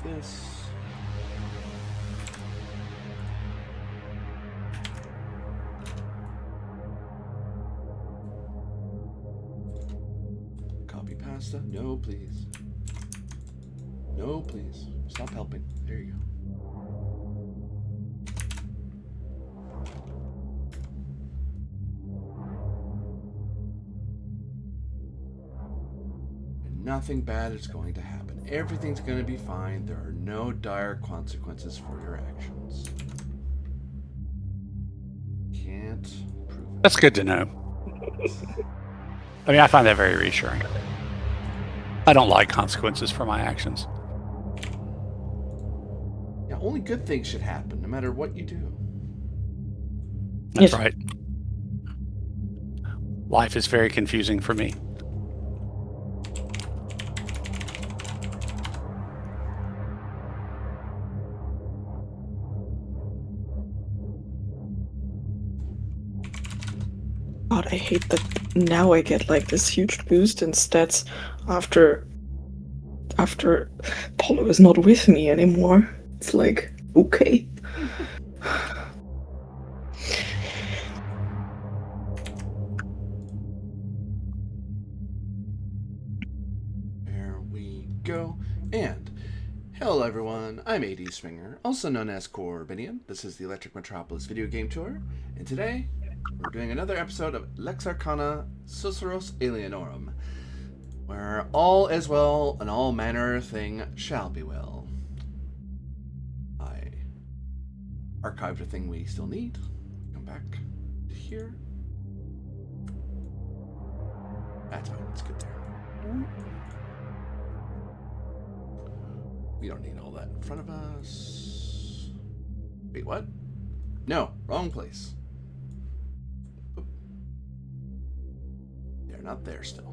this. Copy pasta. No, please. No, please. Stop helping. There you go. Nothing bad is going to happen. Everything's going to be fine. There are no dire consequences for your actions. Can't prove it. That's good to know. I mean, I find that very reassuring. I don't like consequences for my actions. Yeah, only good things should happen, no matter what you do. That's right. Life is very confusing for me. God, I hate that now I get like this huge boost in stats after Polo is not with me anymore. It's like, okay. There we go. And hello everyone, I'm AD Swinger, also known as Corbinian. This is the Electric Metropolis video game tour, and today we're doing another episode of Lex Arcana Susurros Alienorum, where all is well and all manner of thing shall be well. I archived a thing we still need. Come back to here. That's fine, it's good there. We don't need all that in front of us. Wait, what? No, wrong place. Oop. They're not there still.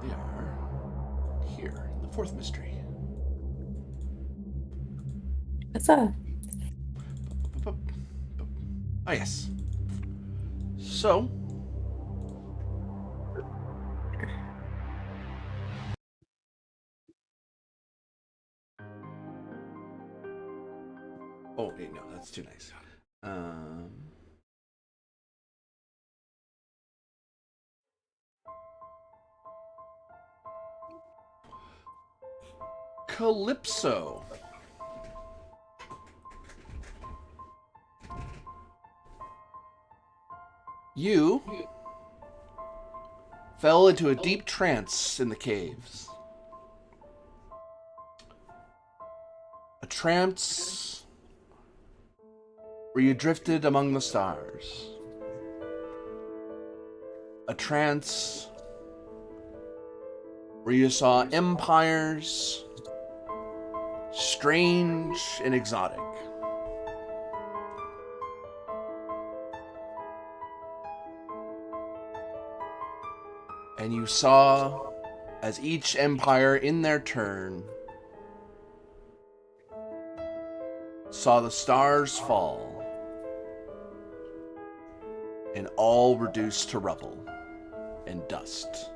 They are here in the fourth mystery. What's up? Ah, yes. So, oh, wait, no, that's too nice. Calypso. You fell into a deep trance in the caves. A trance where you drifted among the stars. A trance where you saw empires, strange and exotic. And you saw, as each empire in their turn saw the stars fall, and all reduced to rubble and dust.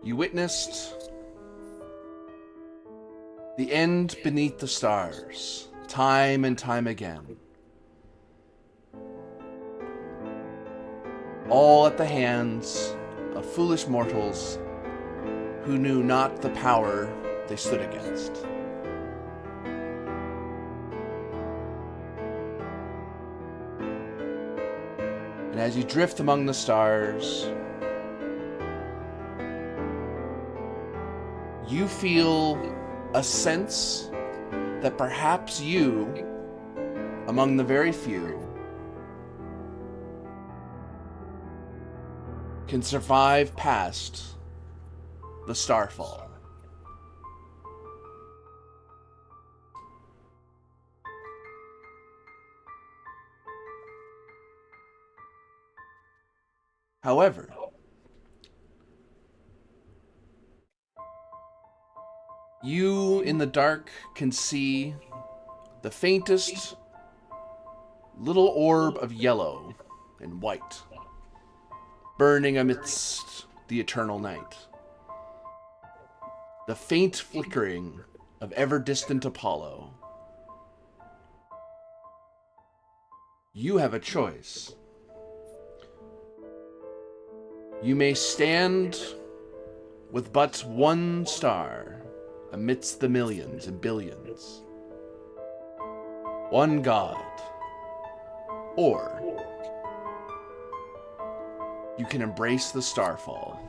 You witnessed the end beneath the stars, time and time again. All at the hands of foolish mortals who knew not the power they stood against. And as you drift among the stars, you feel a sense that perhaps you, among the very few, can survive past the starfall. However, you in the dark can see the faintest little orb of yellow and white burning amidst the eternal night. The faint flickering of ever-distant Apollo. You have a choice. You may stand with but one star amidst the millions and billions. One God. Or you can embrace the starfall.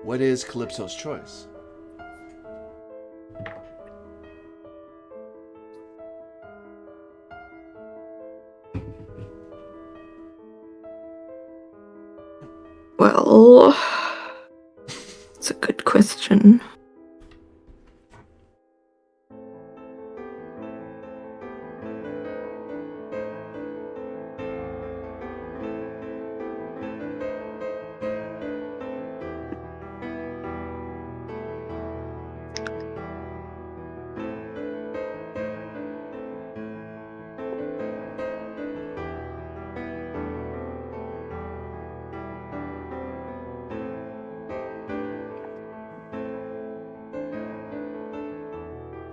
What is Calypso's choice? Well, it's a good question.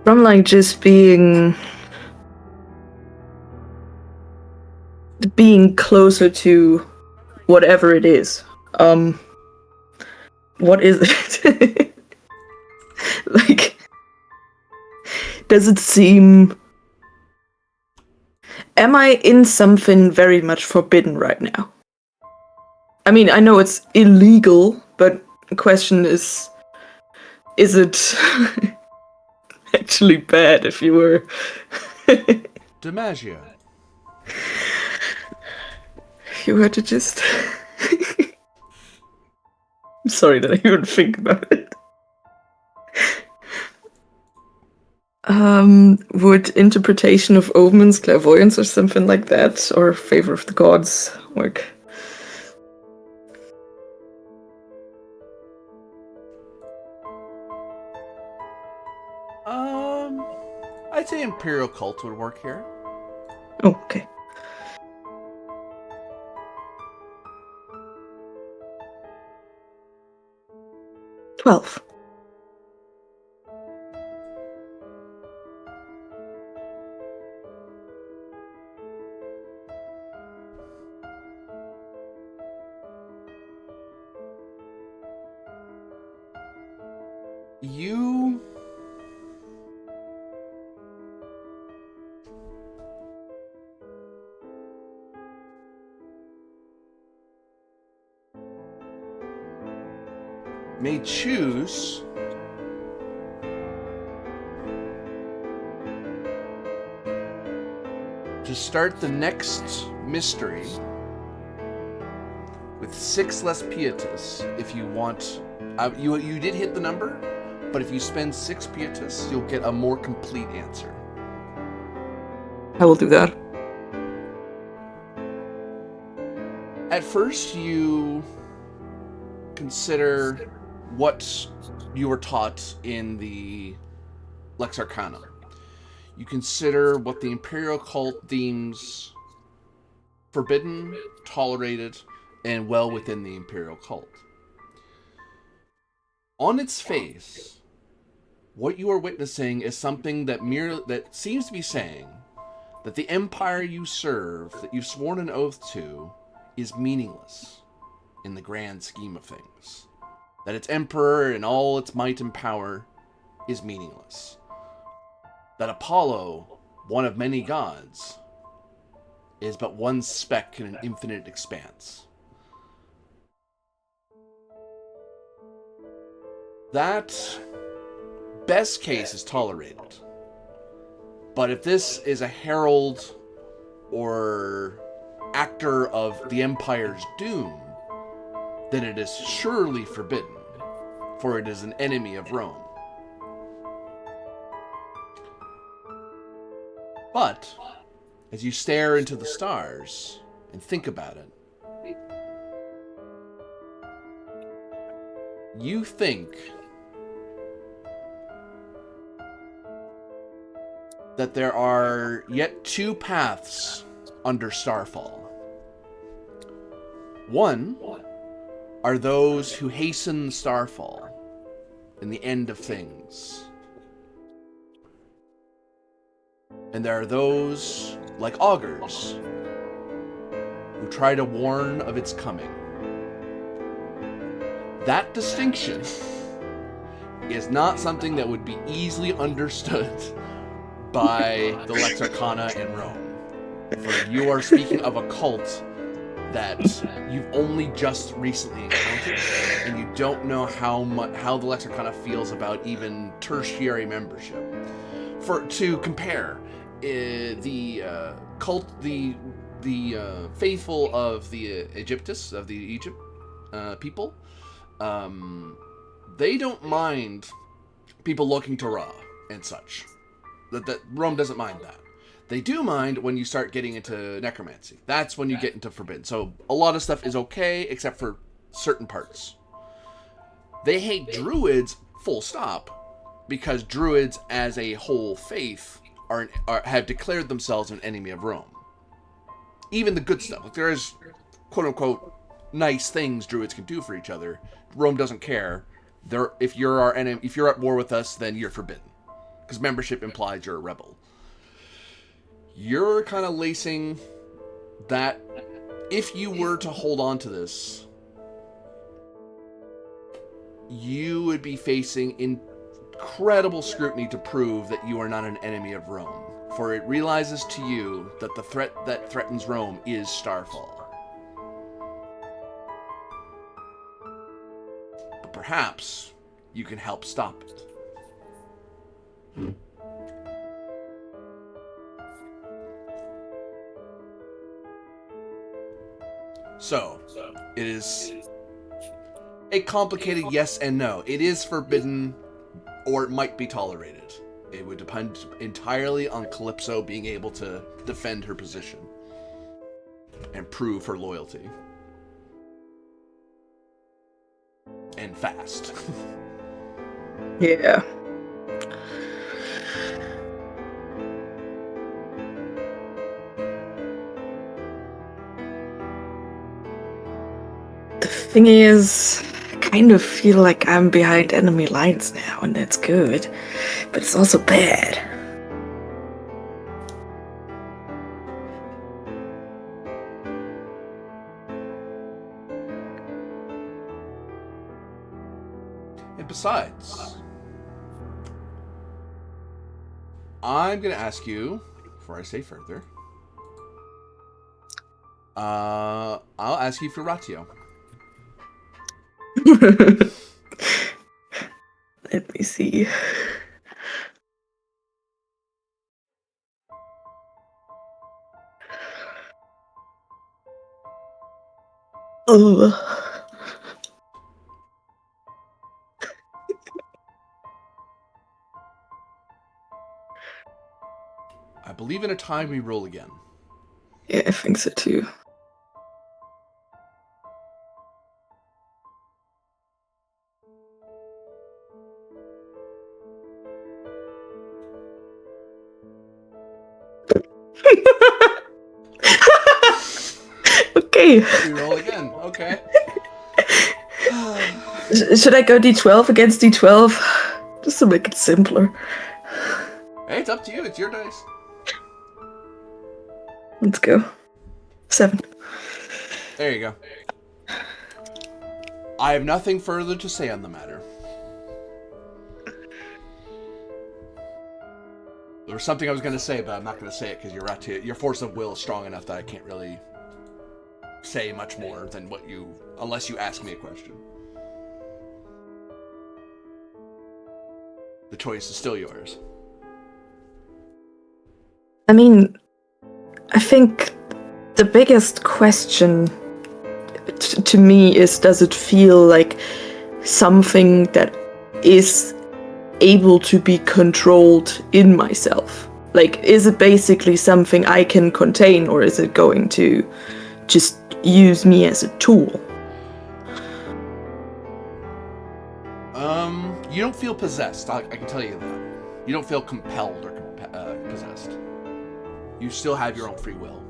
From like just being closer to whatever it is. What is it? Like, does it seem... Am I in something very much forbidden right now? I mean, I know it's illegal, but the question is it actually bad if you were... DiMaggio. If you were to just... I'm sorry that I even think about it. Would interpretation of omens, clairvoyance, or something like that, or favor of the gods work? I'd say Imperial Cult would work here. Oh, okay. $12. You... may choose to start the next mystery with 6 less pietas if you want. You did hit the number, but if you spend 6 pietas, you'll get a more complete answer. I will do that. At first, you consider what you were taught in the Lex Arcana. You consider what the Imperial Cult deems forbidden, tolerated, and well within the Imperial Cult. On its face, what you are witnessing is something that seems to be saying that the empire you serve, that you've sworn an oath to, is meaningless in the grand scheme of things. That its emperor and all its might and power is meaningless. That Apollo, one of many gods, is but one speck in an infinite expanse. That, best case, is tolerated. But if this is a herald or actor of the Empire's doom, then it is surely forbidden, for it is an enemy of Rome. But, as you stare into the stars and think about it, you think that there are yet two paths under Starfall. One are those who hasten Starfall and the end of things. And there are those, like augurs, who try to warn of its coming. That distinction is not something that would be easily understood by the Lex Arcana in Rome. For you are speaking of a cult that you've only just recently encountered, and you don't know how the Lex Arcana feels about even tertiary membership. To compare, the faithful of the Egyptus, of the Egypt people, they don't mind people looking to Ra and such. That Rome doesn't mind that. They do mind when you start getting into necromancy. That's when you get into forbidden. So a lot of stuff is okay, except for certain parts. They hate druids, full stop, because druids as a whole faith have declared themselves an enemy of Rome. Even the good stuff. Like there's quote-unquote nice things druids can do for each other. Rome doesn't care. If you're our enemy, if you're at war with us, then you're forbidden. Because membership implies you're a rebel. You're kind of lacing that if you were to hold on to this, you would be facing incredible scrutiny to prove that you are not an enemy of Rome. For it realizes to you that the threat that threatens Rome is Starfall. But perhaps you can help stop it. So, it is a complicated yes and no. It is forbidden, or it might be tolerated. It would depend entirely on Calypso being able to defend her position and prove her loyalty. And fast. Yeah. The thing is, I kind of feel like I'm behind enemy lines now, and that's good. But it's also bad. And besides, I'm going to ask you, before I say further, I'll ask you for Ratio. Let me see. Oh. I believe in a time we roll again. Yeah, I think so too. Okay. We roll again. Okay. Should I go D12 against D12? Just to make it simpler. Hey, it's up to you. It's your dice. Let's go. 7. There you go. I have nothing further to say on the matter. There was something I was going to say, but I'm not going to say it because your force of will is strong enough that I can't really say much more than what you, unless you ask me a question. The choice is still yours. I mean, I think the biggest question to me is, does it feel like something that is able to be controlled in myself? Like, is it basically something I can contain, or is it going to just use me as a tool? you don't feel possessed. I can tell you that. You don't feel compelled or possessed. You still have your own free will.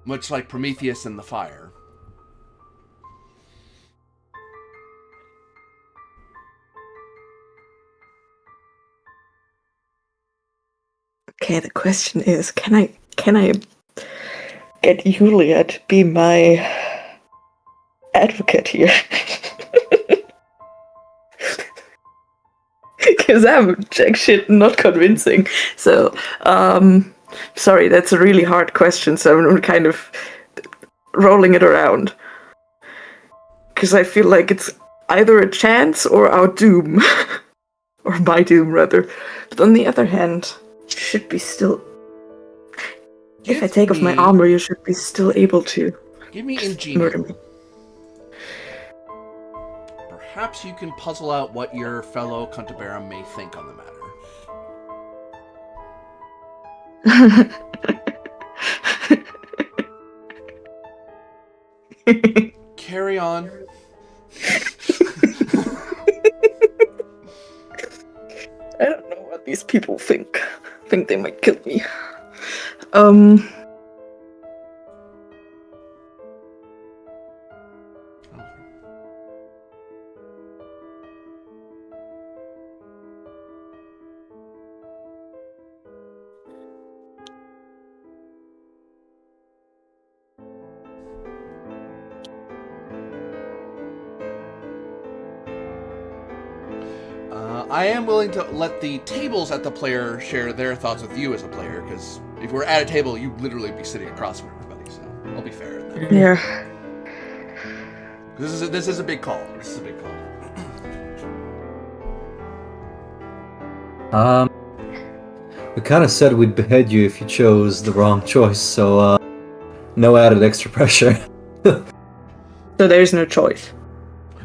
Much like Prometheus in the fire. Okay, the question is, can I get Julia to be my advocate here? Because I'm jack shit not convincing. So, sorry, that's a really hard question, so I'm kind of rolling it around. Because I feel like it's either a chance or our doom. Or my doom, rather. But on the other hand, you should be still... If I take off my armor, you should be still able to... Give me murder me. ingenious. Perhaps you can puzzle out what your fellow Cantabarum may think on the matter. Carry on. I don't know what these people think. I think they might kill me. I am willing to let the tables at the player share their thoughts with you as a player, because if we're at a table, you'd literally be sitting across from everybody, so I'll be fair in that. Yeah. This is a big call. This is a big call. We kind of said we'd behead you if you chose the wrong choice, so no added extra pressure. So there's no choice.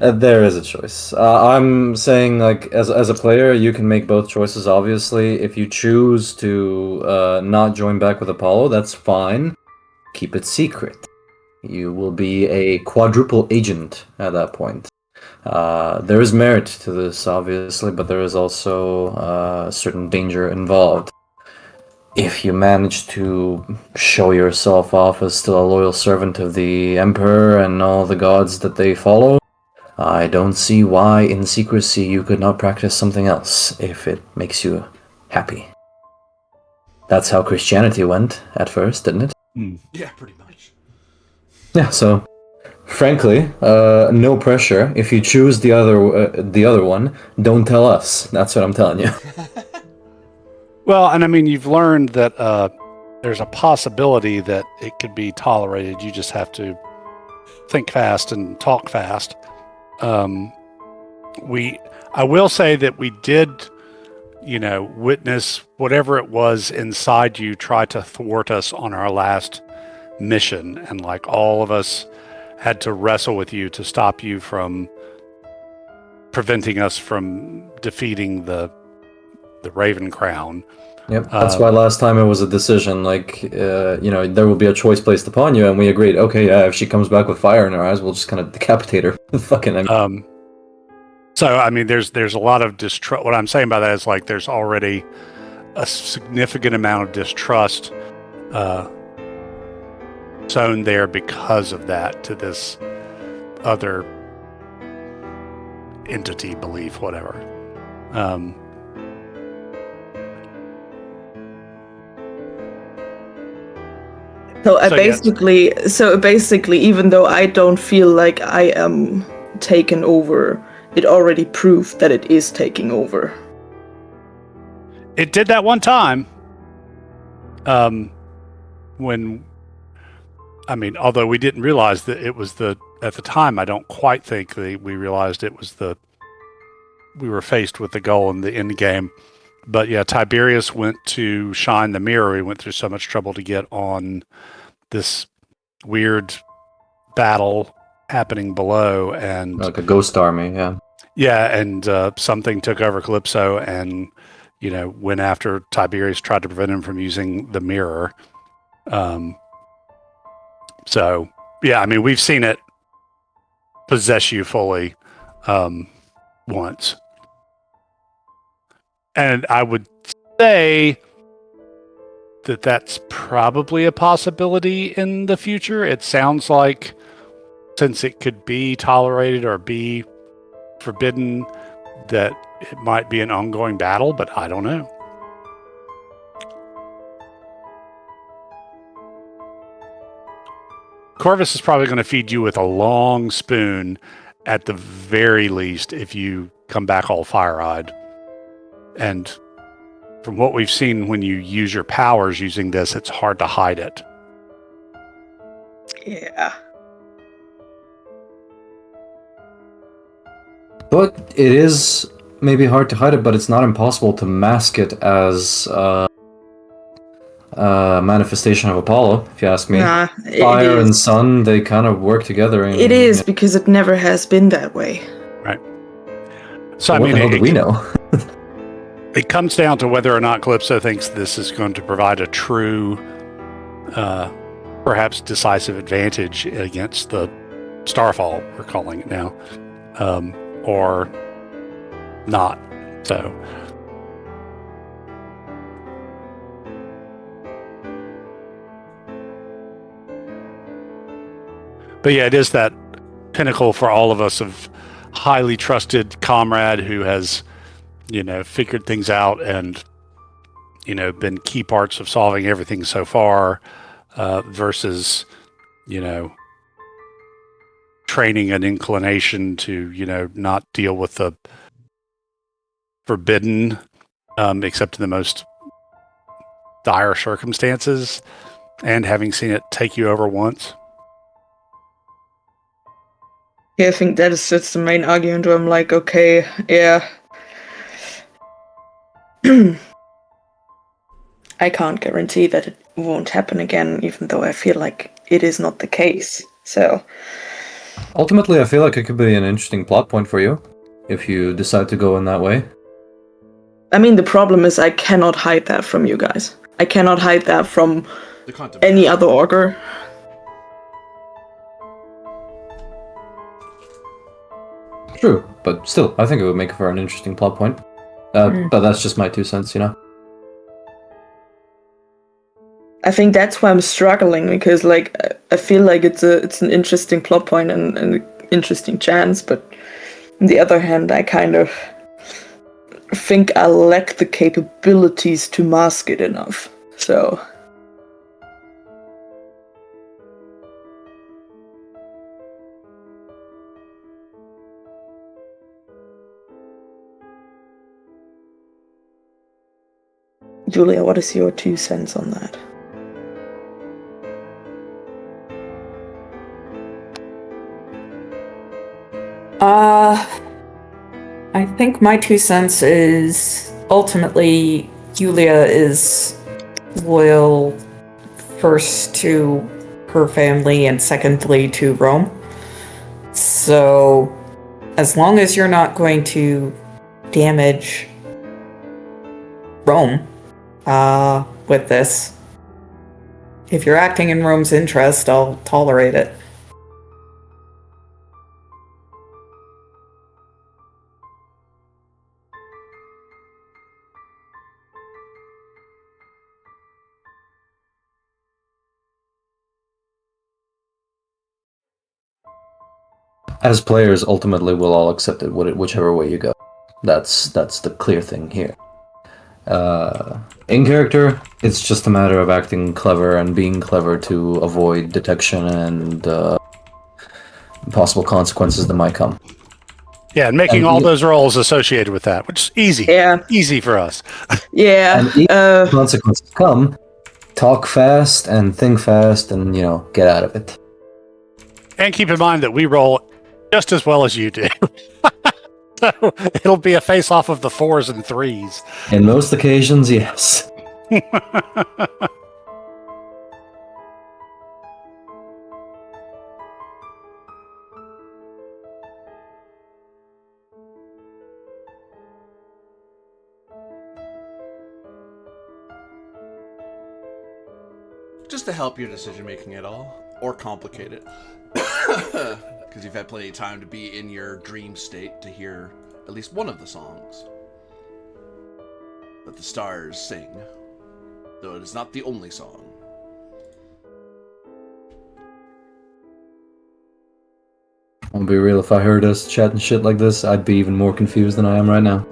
There is a choice. I'm saying, like, as a player, you can make both choices, obviously. If you choose to not join back with Apollo, that's fine. Keep it secret. You will be a quadruple agent at that point. There is merit to this, obviously, but there is also a certain danger involved. If you manage to show yourself off as still a loyal servant of the Emperor and all the gods that they follow, I don't see why, in secrecy, you could not practice something else, if it makes you happy. That's how Christianity went at first, didn't it? Yeah, pretty much. Yeah, so, frankly, no pressure. If you choose the other one, don't tell us. That's what I'm telling you. Well, and I mean, you've learned that there's a possibility that it could be tolerated. You just have to think fast and talk fast. I will say that we did, witness whatever it was inside you try to thwart us on our last mission. And like all of us had to wrestle with you to stop you from preventing us from defeating the Raven Crown. Yep, that's why last time it was a decision, there will be a choice placed upon you, and we agreed, okay, yeah, if she comes back with fire in her eyes, we'll just kind of decapitate her. So, I mean, there's a lot of distrust. What I'm saying by that is, like, there's already a significant amount of distrust sown there because of that to this other entity, belief, whatever. So basically, even though I don't feel like I am taken over, it already proved that it is taking over. It did that one time. Although we didn't realize that it was at the time, I don't quite think that we realized it was we were faced with the goal in the end game. But yeah, Tiberius went to shine the mirror. He went through so much trouble to get on this weird battle happening below, and like a ghost army, yeah. Yeah, and something took over Calypso and, went after Tiberius, tried to prevent him from using the mirror. So Yeah, I mean, we've seen it possess you fully once. And I would say that that's probably a possibility in the future. It sounds like, since it could be tolerated or be forbidden, that it might be an ongoing battle, but I don't know. Corvus is probably going to feed you with a long spoon at the very least if you come back all fire-eyed. And from what we've seen, when you use your powers using this, it's hard to hide it. Yeah. But it is maybe hard to hide it, but it's not impossible to mask it as manifestation of Apollo, if you ask me. Nah, Fire and sun, they kind of work together. It is, because it never has been that way. Right. So, what the hell do we know? It comes down to whether or not Calypso thinks this is going to provide a true, perhaps decisive advantage against the Starfall, we're calling it now, or not. So, but yeah, it is that pinnacle for all of us of highly trusted comrade who has, figured things out and, been key parts of solving everything so far, versus, training an inclination to, not deal with the forbidden, except in the most dire circumstances, and having seen it take you over once. Yeah, I think that's the main argument where I'm like, okay, yeah. I can't guarantee that it won't happen again, even though I feel like it is not the case. So Ultimately, I feel like it could be an interesting plot point for you, if you decide to go in that way. I mean, the problem is I cannot hide that from you guys. I cannot hide that from any other augur. True, but still, I think it would make for an interesting plot point. But that's just my 2 cents, I think that's why I'm struggling, because I feel like it's an interesting plot point and an interesting chance, but on the other hand, I kind of think I lack the capabilities to mask it enough. So Julia, what is your 2 cents on that? I think my 2 cents is ultimately Julia is loyal first to her family and secondly to Rome. So as long as you're not going to damage Rome with this, if you're acting in Rome's interest, I'll tolerate it. As players, ultimately, we'll all accept it whichever way you go. That's the clear thing here. In character, it's just a matter of acting clever and being clever to avoid detection and possible consequences that might come. Yeah, and making all those roles associated with that, which is easy. Yeah. Easy for us. Yeah. And if consequences come, talk fast and think fast and, get out of it. And keep in mind that we roll just as well as you do. So it'll be a face-off of the 4s and 3s. In most occasions, yes. Just to help your decision making at all, or complicate it. Because you've had plenty of time to be in your dream state to hear at least one of the songs that the stars sing, though it is not the only song. I'll be real, if I heard us chatting shit like this, I'd be even more confused than I am right now.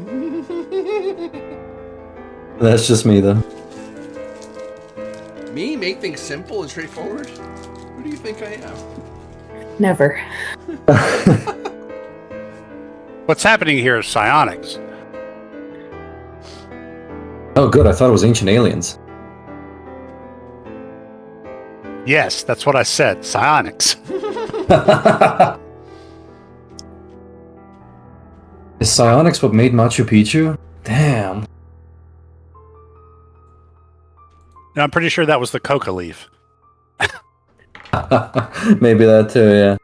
That's just me, though. Me? Make things simple and straightforward? Who do you think I am? Never. What's happening here is psionics. Oh, good. I thought it was Ancient Aliens. Yes, that's what I said. Psionics. Is psionics what made Machu Picchu? Damn. And I'm pretty sure that was the coca leaf. Maybe that too, yeah.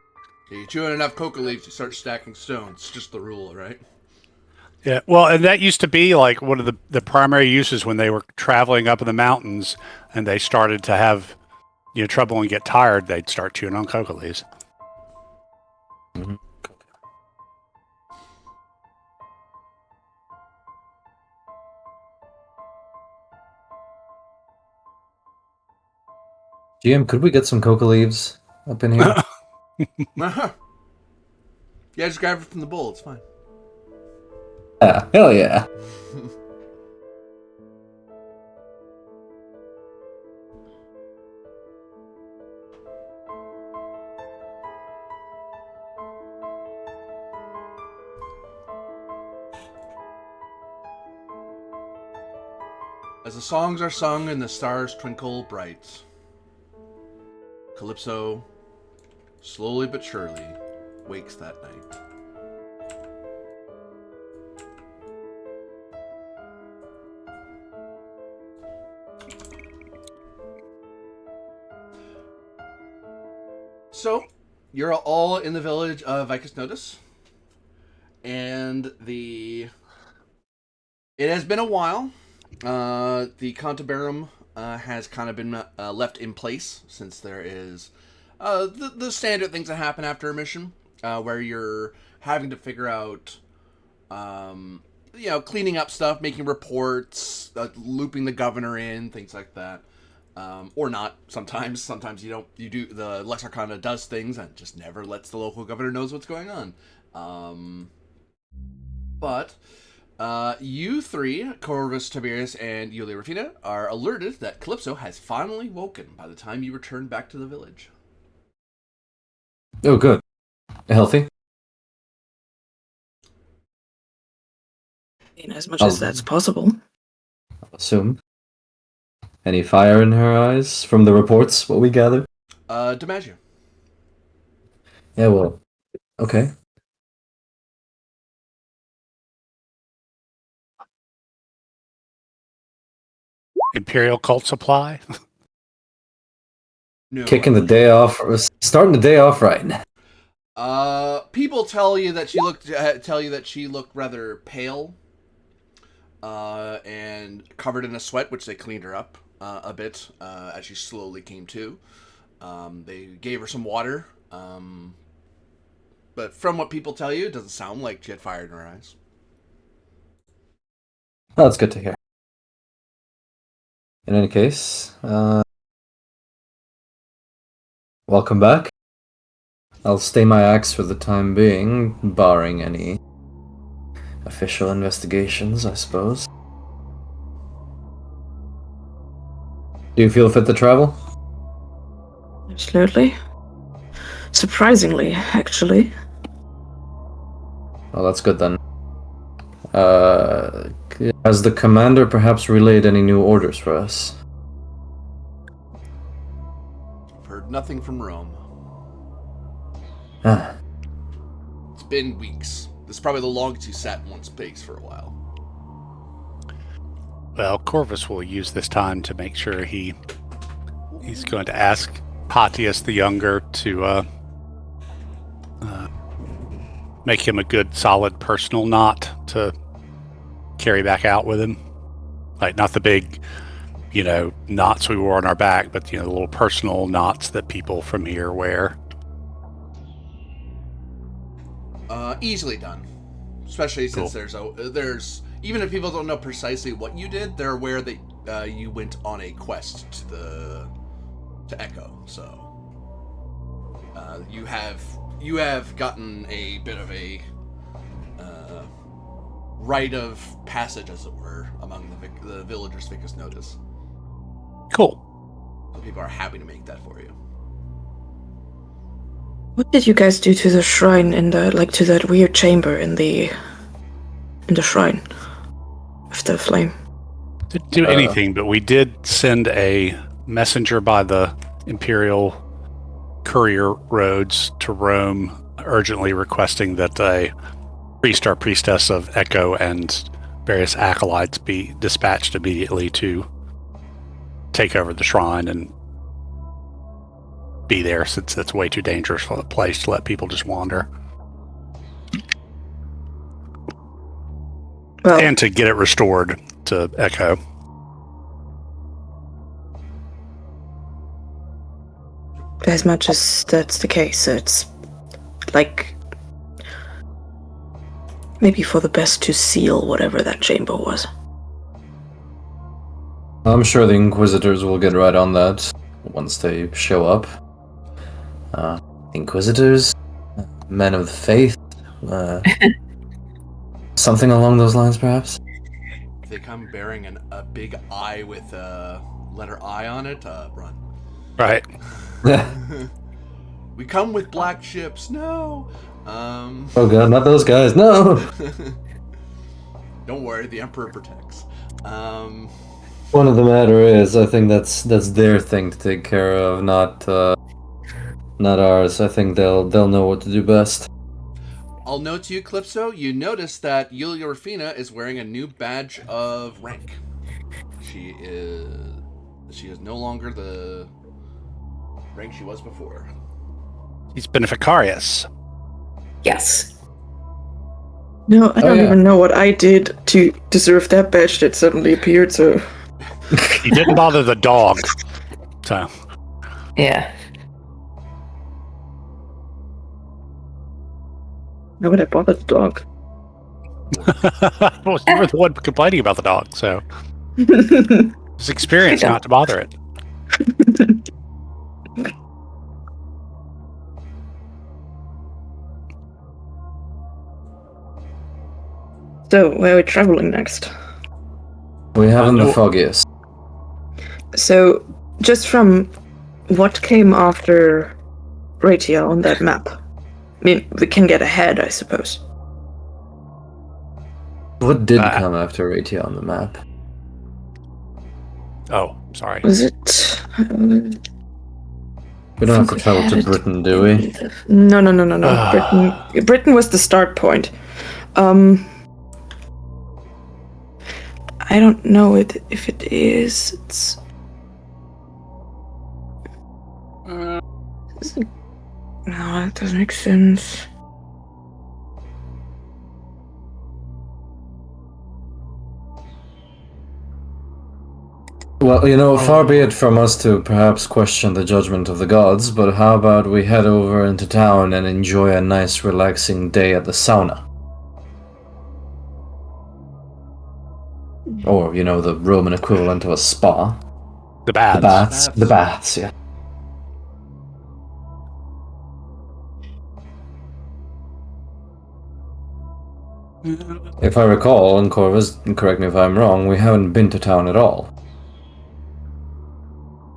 You chew on enough coca leaves, you start stacking stones. It's just the rule, right? Yeah, well, and that used to be like one of the primary uses when they were traveling up in the mountains and they started to have trouble and get tired. They'd start chewing on coca leaves. Mm-hmm. GM, could we get some coca leaves up in here? Uh-huh. Yeah, just grab it from the bowl. It's fine. Yeah, hell yeah. As the songs are sung and the stars twinkle bright, Calypso, slowly but surely, wakes that night. So, you're all in the village of Vicus Notus, and it has been a while. The Cantabarum has kind of been left in place, since there is the standard things that happen after a mission, where you're having to figure out, cleaning up stuff, making reports, looping the governor in, things like that. Or not. Sometimes you do. The Lex Arcana does things and just never lets the local governor knows what's going on. But you three, Corvus, Tiberius, and Yulia Rafina, are alerted that Calypso has finally woken by the time you return back to the village. Oh, good. Healthy? In as much as that's possible. I'll assume. Any fire in her eyes from the reports, what we gather? DiMaggio. Yeah, well, okay. Imperial cult supply. No. Kicking the day off, starting the day off right. People tell you that she looked rather pale, and covered in a sweat, which they cleaned her up a bit as she slowly came to. They gave her some water, but from what people tell you, it doesn't sound like she had fire in her eyes. Oh, that's good to hear. In any case, welcome back. I'll stay my axe for the time being, barring any official investigations, I suppose. Do you feel fit to travel? Absolutely. Surprisingly, actually. Well, that's good then. Has the commander perhaps relayed any new orders for us? I've heard nothing from Rome. Ah. It's been weeks. This is probably the longest you sat in one space for a while. Well, Corvus will use this time to make sure he's going to ask Hatius the Younger to make him a good, solid personal knot to carry back out with him. Like, not the big knots we wore on our back, but the little personal knots that people from here wear. Easily done, especially since there's even if people don't know precisely what you did, they're aware that you went on a quest to Echo. So you have gotten a bit of a rite of passage, as it were, among the villagers Vicus notice. Cool. So people are happy to make that for you. What did you guys do to the shrine to that weird chamber in the shrine of the flame? Didn't do anything, but we did send a messenger by the Imperial courier roads to Rome, urgently requesting that a priest or priestess of Echo and various acolytes be dispatched immediately to take over the shrine and be there, since it's way too dangerous for the place to let people just wander. Well, And to get it restored to Echo. as much as that's the case, it's like maybe for the best to seal whatever that chamber was. I'm sure the Inquisitors will get right on that once they show up. Inquisitors? Men of the faith? Something along those lines, perhaps? If they come bearing a big eye with a letter I on it, run. Right. We come with black ships. No. Oh god, not those guys. No. Don't worry, the Emperor protects. One of the matter is, I think that's their thing to take care of, not ours. I think they'll know what to do best. I'll note to you, Calypso, you notice that Yulia Rafina is wearing a new badge of rank. She is no longer the rank she was before. He's beneficarius. Yes. No, I don't even know what I did to deserve that badge that suddenly appeared, so... He didn't bother the dog. So. Yeah. Why would I bother the dog? Well, you were the one complaining about the dog, so. It's experience not to bother it. So, where are we traveling next? We haven't the foggiest. So, just from what came after Ratia on that map, I mean, we can get ahead, I suppose. What did come after Ratia on the map? Oh, sorry. Was it... We don't have to travel to Britain, do we? No. Britain was the start point. I don't know if it is. It's... No, that doesn't make sense. Well, far be it from us to perhaps question the judgment of the gods, but how about we head over into town and enjoy a nice relaxing day at the sauna? Or, the Roman equivalent of a spa. The baths. The baths, yeah. If I recall, and Corvus, correct me if I'm wrong, we haven't been to town at all.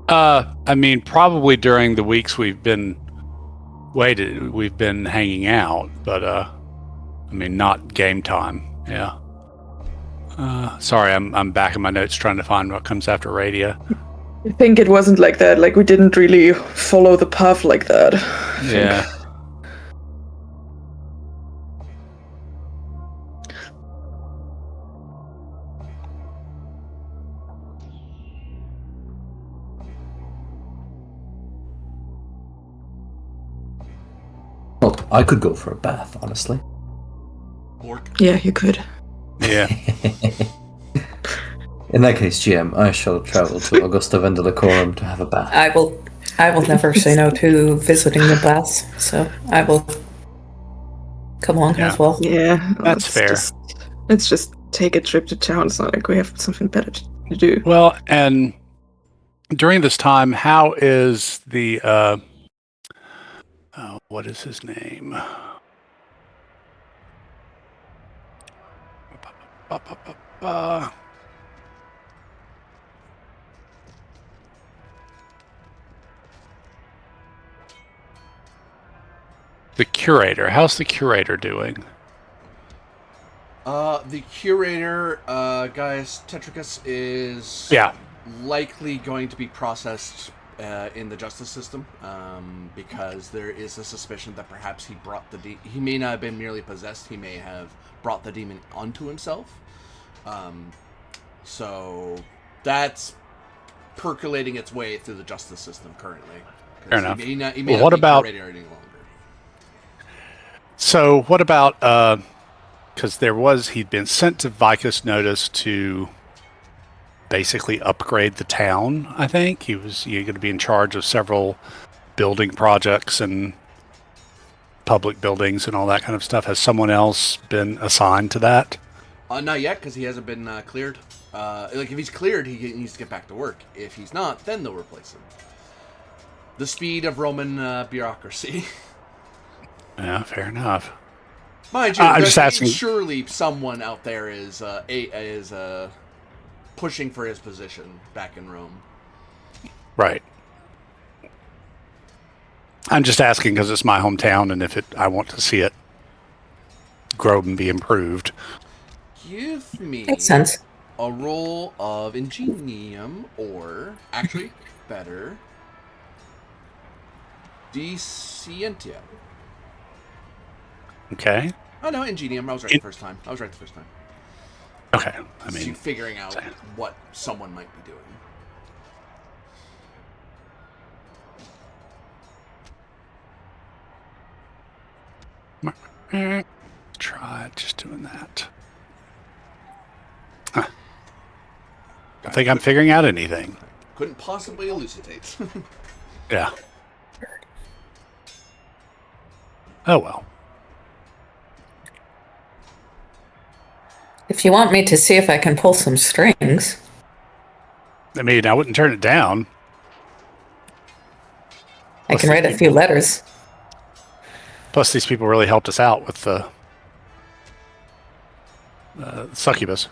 I mean, probably during the weeks we've been hanging out, but I mean, not game time. Yeah. Sorry, I'm back in my notes trying to find what comes after Radia. I think it wasn't like that. Like, we didn't really follow the path like that. Yeah. Well, I could go for a bath, honestly. Orc. Yeah, you could. Yeah. In that case, GM, I shall travel to Augusta Vendelicorum to have a bath. I will never say no to visiting the baths, so I will come along Yeah. as well. Yeah, That's fair. Let's just take a trip to town. It's not like we have something better to do. Well, and during this time, how is the what is his name? The curator. How's the curator doing? The curator, Gaius Tetricus, is likely going to be processed in the justice system, because there is a suspicion that perhaps he brought he may not have been merely possessed, he may have brought the demon onto himself. So that's percolating its way through the justice system currently. Fair enough. He may not what be about curator any longer. So what about because he'd been sent to Vicus Notice to basically upgrade the town, I think. You're going to be in charge of several building projects and public buildings and all that kind of stuff. Has someone else been assigned to that? Not yet, because he hasn't been cleared. If he's cleared, he needs to get back to work. If he's not, then they'll replace him. The speed of Roman bureaucracy. Yeah, fair enough. Mind you, I'm just asking. Surely someone out there is pushing for his position back in Rome. Right. I'm just asking because it's my hometown, and I want to see it grow and be improved. Give me Makes sense. a roll of Ingenium, or actually better, Descientia. Okay. Oh no, Ingenium. I was right the first time. Okay. I You mean, figuring out what someone might be doing. try just doing that. Huh. I think I'm figuring out anything. Couldn't possibly elucidate. Yeah. Oh well. If you want me to see if I can pull some strings. I mean, I wouldn't turn it down. I can write a few letters. Plus, these people really helped us out with the succubus.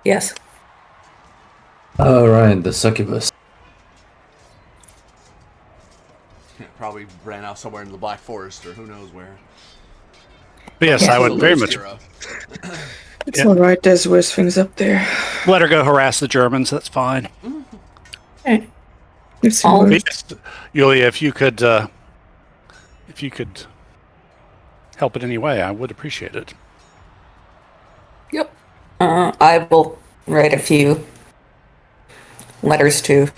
Yes. Oh, right, the succubus. Probably ran out somewhere in the Black Forest or who knows where. But yes, I would very much It's alright, there's worse things up there. let her go harass the Germans. That's fine. Okay. You've seen All- worse. Yes, Yulia, if you could help in any way, I would appreciate it. Yep. I will write a few letters to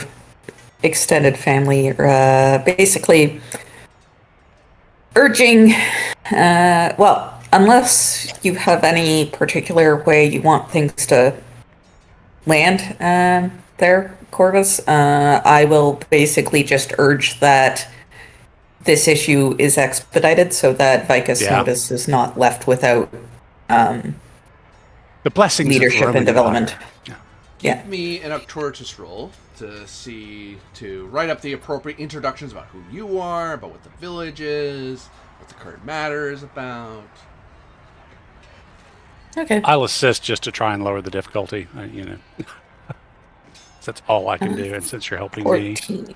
extended family, basically urging, unless you have any particular way you want things to land there, Corvus, I will basically just urge that this issue is expedited so that Vicus Notice is not left without The blessings of leadership Roman and development. Empire. Yeah. Give me an Arcturus roll to write up the appropriate introductions about who you are, about what the village is, what the current matter is about. Okay. I'll assist just to try and lower the difficulty. That's all I can do, and since you're helping me. 14.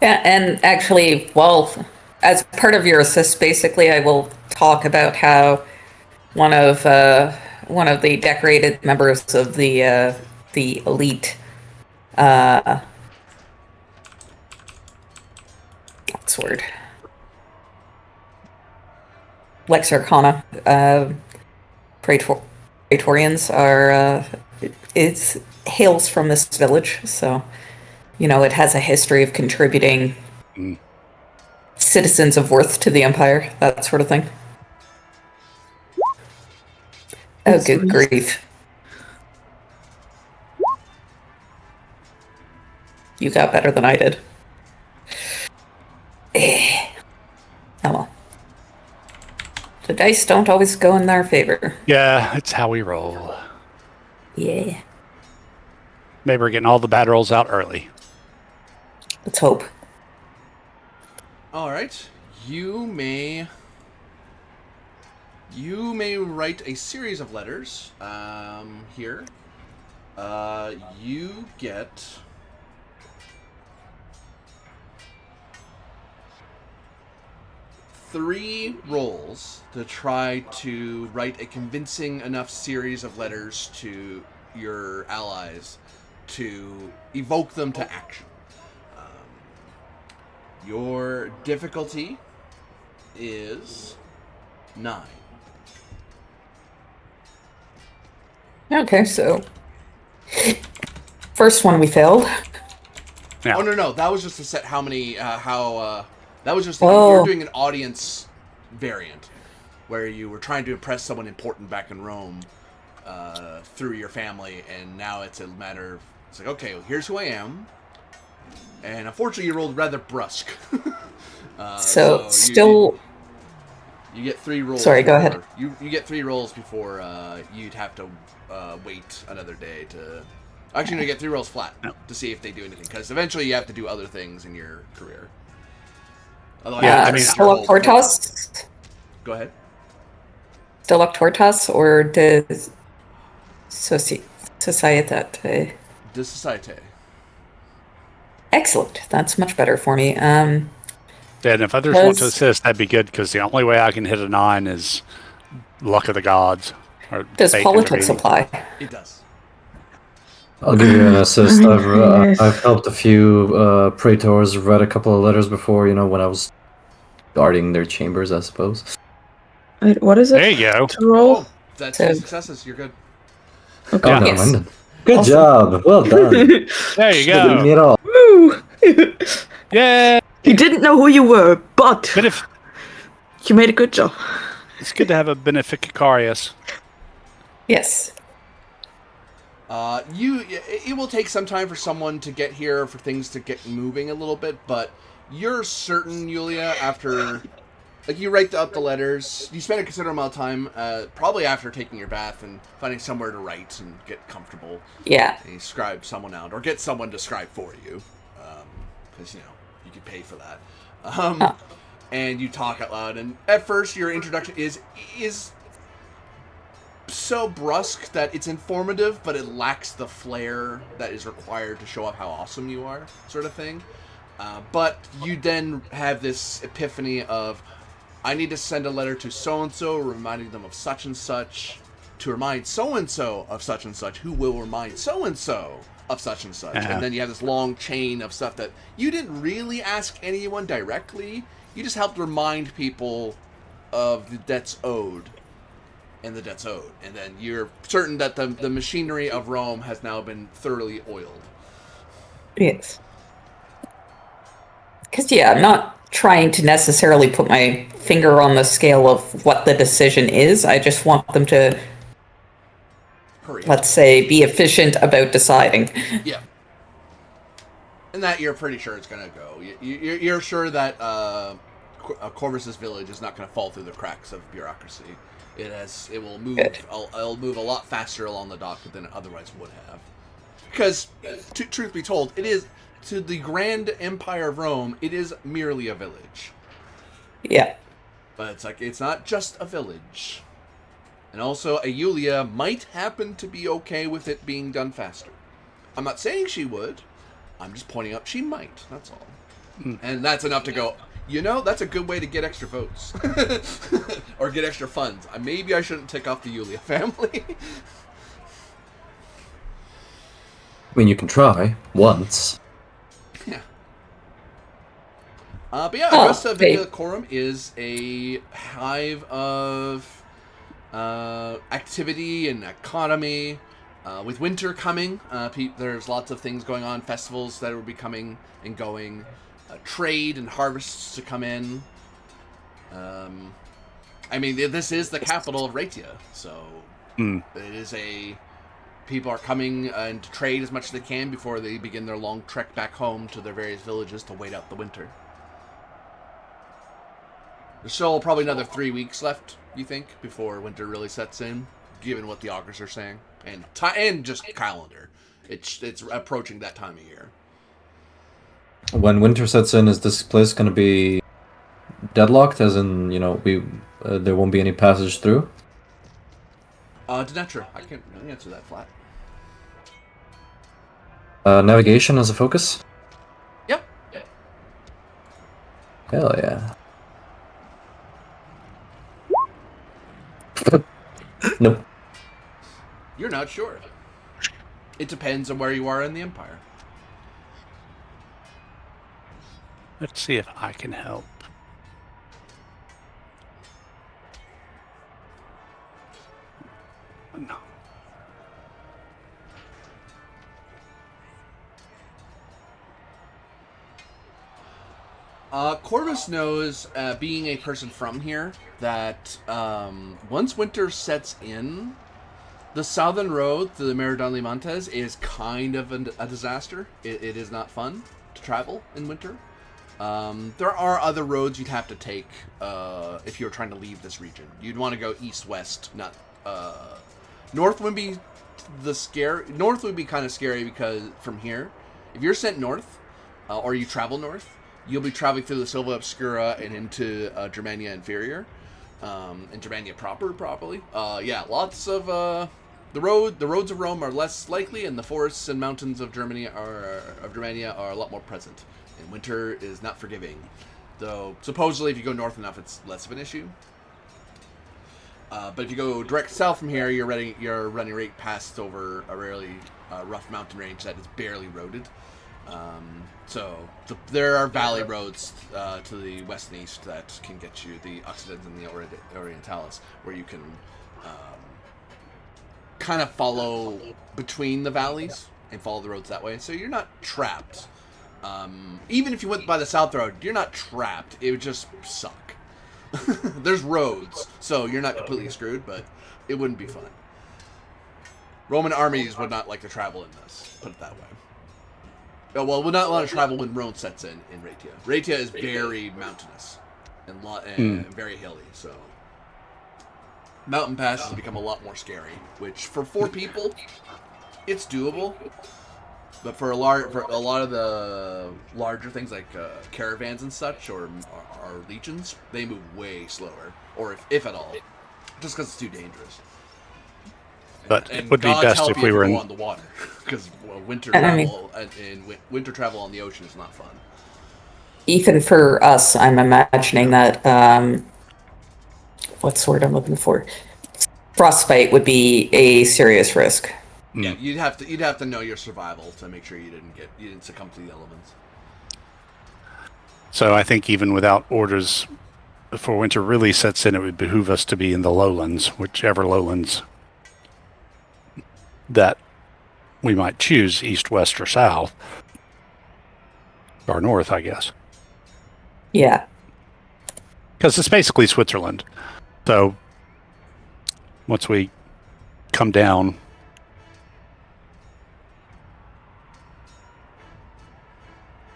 Yeah, and actually, as part of your assist, basically, I will talk about how one of the decorated members of the elite, what's the word? Lex Arcana, Praetorians are it hails from this village, so it has a history of contributing citizens of worth to the Empire, that sort of thing. Oh, It's good reason- grief. You got better than I did. Oh well. The dice don't always go in their favor. Yeah, it's how we roll. Yeah. Maybe we're getting all the bad rolls out early. Let's hope. All right. You may write a series of letters here. You get 3 rolls to try to write a convincing enough series of letters to your allies to evoke them to action. Your difficulty is 9. Okay, so first one we failed. Yeah. Oh no, that was just to set how many that was just Oh. you're doing an audience variant where you were trying to impress someone important back in Rome through your family, and now it's a matter of it's like, okay, well, here's who I am, and unfortunately you rolled rather brusque. You get 3 rolls. Sorry, go ahead. You get 3 rolls before you'd have to wait another day to. Actually, no, you get 3 rolls flat to see if they do anything, because eventually you have to do other things in your career. Otherwise, Yeah, you I mean, lose your whole Steloctortas? Go ahead. Steloctortas or de Societate? De Societe. Excellent. That's much better for me. And if others want to Does- assist, that'd be good, because the only way I can hit a 9 is luck of the gods. Or Does fate politics intervening. apply? It does. I'll give you an assist. Yes. I've helped a few praetors read a couple of letters before, when I was guarding their chambers, I suppose. Wait, what is it? There you go. To roll? Oh, that's So- 2 successes. You're good. Okay. Oh, Yeah. never Yes. mind then. Good Awesome. job. Well done. There you Didn't me go. at all. Woo! Yeah. You didn't know who you were, but you made a good job. It's good to have a beneficarius. Yes. It will take some time for someone to get here, for things to get moving a little bit, but you're certain, Yulia, after, you write up the letters, you spend a considerable amount of time, probably after taking your bath and finding somewhere to write and get comfortable, Yeah. and you scribe someone out, or get someone to scribe for you, because, you could pay for that. And you talk out loud, and at first your introduction is so brusque that it's informative, but it lacks the flair that is required to show off how awesome you are, sort of thing. But you then have this epiphany of, I need to send a letter to so-and-so, reminding them of such and such, to remind so-and-so of such and such, who will remind so-and-so of such and such. Uh-huh. And then you have this long chain of stuff that you didn't really ask anyone directly. You just helped remind people of the debts owed. And the debt's owed. And then you're certain that the machinery of Rome has now been thoroughly oiled. Yes. Because, I'm not trying to necessarily put my finger on the scale of what the decision is. I just want them to, Hurry. let's say, be efficient about deciding. Yeah. And that you're pretty sure it's going to go. You're sure that Corvus's village is not going to fall through the cracks of bureaucracy. It will move. Good. It'll move a lot faster along the docket than it otherwise would have. Because, truth be told, it is, to the grand empire of Rome, it is merely a village. Yeah. But it's not just a village. And also, Yulia might happen to be okay with it being done faster. I'm not saying she would. I'm just pointing out she might. That's all. And that's enough to go, that's a good way to get extra votes. Or get extra funds. Maybe I shouldn't tick off the Yulia family. I mean, you can try once. Yeah. But yeah, Oh, Augusta okay. Vigicorum is a hive of activity and economy. With winter coming, there's lots of things going on, festivals that will be coming and going. trade and harvests to come in. I mean, this is the capital of Raetia, so it is people are coming in to trade as much as they can before they begin their long trek back home to their various villages to wait out the winter. There's still probably another 3 weeks left, you think, before winter really sets in, given what the augurs are saying, and just calendar. It's approaching that time of year. When winter sets in, is this place going to be deadlocked? As in, there won't be any passage through? Denetra, I can't answer that flat. Navigation as a focus? Yep. Hell yeah. Nope. You're not sure. It depends on where you are in the Empire. Let's see if I can help. No. Corvus knows, being a person from here, that once winter sets in, the southern road to the Meridian Limantes is kind of a disaster. It is not fun to travel in winter. There are other roads you'd have to take if you're trying to leave this region. You'd want to go east-west, not north. Would be North would be kind of scary because from here, if you're sent north or you travel north, you'll be traveling through the Silva Obscura and into Germania Inferior, and Germania proper, probably. Yeah, lots of the roads of Rome are less likely, and the forests and mountains of Germania are a lot more present. And winter is not forgiving, though. Supposedly, if you go north enough, it's less of an issue. But if you go direct south from here, you're running right past over a really rough mountain range that is barely roaded. There are valley roads to the west and east that can get you the Occident and the Orientalis, where you can kind of follow between the valleys and follow the roads that way. So you're not trapped. Even if you went by the south road, you're not trapped. It would just suck. There's roads, so you're not completely screwed, but it wouldn't be fun. Roman armies would not like to travel in this, put it that way. Well, would not want to travel when Rome sets in Raetia. Raetia is very mountainous and very hilly, so mountain passes become a lot more scary. Which for 4 people, it's doable, but for a lot of the larger things like caravans and such, or legions, they move way slower, or if at all, just because it's too dangerous. But it would be best if we were on the water, because winter travel winter travel on the ocean is not fun. Even for us, I'm imagining that what's the word I'm looking for? Frostbite would be a serious risk. Yeah, you'd have to know your survival to make sure you didn't succumb to the elements. So I think even without orders, before winter really sets in, it would behoove us to be in the lowlands, whichever lowlands that we might choose, east, west, or south, or north, I guess. Yeah. Because it's basically Switzerland. So once we come down,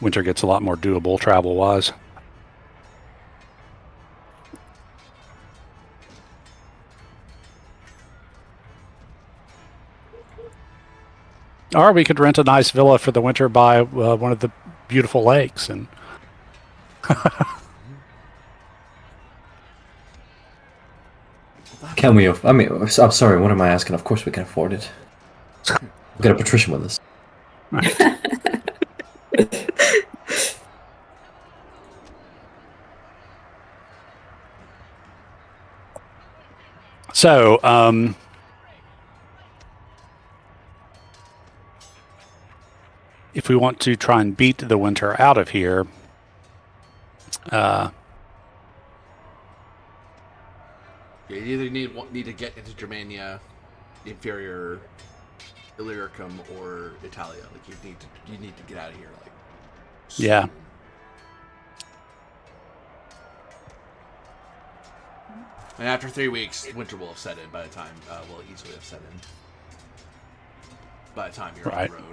winter gets a lot more doable travel-wise. Or we could rent a nice villa for the winter by one of the beautiful lakes. And Can we? I mean, I'm sorry. What am I asking? Of course we can afford it. We've got a patrician with us. right. So, if we want to try and beat the winter out of here, you either need to get into Germania, Inferior, Illyricum, or Italia. Like you need to get out of here. Like soon. Yeah. And after 3 weeks, winter will have set in by the time, will easily have set in. By the time you're on the road.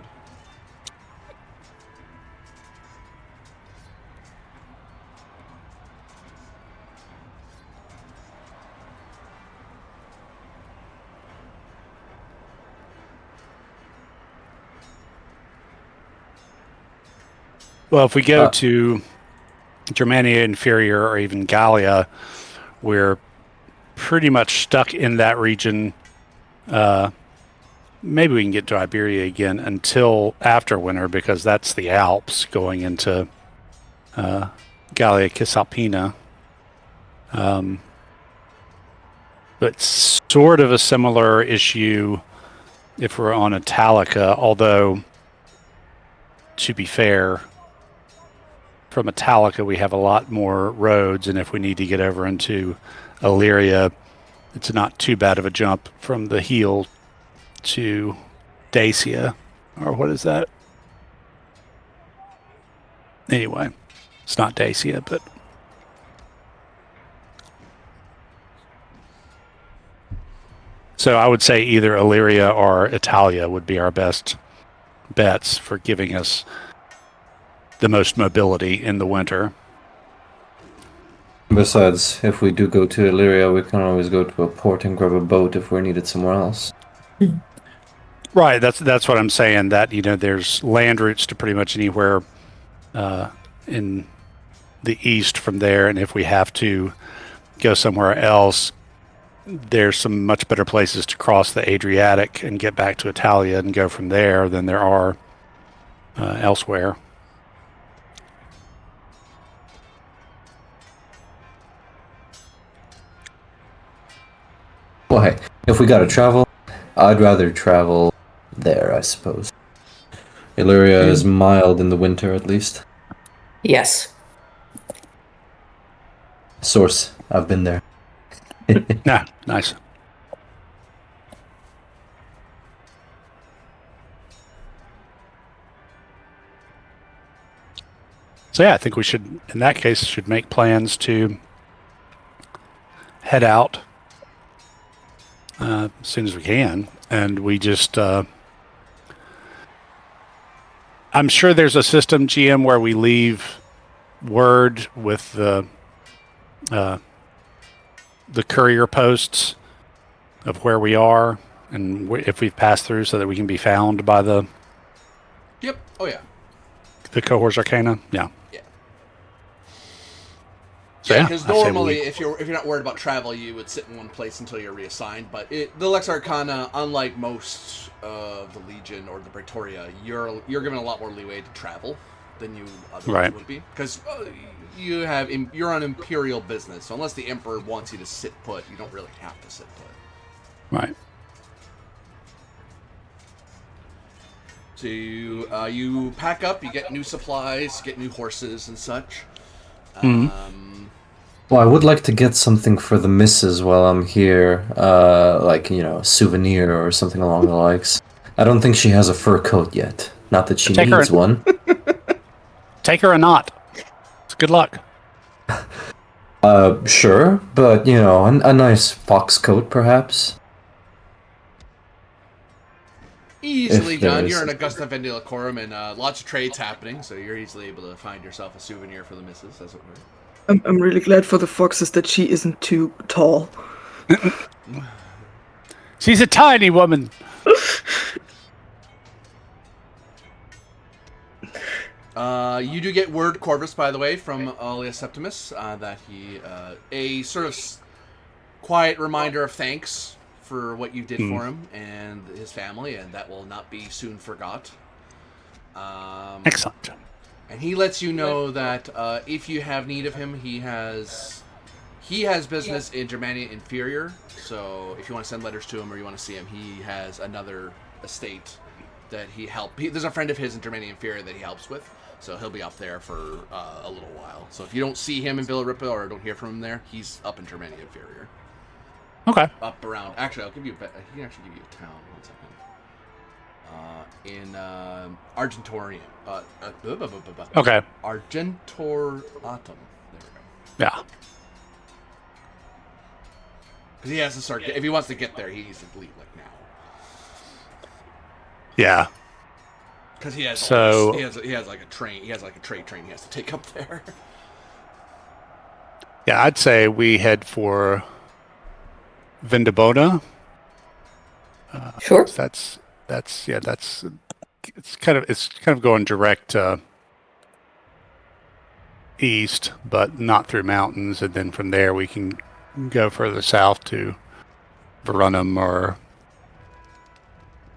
Well, if we go to Germania Inferior or even Gallia, we're pretty much stuck in that region. Maybe we can get to Iberia again until after winter, because that's the Alps going into Gallia Cisalpina. But sort of a similar issue if we're on Italica, although, to be fair, from Italica we have a lot more roads, and if we need to get over into Illyria, it's not too bad of a jump from the heel to Dacia, or what is that? Anyway, it's not Dacia, but so I would say either Illyria or Italia would be our best bets for giving us the most mobility in the winter. Besides, if we do go to Illyria, we can always go to a port and grab a boat if we're needed somewhere else. Right, that's what I'm saying, that, you know, there's land routes to pretty much anywhere in the east from there, and if we have to go somewhere else, there's some much better places to cross the Adriatic and get back to Italia and go from there than there are elsewhere. Well, hey, if we gotta travel, I'd rather travel there, I suppose. Illyria is mild in the winter, at least. Yes. Source, I've been there. Yeah, nice. So yeah, I think we should, in that case, should make plans to head out as soon as we can, and we just I'm sure there's a system, GM, where we leave word with the courier posts of where we are and if we've passed through, so that we can be found by the Yep. Oh, yeah. the cohorts Arcana. Yeah. Yeah. So, Yeah, because I say normally, we- if you're not worried about travel, you would sit in one place until you're reassigned. But the Lex Arcana, unlike most of the Legion or the Praetoria, you're given a lot more leeway to travel than you otherwise would be, because you're on Imperial business. So unless the Emperor wants you to sit put, you don't really have to sit put. Right. So you pack up, you get new supplies, get new horses and such. Well, I would like to get something for the missus while I'm here, like, you know, a souvenir or something along the likes. I don't think she has a fur coat yet. Not that she needs one. Take her a knot. It's good luck. Sure, but, you know, a nice fox coat, perhaps. Easily If there done. is- You're in Augusta Vendilacorum, and lots of trades happening, so you're easily able to find yourself a souvenir for the missus, as it were. I'm really glad for the foxes that she isn't too tall. She's a tiny woman. You do get word, Corvus, by the way, from Aulus Septimus, that he, a sort of quiet reminder of thanks for what you did for him and his family, and that will not be soon forgot. Excellent. And he lets you know that if you have need of him, he has business in Germania Inferior. So if you want to send letters to him or you want to see him, he has another estate that he helped. There's a friend of his in Germania Inferior that he helps with, so he'll be up there for a little while. So if you don't see him in Villaripa or don't hear from him there, he's up in Germania Inferior. Okay. Up around. Actually, I'll give you. He can actually give you a town. 1 second. In Argentorium. Okay. Argentoratum. There we go. Yeah. Because he has to start. If he wants to get there, he needs to leave like now. Yeah. Because he has. So he has like a train. He has like a trade train he has to take up there. yeah, I'd say we head for Vindabona. Sure. That's it's kind of going direct east, but not through mountains, and then from there we can go further south to Verunum or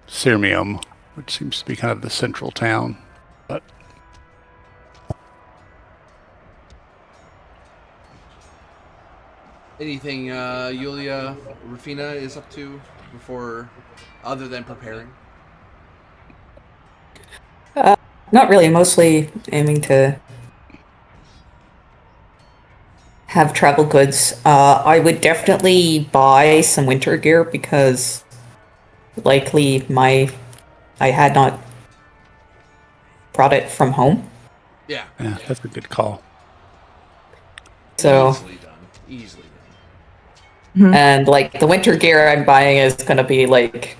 Sirmium, which seems to be kind of the central town. But Anything Yulia Rufina is up to before, other than preparing? Not really. Mostly aiming to have travel goods. I would definitely buy some winter gear because likely I had not brought it from home. Yeah, that's a good call. So easily done. Easily done. and like the winter gear I'm buying is going to be like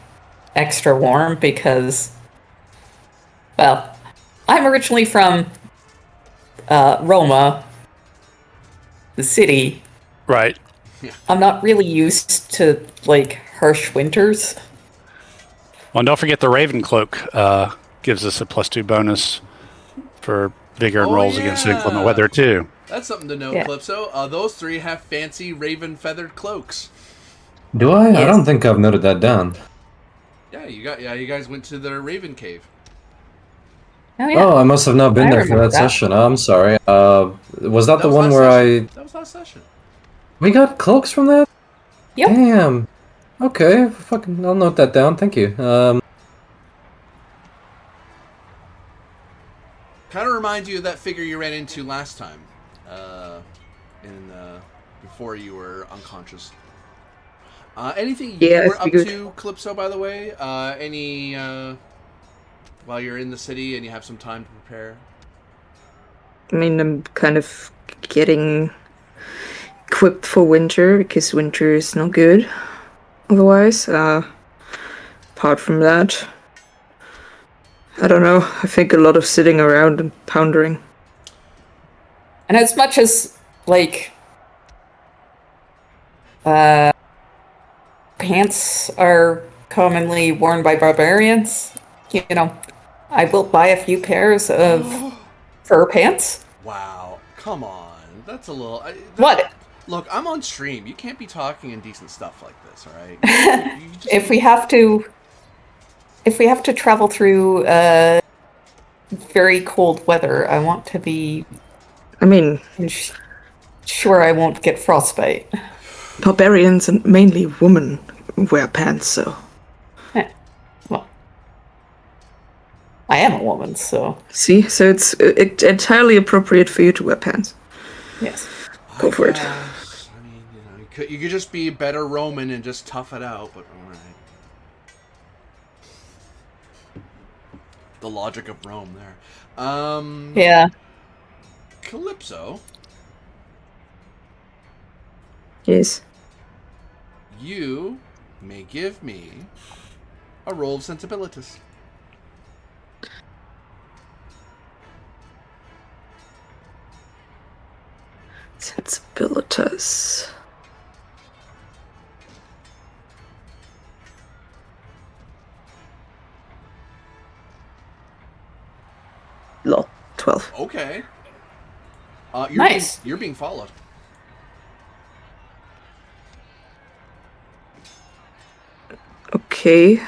extra warm because, well, I'm originally from Roma, the city. Right. I'm not really used to like harsh winters. Well, and don't forget the Raven Cloak gives us a +2 bonus for vigor and rolls against inclement weather too. That's something to note, Yeah. Calypso. Those three have fancy raven feathered cloaks. Do I? I Yes. don't think I've noted that down. Yeah, you guys went to the Raven Cave. Oh yeah. Oh, I must have not been I there for remember that that. session. I'm sorry. Was that the was one last where session. That was last session. we got cloaks from that? Yep. Damn. Okay, fucking, I'll note that down. Thank you. Kind of reminds you of that figure you ran into last time, before you were unconscious. Anything you Yeah, were I up figured. to, Calypso? By the way, while you're in the city and you have some time to prepare. I mean, I'm kind of getting equipped for winter because winter is not good otherwise. Apart from that, I don't know. I think a lot of sitting around and pondering. And as much as like pants are commonly worn by barbarians, you know, I will buy a few pairs of fur pants. Wow, come on, that's a little. What? Look, I'm on stream. You can't be talking indecent stuff like this, all right? You just- If we have to travel through very cold weather, I want to be I mean, sure I won't get frostbite. barbarians and mainly women wear pants, so. Well, I am a woman, so See? So it's entirely appropriate for you to wear pants. yes. Go for it. guess. I mean, you could just be a better Roman and just tough it out, but all right. The logic of Rome there. Yeah. Calypso, Yes. you may give me a roll of sensibilities. Sensibilitas. Lol. 12. Okay. Nice. You're being followed. Okay.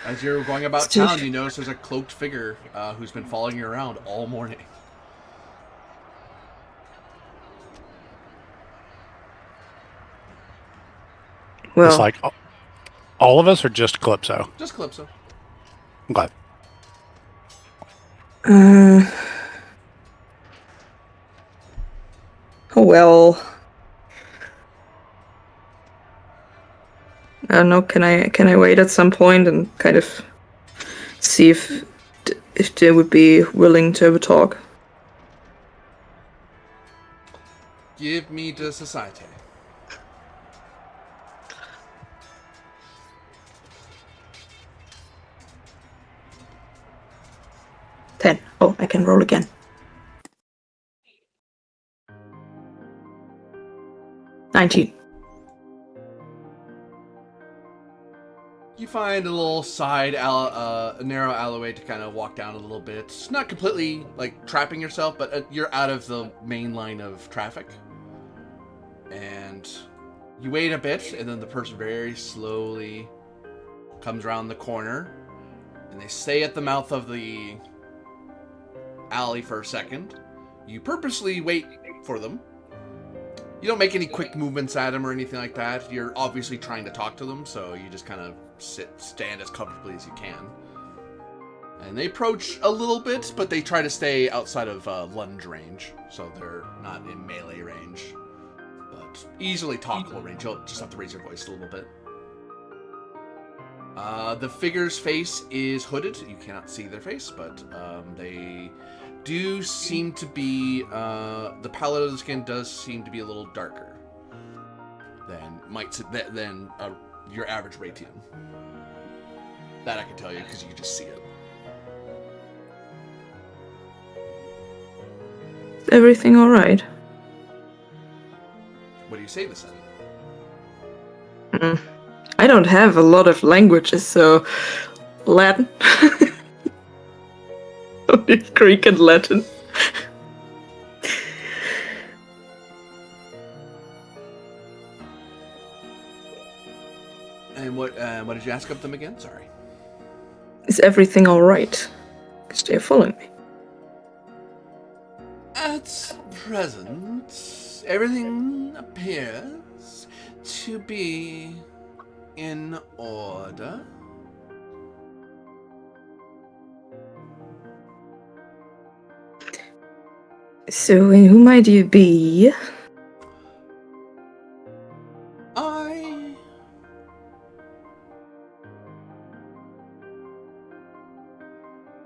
As you're going about Still- town, you notice there's a cloaked figure who's been following you around all morning. Well, It's like all of us or just Calypso? Just Calypso. Okay. oh well. I don't know. Can I wait at some point and kind of see if they would be willing to have a talk? Give me the society. 10. Oh, I can roll again. 19. You find a little side, a narrow alleyway to kind of walk down a little bit. It's not completely like trapping yourself, but you're out of the main line of traffic. And you wait a bit, and then the person very slowly comes around the corner, and they stay at the mouth of the alley for a second. You purposely wait for them. You don't make any quick movements at them or anything like that. You're obviously trying to talk to them, so you just kind of stand as comfortably as you can. And they approach a little bit, but they try to stay outside of lunge range, so they're not in melee range. But easily talkable range. You'll just have to raise your voice a little bit. The figure's face is hooded. You cannot see their face, but they do seem to be... the palette of the skin does seem to be a little darker than your average Raytheon. That I can tell you, because you can just see it. Is everything alright? What do you say this in? I don't have a lot of languages, so Latin. Only Greek and Latin. And what did you ask of them again? Sorry. Is everything alright? Because they're following me. At present, everything appears to be in order. So, who might you be? I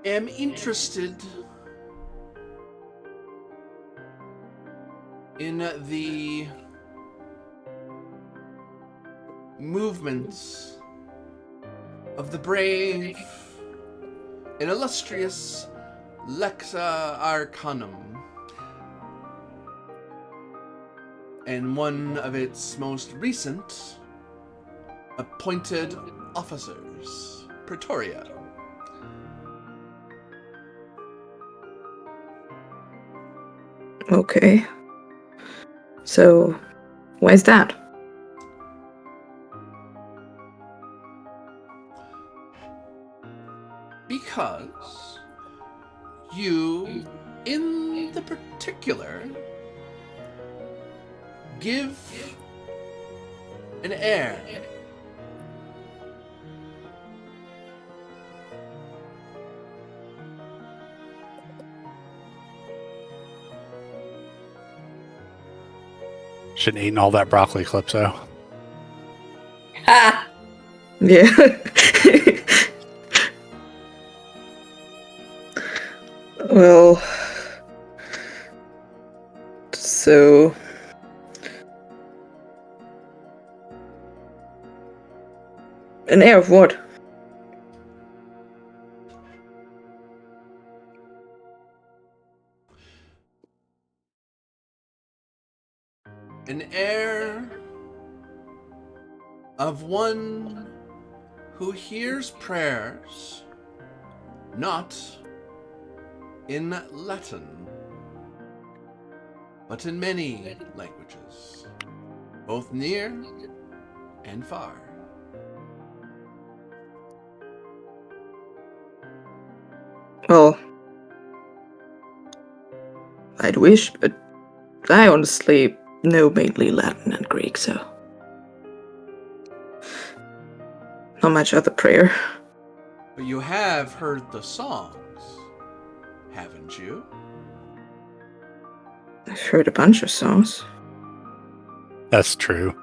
am interested in the movements of the brave and illustrious Lexa Arcanum and one of its most recent appointed officers, Pretoria. Okay. So, why is that? Because you, in the particular, give an air Shouldn't have eaten all that broccoli, Calypso. Ah! Yeah. Well, so an air of what? an air of one who hears prayers not in Latin, but in many languages, both near and far. Well, I'd wish, but I honestly know mainly Latin and Greek, so not much other prayer. But you have heard the songs, haven't you? I've heard a bunch of songs. That's true.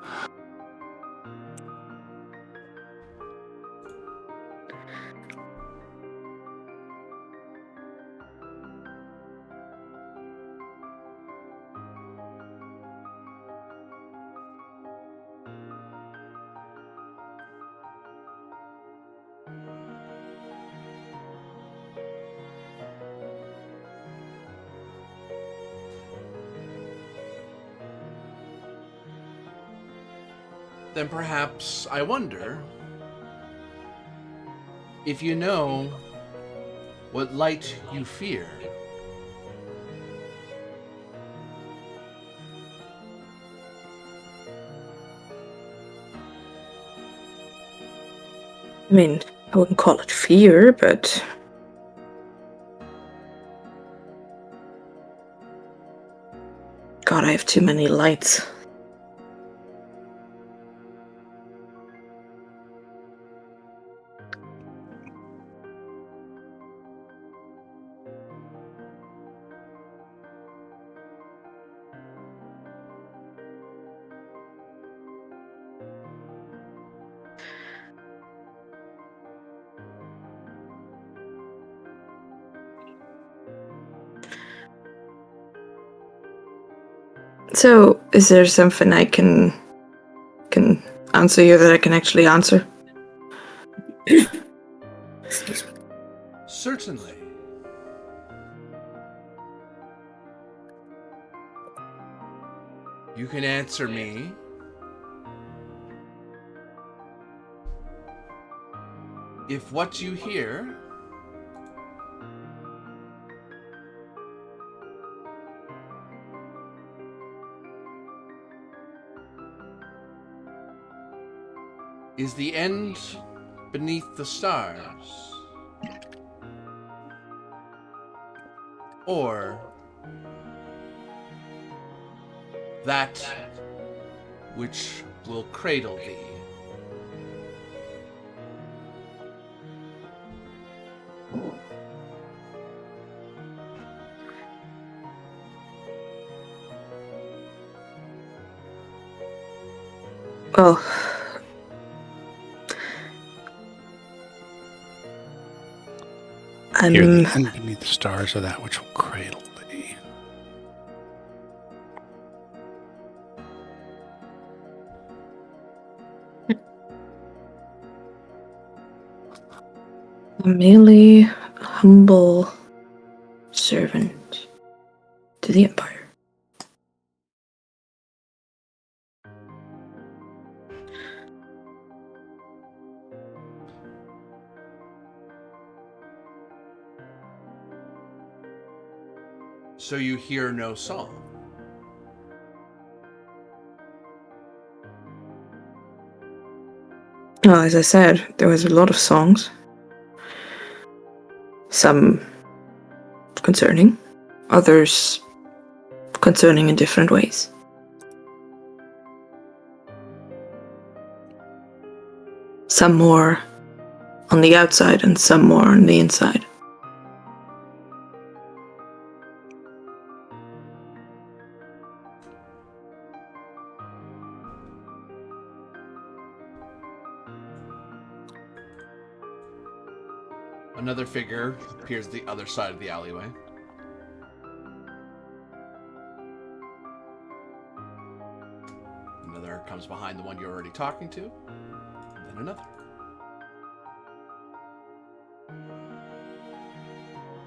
then perhaps I wonder if you know what light you fear. I mean, I wouldn't call it fear, but God, I have too many lights. So, is there something I can answer you that I can actually answer? Excuse me. Certainly. You can answer me if what you hear is the end beneath the stars, or that which will cradle thee. Well, Hear the end beneath the stars of that which will cradle thee. I'm merely a humble servant to the Empire. So you hear no song. Well, as I said, there was a lot of songs. Some concerning, others concerning in different ways. Some more on the outside and some more on the inside. Another figure appears the other side of the alleyway. Another comes behind the one you're already talking to. And then another.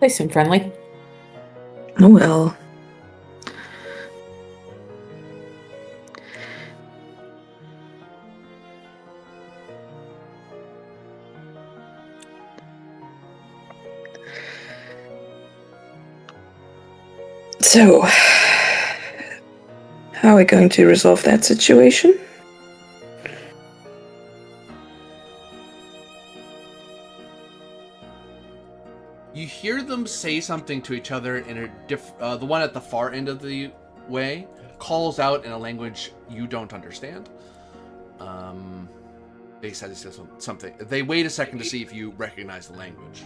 They seem friendly. Oh well. So, how are we going to resolve that situation? You hear them say something to each other in a the one at the far end of the way calls out in a language you don't understand. They said something. They wait a second to see if you recognize the language.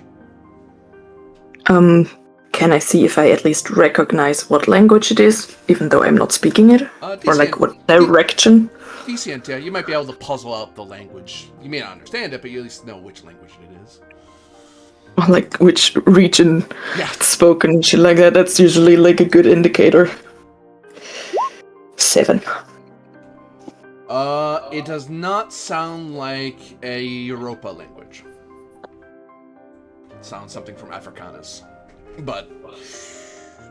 Can I see if I at least recognize what language it is, even though I'm not speaking it? Or like what direction? Decent, yeah. You might be able to puzzle out the language. You may not understand it, but you at least know which language it is. Or like which region Yeah. it's spoken, shit like that. That's usually like a good indicator. 7. It does not sound like a Europa language. It sounds something from Afrikaans. But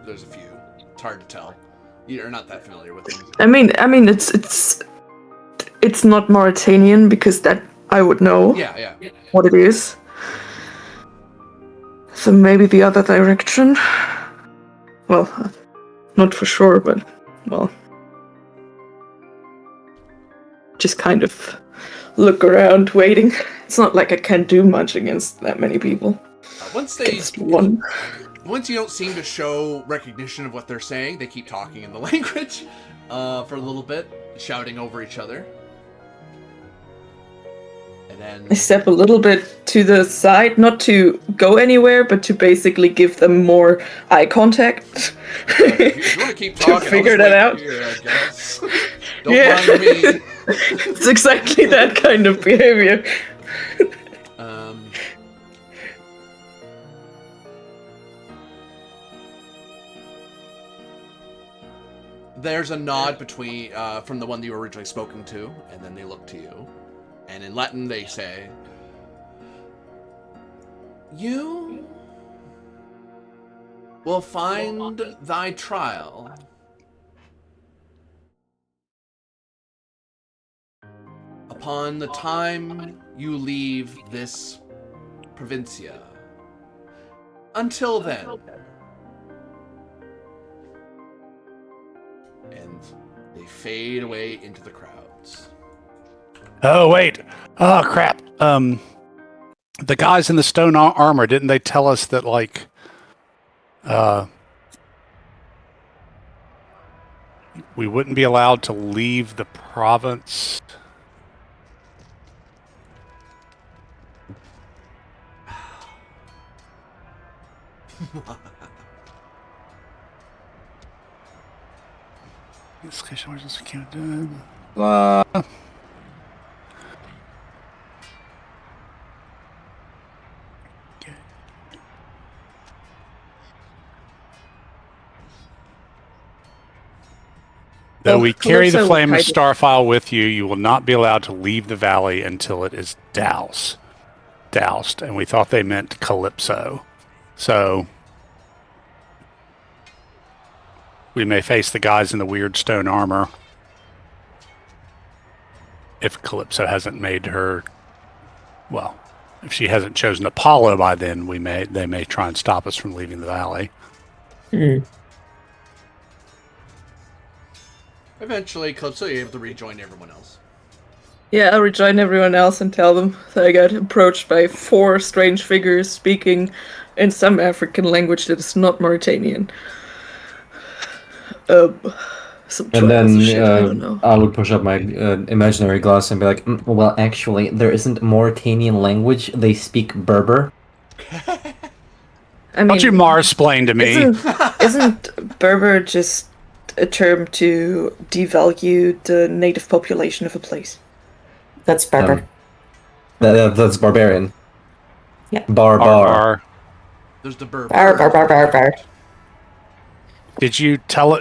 there's a few. It's hard to tell. You're not that familiar with them. I mean, it's it's not Mauritanian because that I would know Yeah. what it is. So maybe the other direction. Well, not for sure, but well, just kind of look around, waiting. It's not like I can do much against that many people. Once you don't seem to show recognition of what they're saying, they keep talking in the language for a little bit, shouting over each other. And then I step a little bit to the side, not to go anywhere, but to basically give them more eye contact. if you want to keep talking, figure that out. Here, I guess. Don't mind me. It's exactly that kind of behavior. There's a nod from the one that you were originally spoken to, and then they look to you. And in Latin they say, "You will find thy trial upon the time you leave this provincia. Until then." And they fade away into the crowds. Oh, wait. Oh, crap. The guys in the stone armor, didn't they tell us that, like, we wouldn't be allowed to leave the province? Though we carry the flame of Starfile with you, you will not be allowed to leave the valley until it is doused. And we thought they meant Calypso. So we may face the guys in the weird stone armor if Calypso hasn't made her, well, if she hasn't chosen Apollo by then, they may try and stop us from leaving the valley. Mm. Eventually, Calypso, you're able to rejoin everyone else. Yeah, I'll rejoin everyone else and tell them that I got approached by 4 strange figures speaking in some African language that is not Mauritanian. Some And then shit, I don't know. I would push up my imaginary glass and be like, well, actually, there isn't Mauritanian language. They speak Berber. I mean, Don't you Mars-splain to me? Isn't Berber just a term to devalue the native population of a place? That's Berber. That's barbarian. Yeah. Barbar. There's the Berber. Bar. Did you tell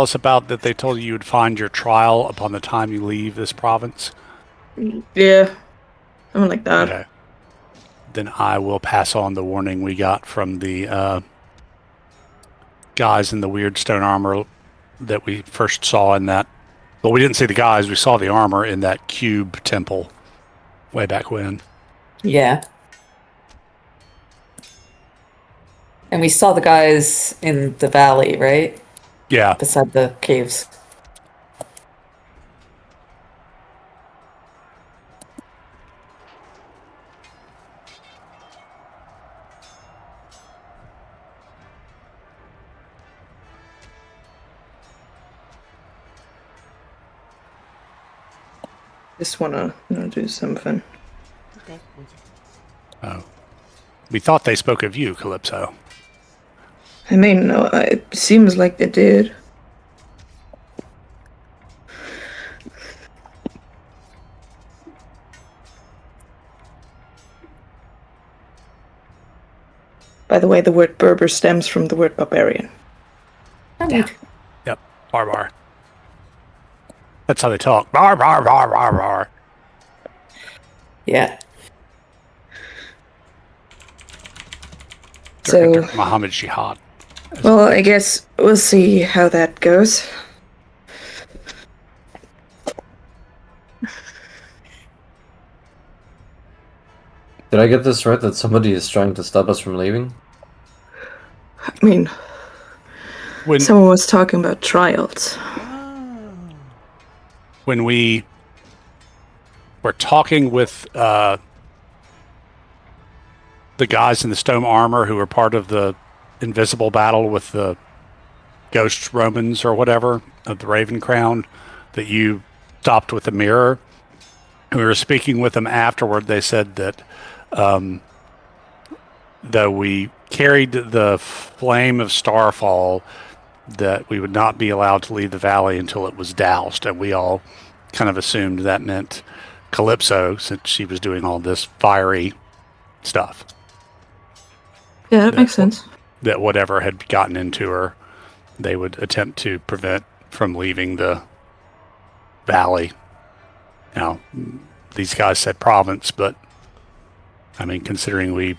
us about that they told you would find your trial upon the time you leave this province? Yeah, something like that. Okay. Then I will pass on the warning we got from the guys in the weird stone armor that we first saw in that. Well, we didn't see the guys. We saw the armor in that cube temple way back when. Yeah. And we saw the guys in the valley, right? Yeah. Beside the caves. Just wanna do something. Okay. Oh. We thought they spoke of you, Calypso. I mean, no, it seems like they did. By the way, the word Berber stems from the word barbarian. Yeah. Yep. Barbar. That's how they talk. Bar. Yeah. So, Muhammad Jihad. well, I guess we'll see how that goes. Did I get this right? That somebody is trying to stop us from leaving? I mean, When someone was talking about trials. when we were talking with the guys in the stone armor who were part of the invisible battle with the ghost Romans or whatever of the Raven Crown that you stopped with the mirror. We were speaking with them afterward. They said that though we carried the flame of Starfall, that we would not be allowed to leave the valley until it was doused, and we all kind of assumed that meant Calypso, since she was doing all this fiery stuff. Yeah, that makes sense. That whatever had gotten into her, they would attempt to prevent from leaving the valley. Now, these guys said province, but I mean, considering we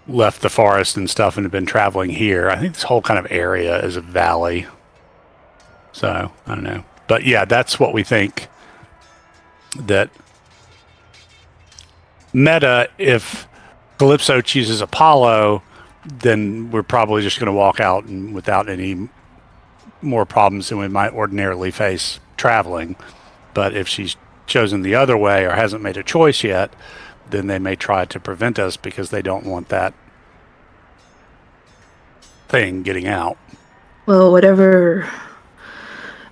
left the forest and stuff and have been traveling here, I think this whole kind of area is a valley. So, I don't know. But yeah, that's what we think. That meta, if Calypso chooses Apollo, then we're probably just going to walk out and without any more problems than we might ordinarily face traveling. But if she's chosen the other way or hasn't made a choice yet, then they may try to prevent us because they don't want that thing getting out. Well, whatever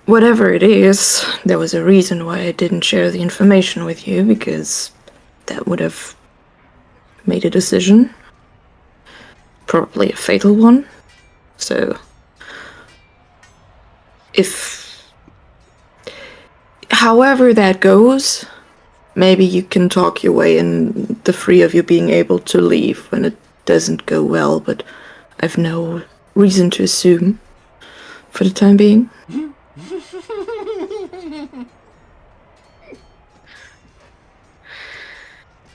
it is, there was a reason why I didn't share the information with you, because that would have made a decision. Probably a fatal one. So, however that goes, maybe you can talk your way in the three of you being able to leave when it doesn't go well, but I've no reason to assume for the time being.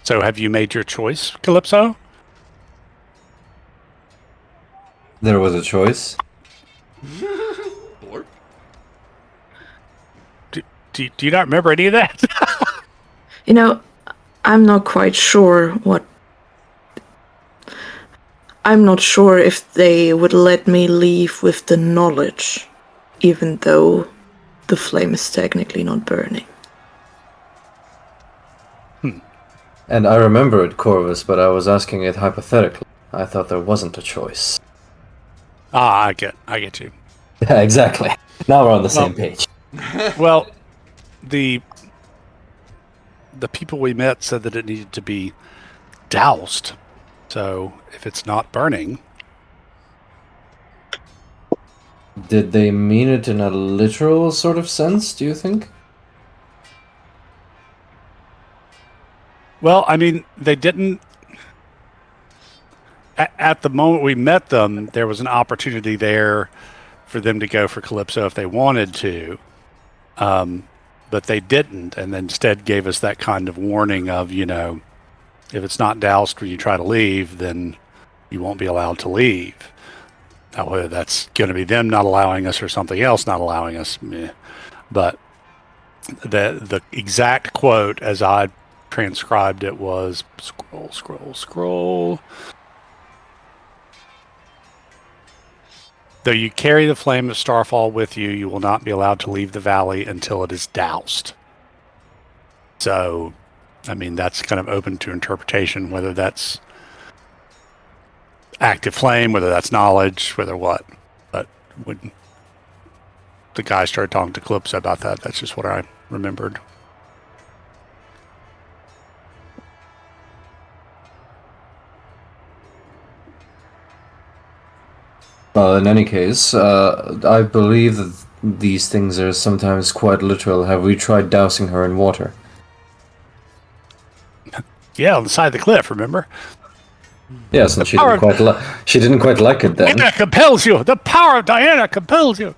So have you made your choice, Calypso? There was a choice. Do you not remember any of that? You know, I'm not quite sure I'm not sure if they would let me leave with the knowledge, even though the flame is technically not burning. And I remember it, Corvus, but I was asking it hypothetically. I thought there wasn't a choice. I get you. Yeah, exactly. Now we're on the same page. Well, the people we met said that it needed to be doused. So if it's not burning... Did they mean it in a literal sort of sense, do you think? Well, I mean, they didn't... At the moment we met them, there was an opportunity there for them to go for Calypso if they wanted to. But they didn't, and then instead gave us that kind of warning of, you know, if it's not doused when you try to leave, then you won't be allowed to leave. Now, whether that's going to be them not allowing us or something else not allowing us, meh. But the exact quote as I transcribed it was, scroll. Though you carry the flame of Starfall with you, you will not be allowed to leave the valley until it is doused. So, I mean, that's kind of open to interpretation, whether that's active flame, whether that's knowledge, whether what. But when the guy started talking to Calypso about that, that's just what I remembered. Well, in any case, I believe that these things are sometimes quite literal. Have we tried dousing her in water? Yeah, on the side of the cliff, remember? Yes, and she didn't quite like it then. Diana compels you! The power of Diana compels you!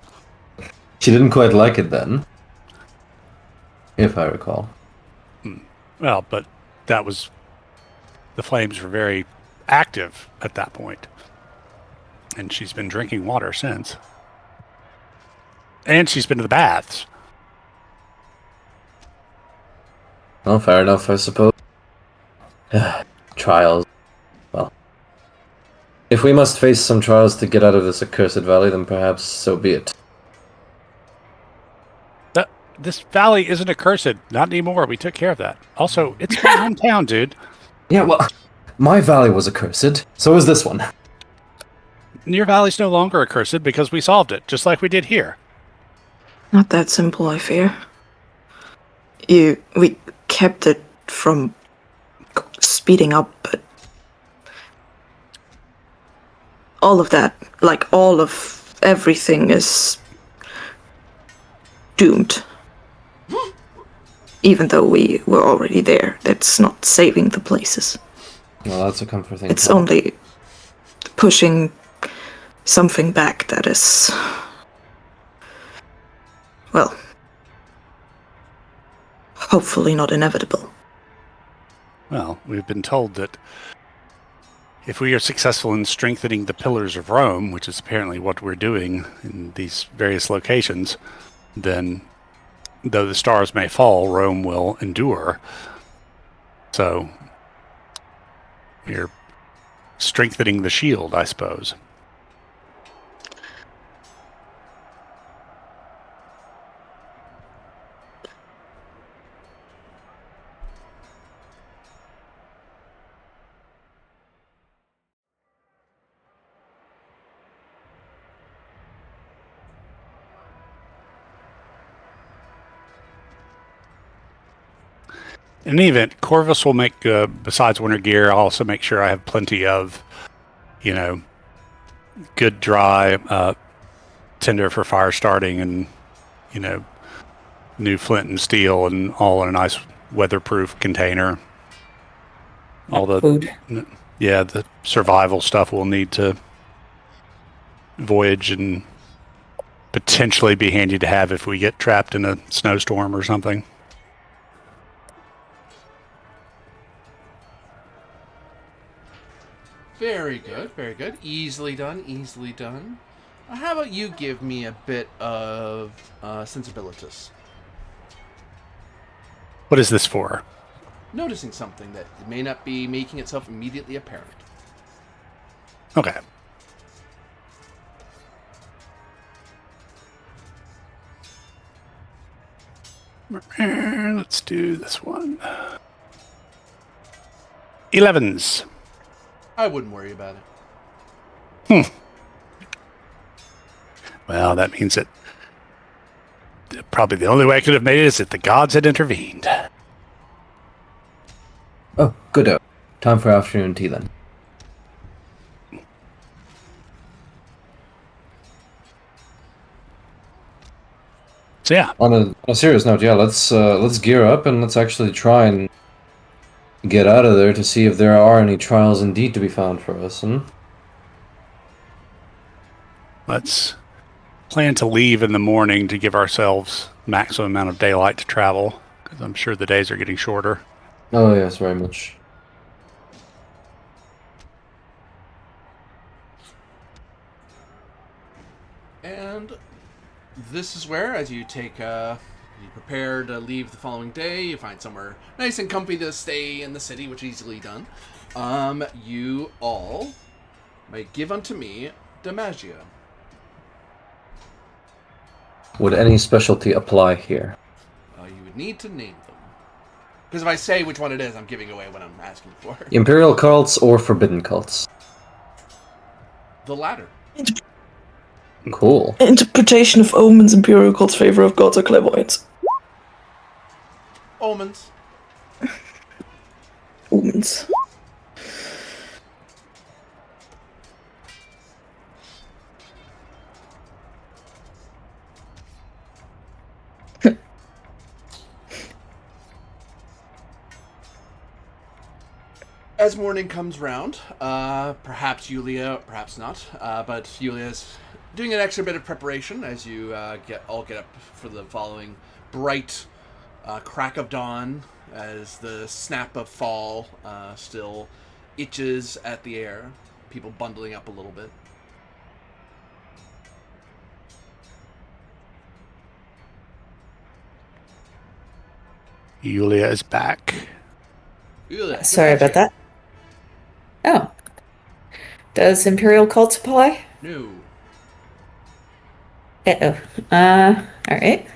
She didn't quite like it then, if I recall. Well, but that was... The flames were very active at that point. And she's been drinking water since. And she's been to the baths. Well, fair enough, I suppose. Trials. Well, if we must face some trials to get out of this accursed valley, then perhaps so be it. This valley isn't accursed. Not anymore. We took care of that. Also, it's my hometown, dude. Yeah, well, my valley was accursed. So is this one. Your valley's no longer accursed because we solved it, just like we did here. Not that simple, I fear. We kept it from speeding up, but all of that, like all of everything is doomed. Even though we were already there, that's not saving the places. Well, that's a comforting It's thought. only pushing something back that is, well, hopefully not inevitable. Well, we've been told that if we are successful in strengthening the pillars of Rome, which is apparently what we're doing in these various locations, then though the stars may fall, Rome will endure. So we're strengthening the shield, I suppose. In any event, Corvus will make, besides winter gear, I'll also make sure I have plenty of, good dry tinder for fire starting and, new flint and steel and all in a nice weatherproof container. All the food. Yeah, the survival stuff we'll need to voyage and potentially be handy to have if we get trapped in a snowstorm or something. Very good, very good. Easily done, easily done. How about you give me a bit of sensibilitas? What is this for? Noticing something that may not be making itself immediately apparent. Okay. Let's do this one. 11s. I wouldn't worry about it. Well, that means that probably the only way I could have made it is if the gods had intervened. Oh, good. Time for afternoon tea then. So yeah, On a serious note, yeah, let's gear up and let's actually try and get out of there to see if there are any trials indeed to be found for us. let's plan to leave in the morning to give ourselves maximum amount of daylight to travel, because I'm sure the days are getting shorter. Oh yes, very much. And this is where, as you take, you prepare to leave the following day, you find somewhere nice and comfy to stay in the city, which is easily done. You all may give unto me Demagia. Would any specialty apply here? You would need to name them. Because if I say which one it is, I'm giving away what I'm asking for. Imperial cults or forbidden cults? The latter. Cool. Interpretation of omens, imperial cults, favor of gods, or clairvoyance. Omens. Omens. As morning comes round, perhaps Yulia, perhaps not, but Yulia's doing an extra bit of preparation as you get up for the following bright crack of dawn, as the snap of fall still itches at the air, people bundling up a little bit. Yulia is back. Ugh, Sorry good about that. Oh. Does Imperial Cult apply? No. Uh-oh. Alright.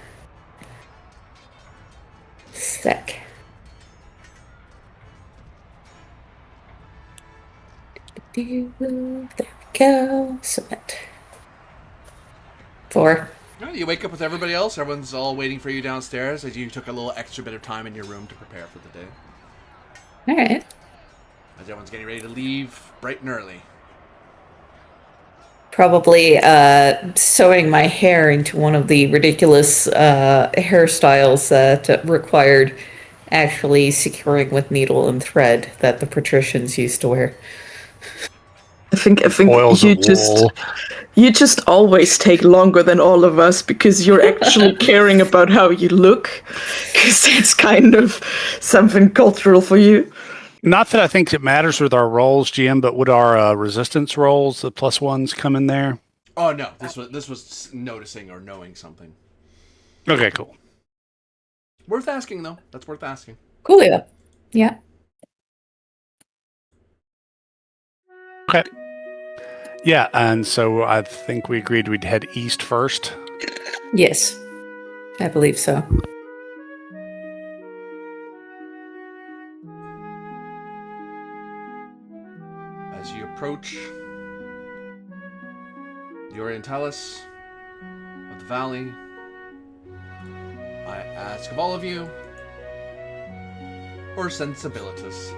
Sec. There we go. Submit. 4. No, you wake up with everybody else. Everyone's all waiting for you downstairs as you took a little extra bit of time in your room to prepare for the day. Alright. As everyone's getting ready to leave bright and early. Probably sewing my hair into one of the ridiculous hairstyles that required actually securing with needle and thread that the patricians used to wear. I think Coils you of wool. you just always take longer than all of us because you're actually caring about how you look, because that's kind of something cultural for you. Not that I think it matters with our rolls, GM, but would our resistance rolls, the +1s, come in there? Oh no, this was noticing or knowing something. Okay, cool. Worth asking though. That's worth asking. Cool, yeah. Yeah. Okay. Yeah, and so I think we agreed we'd head east first. Yes. I believe so. As you approach the Orientalis of the valley, I ask of all of you for sensibilitas.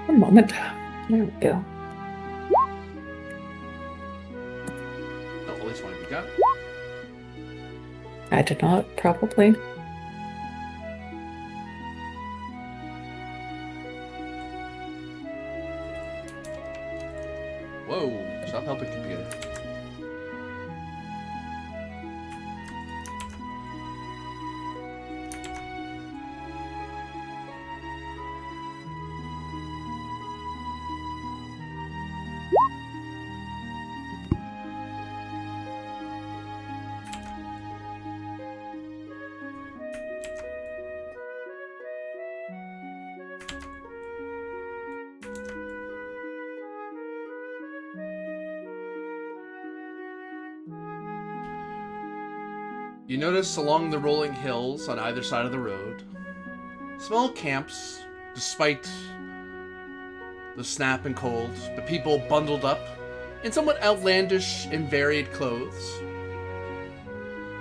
One moment. There we go. No, at least one of you got it. I did not, probably. Whoa, stop helping computer. You notice along the rolling hills on either side of the road, small camps, despite the snap and cold, but people bundled up in somewhat outlandish and varied clothes.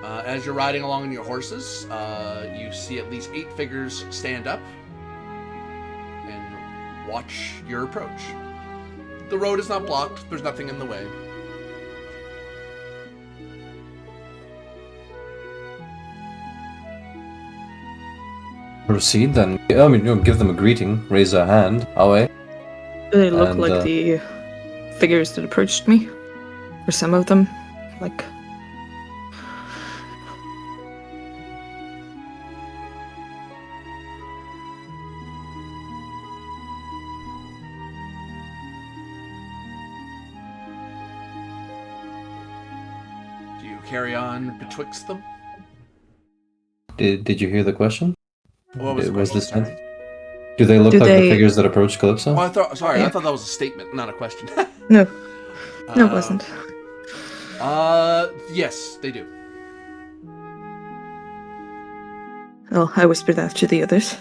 As you're riding along on your horses, you see at least 8 figures stand up and watch your approach. The road is not blocked, there's nothing in the way. Proceed then. I mean, give them a greeting, raise a hand. Away. Do they look And, like the figures that approached me? Or some of them? Like, Do you carry on betwixt them? Did you hear the question? What was the Was question? this Do they look Do like they- the figures that approached Calypso? Oh, I thought Yeah. that was a statement, not a question. no. No, it wasn't. Yes, they do. Well, I whispered that to the others.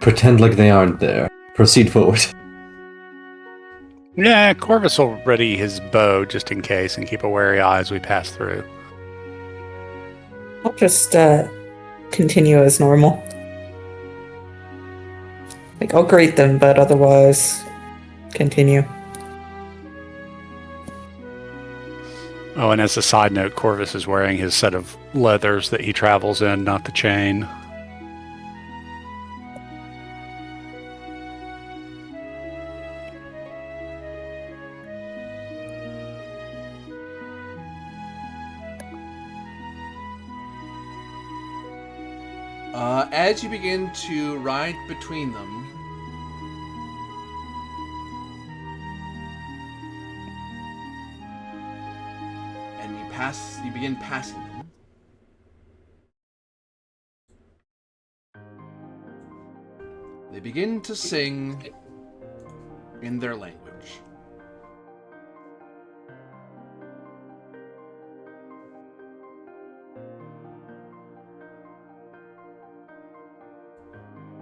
Pretend like they aren't there. Proceed forward. Yeah, Corvus will ready his bow just in case and keep a wary eye as we pass through. I'll just continue as normal. Like, I'll greet them, but otherwise, continue. Oh, and as a side note, Corvus is wearing his set of leathers that he travels in, not the chain. As you begin to ride between them, and you You begin passing them. They begin to sing in their language.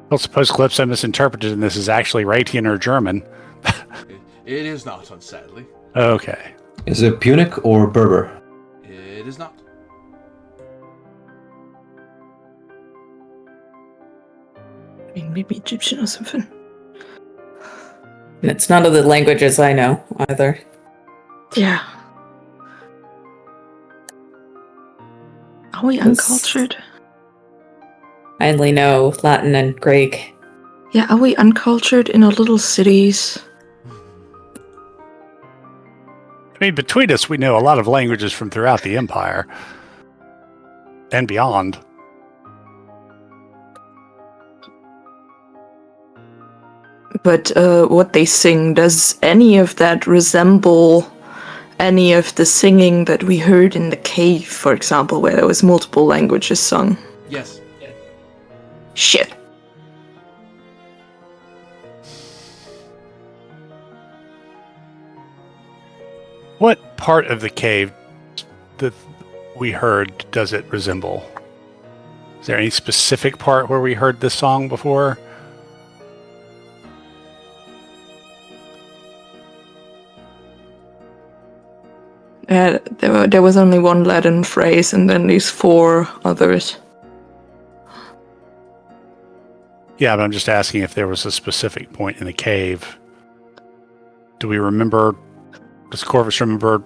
Well, suppose Calypso misinterpreted and this is actually Ratian or German. It is not, sadly. Okay. Is it Punic or Berber? It is not. I mean, maybe Egyptian or something. And it's none of the languages I know either. Yeah. Are we uncultured? I only know Latin and Greek. Yeah, are we uncultured in our little cities? I mean, between us, we know a lot of languages from throughout the Empire and beyond. But what they sing, does any of that resemble any of the singing that we heard in the cave, for example, where there was multiple languages sung? Yes. Shit. What part of the cave that we heard does it resemble? Is there any specific part where we heard this song before? There was only one Latin phrase and then these 4 others. Yeah, but I'm just asking if there was a specific point in the cave. Do we remember, does Corvus remember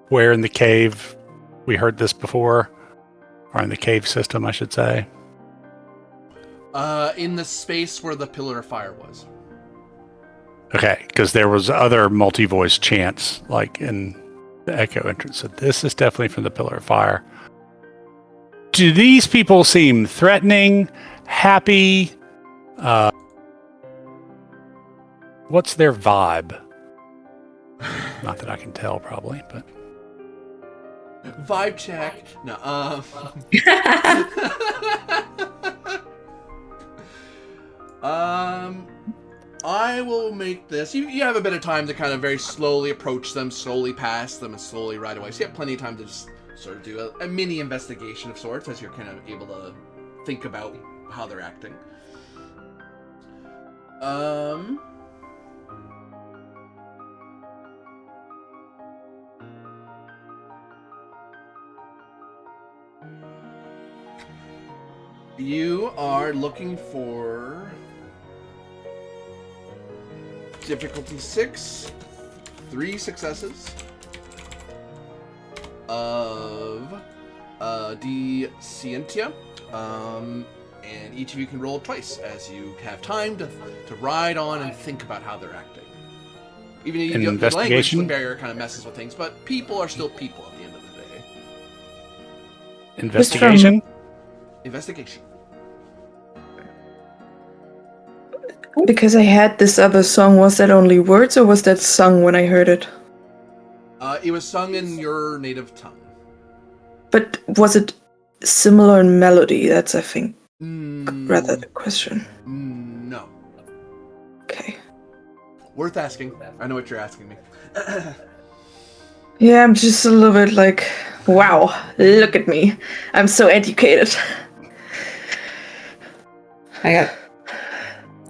where in the cave we heard this before? Or in the cave system, I should say. In the space where the pillar of fire was. Okay, because there was other multi-voice chants, like in the Echo entrance. So this is definitely from the Pillar of Fire. Do these people seem threatening, happy? What's their vibe? Not that I can tell, probably, but... Vibe check. No, I will make this. You have a bit of time to kind of very slowly approach them, slowly pass them, and slowly ride away. So you have plenty of time to just sort of do a mini investigation of sorts as you're kind of able to think about how they're acting. You are looking for difficulty 6, 3 successes of D. Scientia, and each of you can roll twice as you have time to ride on and think about how they're acting. Even if the language barrier kind of messes with things, but people are still people at the end of the day. Investigation? Investigation. Because I had this other song, was that only words or was that sung when I heard it? It was sung in your native tongue. But was it similar in melody? That's, I think, rather the question. No. Okay. Worth asking. I know what you're asking me. Yeah, I'm just a little bit like, wow, look at me. I'm so educated.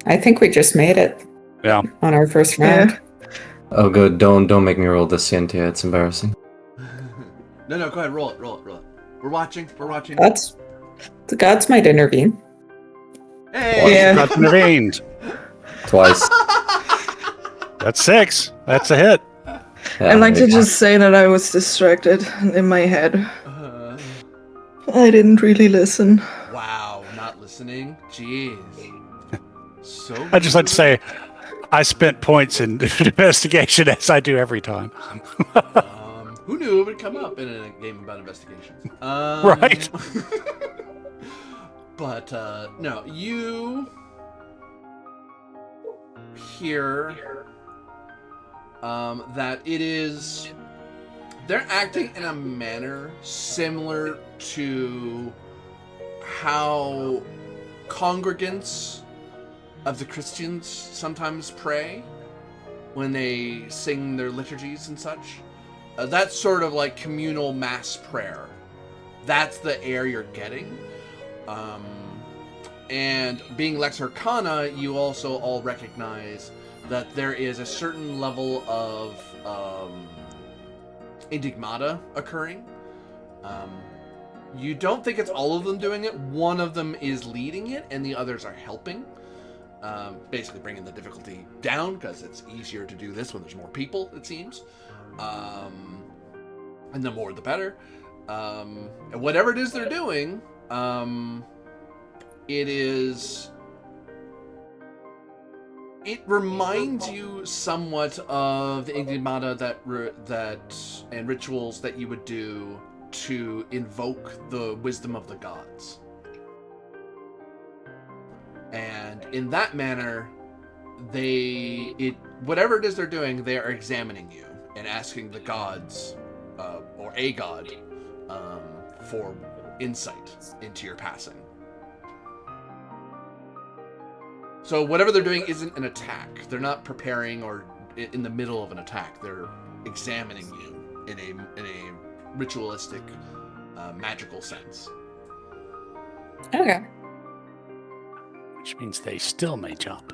I think we just made it. Yeah. On our first round. Yeah. Oh, good. Don't make me roll the Scientia. It's embarrassing. No, go ahead. Roll it. We're watching. The gods might intervene. Hey! Yeah. Got intervened. Twice. That's 6. That's a hit. Yeah, I'd like to maybe. just say that I was distracted in my head. I didn't really listen. Wow, not listening? Jeez. So I'd just like to say, I spent points in investigation as I do every time. who knew it would come up in a game about investigations? Right. But, no, you hear that it is they're acting in a manner similar to how congregants of the Christians sometimes pray when they sing their liturgies and such. That's sort of like communal mass prayer. That's the air you're getting. And being Lex Arcana, you also all recognize that there is a certain level of enigmata occurring. You don't think it's all of them doing it. One of them is leading it, and the others are helping. Basically bringing the difficulty down, because it's easier to do this when there's more people, it seems. And the more the better. And whatever it is they're doing, it reminds you somewhat of the enigmata and rituals that you would do to invoke the wisdom of the gods. And in that manner, whatever it is they're doing, they are examining you and asking the gods, or a god, for insight into your passing. So whatever they're doing isn't an attack. They're not preparing or in the middle of an attack. They're examining you in a ritualistic, magical sense. Okay. Which means they still may jump.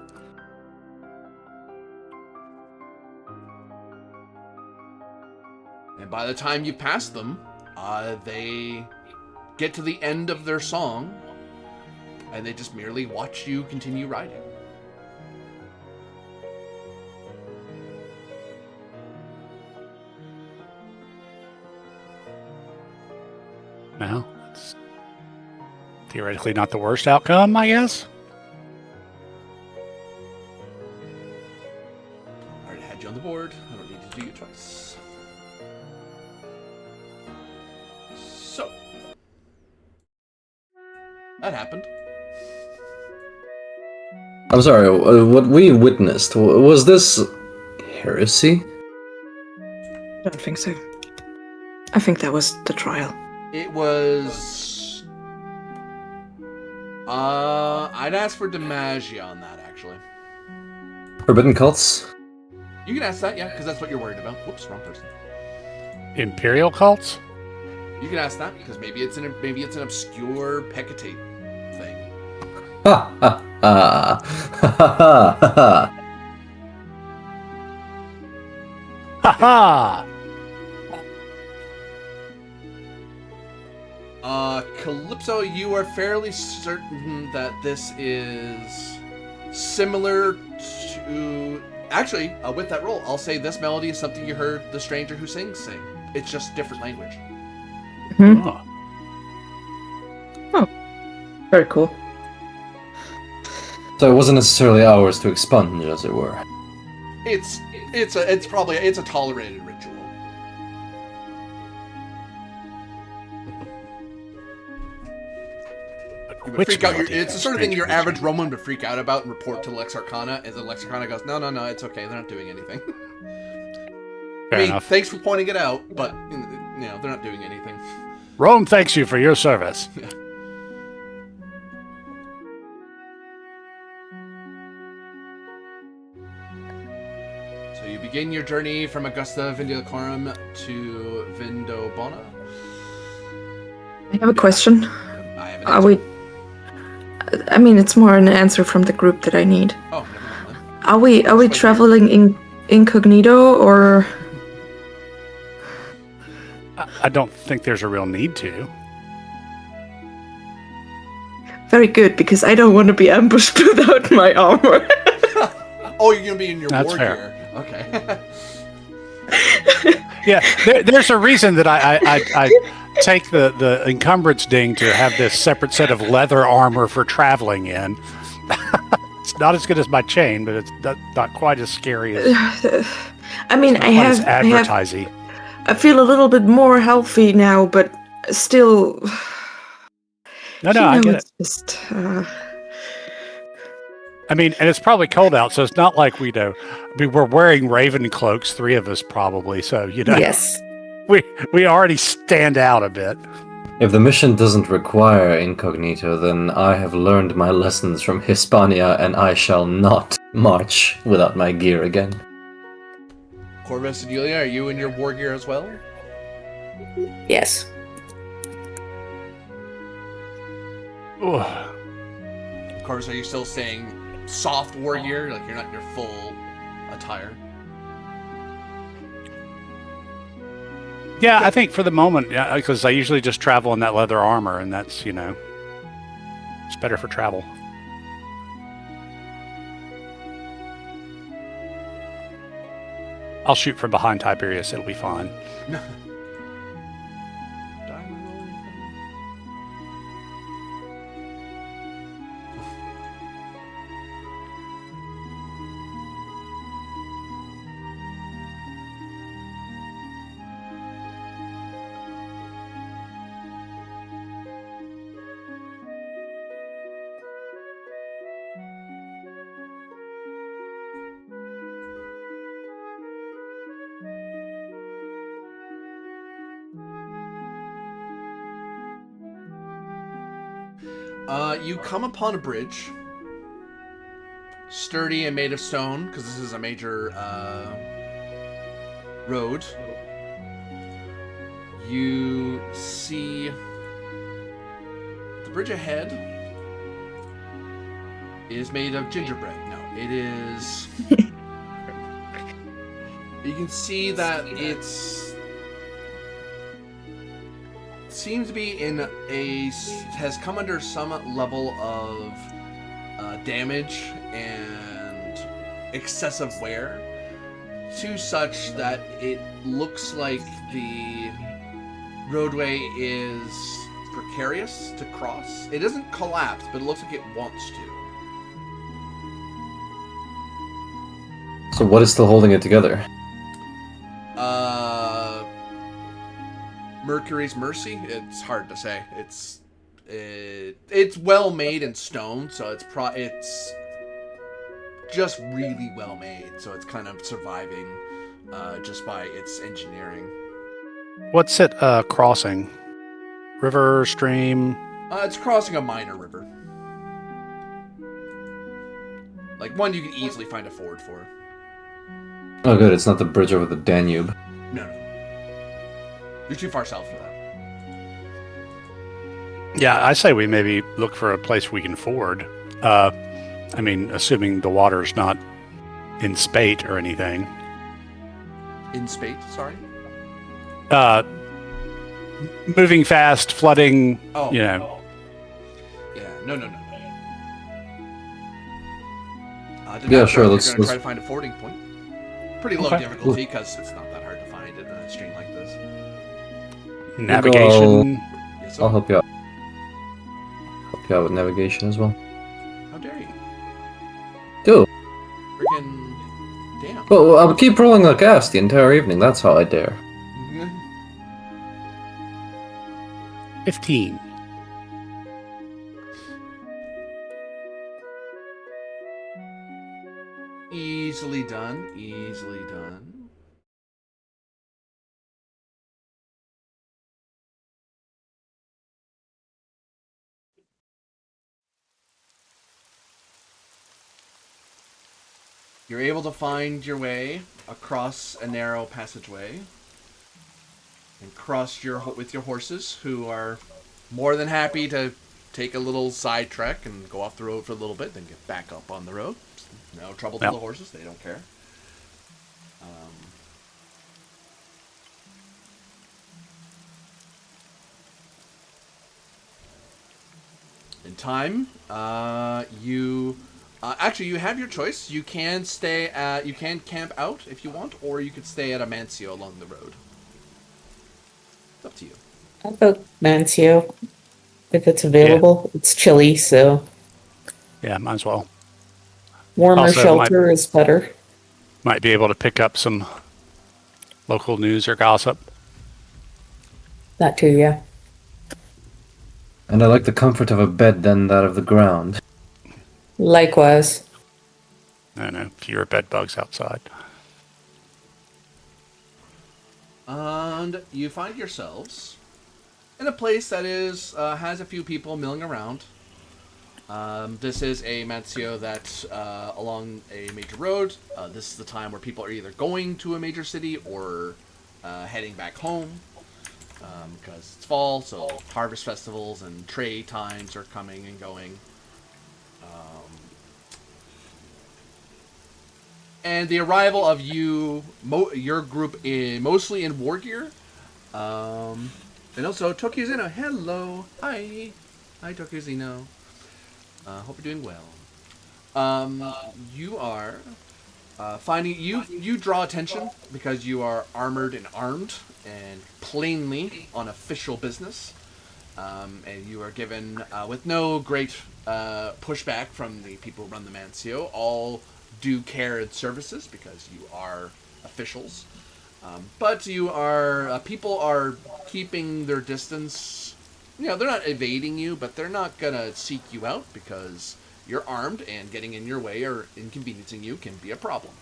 And by the time you pass them, they get to the end of their song, and they just merely watch you continue riding. Well, it's theoretically not the worst outcome, I guess. I already had you on the board. I don't need to do it twice. So, that happened. I'm sorry, what we witnessed, was this heresy? I don't think so. I think that was the trial. It was... I'd ask for Demagia on that, actually. Forbidden cults? You can ask that, yeah, because that's what you're worried about. Whoops, wrong person. Imperial cults? You can ask that, because maybe it's an obscure Peccatate thing. Ha ha ha ha ha Ha ha! Calypso, you are fairly certain that this is similar to... Actually, with that roll, I'll say this melody is something you heard the stranger who sings sing. It's just different language. Hmm. Oh. Very cool. So it wasn't necessarily ours to expunge, as it were. It's a tolerated ritual. You would freak out. It's the sort of thing your average Roman would freak out about and report to Lex Arcana, and the Lex Arcana goes, no, it's okay. They're not doing anything. Fair enough. Thanks for pointing it out, but they're not doing anything. Rome thanks you for your service. Yeah. So you begin your journey from Augusta Vindicorum to Vindobona. I have a question. I have an Are answer. we... I mean, it's more an answer from the group that I need. Oh, never mind then. Are we Wait. traveling incognito, or... I don't think there's a real need to. Very good, because I don't want to be ambushed without my armor. Oh, you're gonna be in your That's war fair. gear. Okay. Yeah, there's a reason that I take the encumbrance ding to have this separate set of leather armor for traveling in. It's not as good as my chain, but it's not quite as scary as, I mean, I as have... advertising. I feel a little bit more healthy now, but still... No, I get it. It's just... I mean, and it's probably cold out, so it's not like we're wearing raven cloaks, 3 of us probably, so, Yes. we already stand out a bit. If the mission doesn't require incognito, then I have learned my lessons from Hispania, and I shall not march without my gear again. Corvus and Yulia, are you in your war gear as well? Yes. Ooh. Corvus, are you still saying soft war gear? Like you're not in your full attire? Yeah, I think for the moment, yeah, because I usually just travel in that leather armor, and that's, it's better for travel. I'll shoot from behind Tiberius. It'll be fine. You come upon a bridge, sturdy and made of stone, because this is a major road. You see the bridge ahead is made of gingerbread. No, it is... You can see that it's... seems to be has come under some level of damage and excessive wear, to such that it looks like the roadway is precarious to cross. It doesn't collapse, but it looks like it wants to. So what is still holding it together? Mercury's Mercy? It's hard to say. It's well made in stone, so it's just really well made, so it's kind of surviving just by its engineering. What's it crossing? River, stream? It's crossing a minor river. Like one you can easily find a ford for. Oh good, it's not the bridge over the Danube. No. You're too far south for that. Yeah, I say we maybe look for a place we can ford. I mean, assuming the water's not in spate or anything. In spate, sorry? Moving fast, flooding, Oh. Yeah, No. Yeah, sure, let's try to find a fording point. Pretty low Okay. difficulty, because it's not that hard to find in a stream like this. Navigation. Yes, sir. I'll help you out. Help you out with navigation as well. How dare you? Do. Freaking damn. Well, I'll keep rolling like ass the entire evening, that's how I dare. 15. Easily done. Easily done. You're able to find your way across a narrow passageway and cross with your horses, who are more than happy to take a little side trek and go off the road for a little bit, then get back up on the road. No trouble to Yep. the horses; they don't care. In time, you have your choice. You can you can camp out if you want, or you could stay at a Mancio along the road. It's up to you. I'll go Mancio if it's available. It's chilly, so Yeah, might as well. warmer Also, shelter is better. Might be able to pick up some local news or gossip. That too, yeah. And I like the comfort of a bed than that of the ground. Likewise. I don't know, fewer bed bugs outside. And you find yourselves in a place that is has a few people milling around. This is a Mancio that's along a major road. This is the time where people are either going to a major city or heading back home. Because it's fall, so harvest festivals and trade times are coming and going. And the arrival of your group, mostly in war gear. And also Tokuzino. Hello. Hi. Hi, Tokuzino. Hope you're doing well. You are finding... You draw attention because you are armored and armed and plainly on official business. And you are given, with no great pushback from the people who run the Mancio, all due care and services because you are officials. But you are... people are keeping their distance. You know, they're not evading you, but they're not going to seek you out because you're armed and getting in your way or inconveniencing you can be a problem.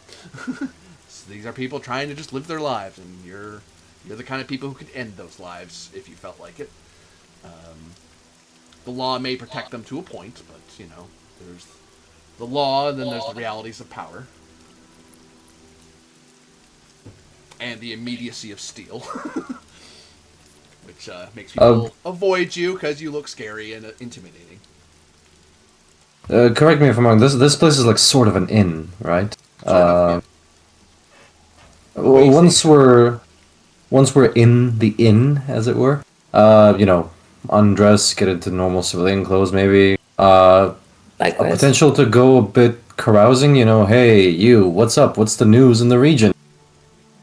So these are people trying to just live their lives, and you're the kind of people who could end those lives if you felt like it. The law may protect them to a point, but, you know, there's the law and then there's the realities of power. And the immediacy of steel. Which makes people avoid you because you look scary and intimidating. Correct me if I'm wrong. This place is like sort of an inn, right? Sort of, yeah. Well, once we're in the inn, as it were, you know, undress, get into normal civilian clothes, maybe. A potential to go a bit carousing. You know, hey, you, what's up? What's the news in the region?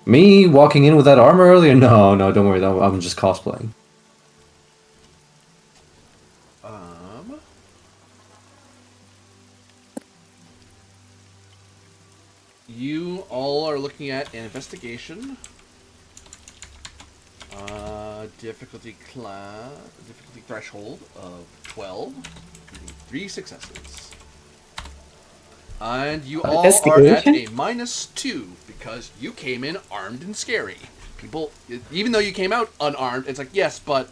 Me walking in with that armor earlier? No, don't worry. I'm just cosplaying. You all are looking at an investigation. Difficulty threshold of 12. 3 successes. And you all are at a -2 because you came in armed and scary. People, even though you came out unarmed, it's like, yes, but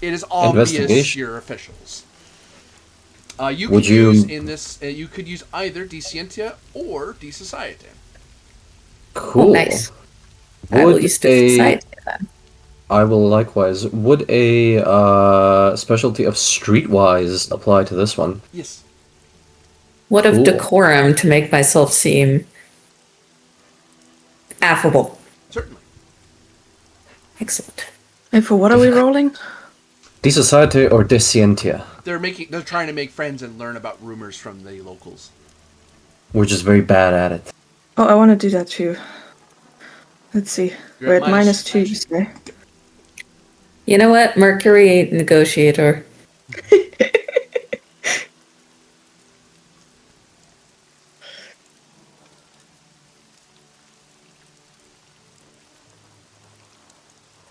it is obvious you're officials. You could use in this. You could use either Descientia or Desociety. Cool. Oh, nice. I will use Desociety then. I will likewise. Would a specialty of Streetwise apply to this one? Yes. What of Decorum to make myself seem affable? Certainly. Excellent. And for what are we rolling? Desociety or Descientia? They're trying to make friends and learn about rumors from the locals. We're just very bad at it. Oh, I want to do that too. Let's see. We're at -2, you say? You know what? Mercury Negotiator.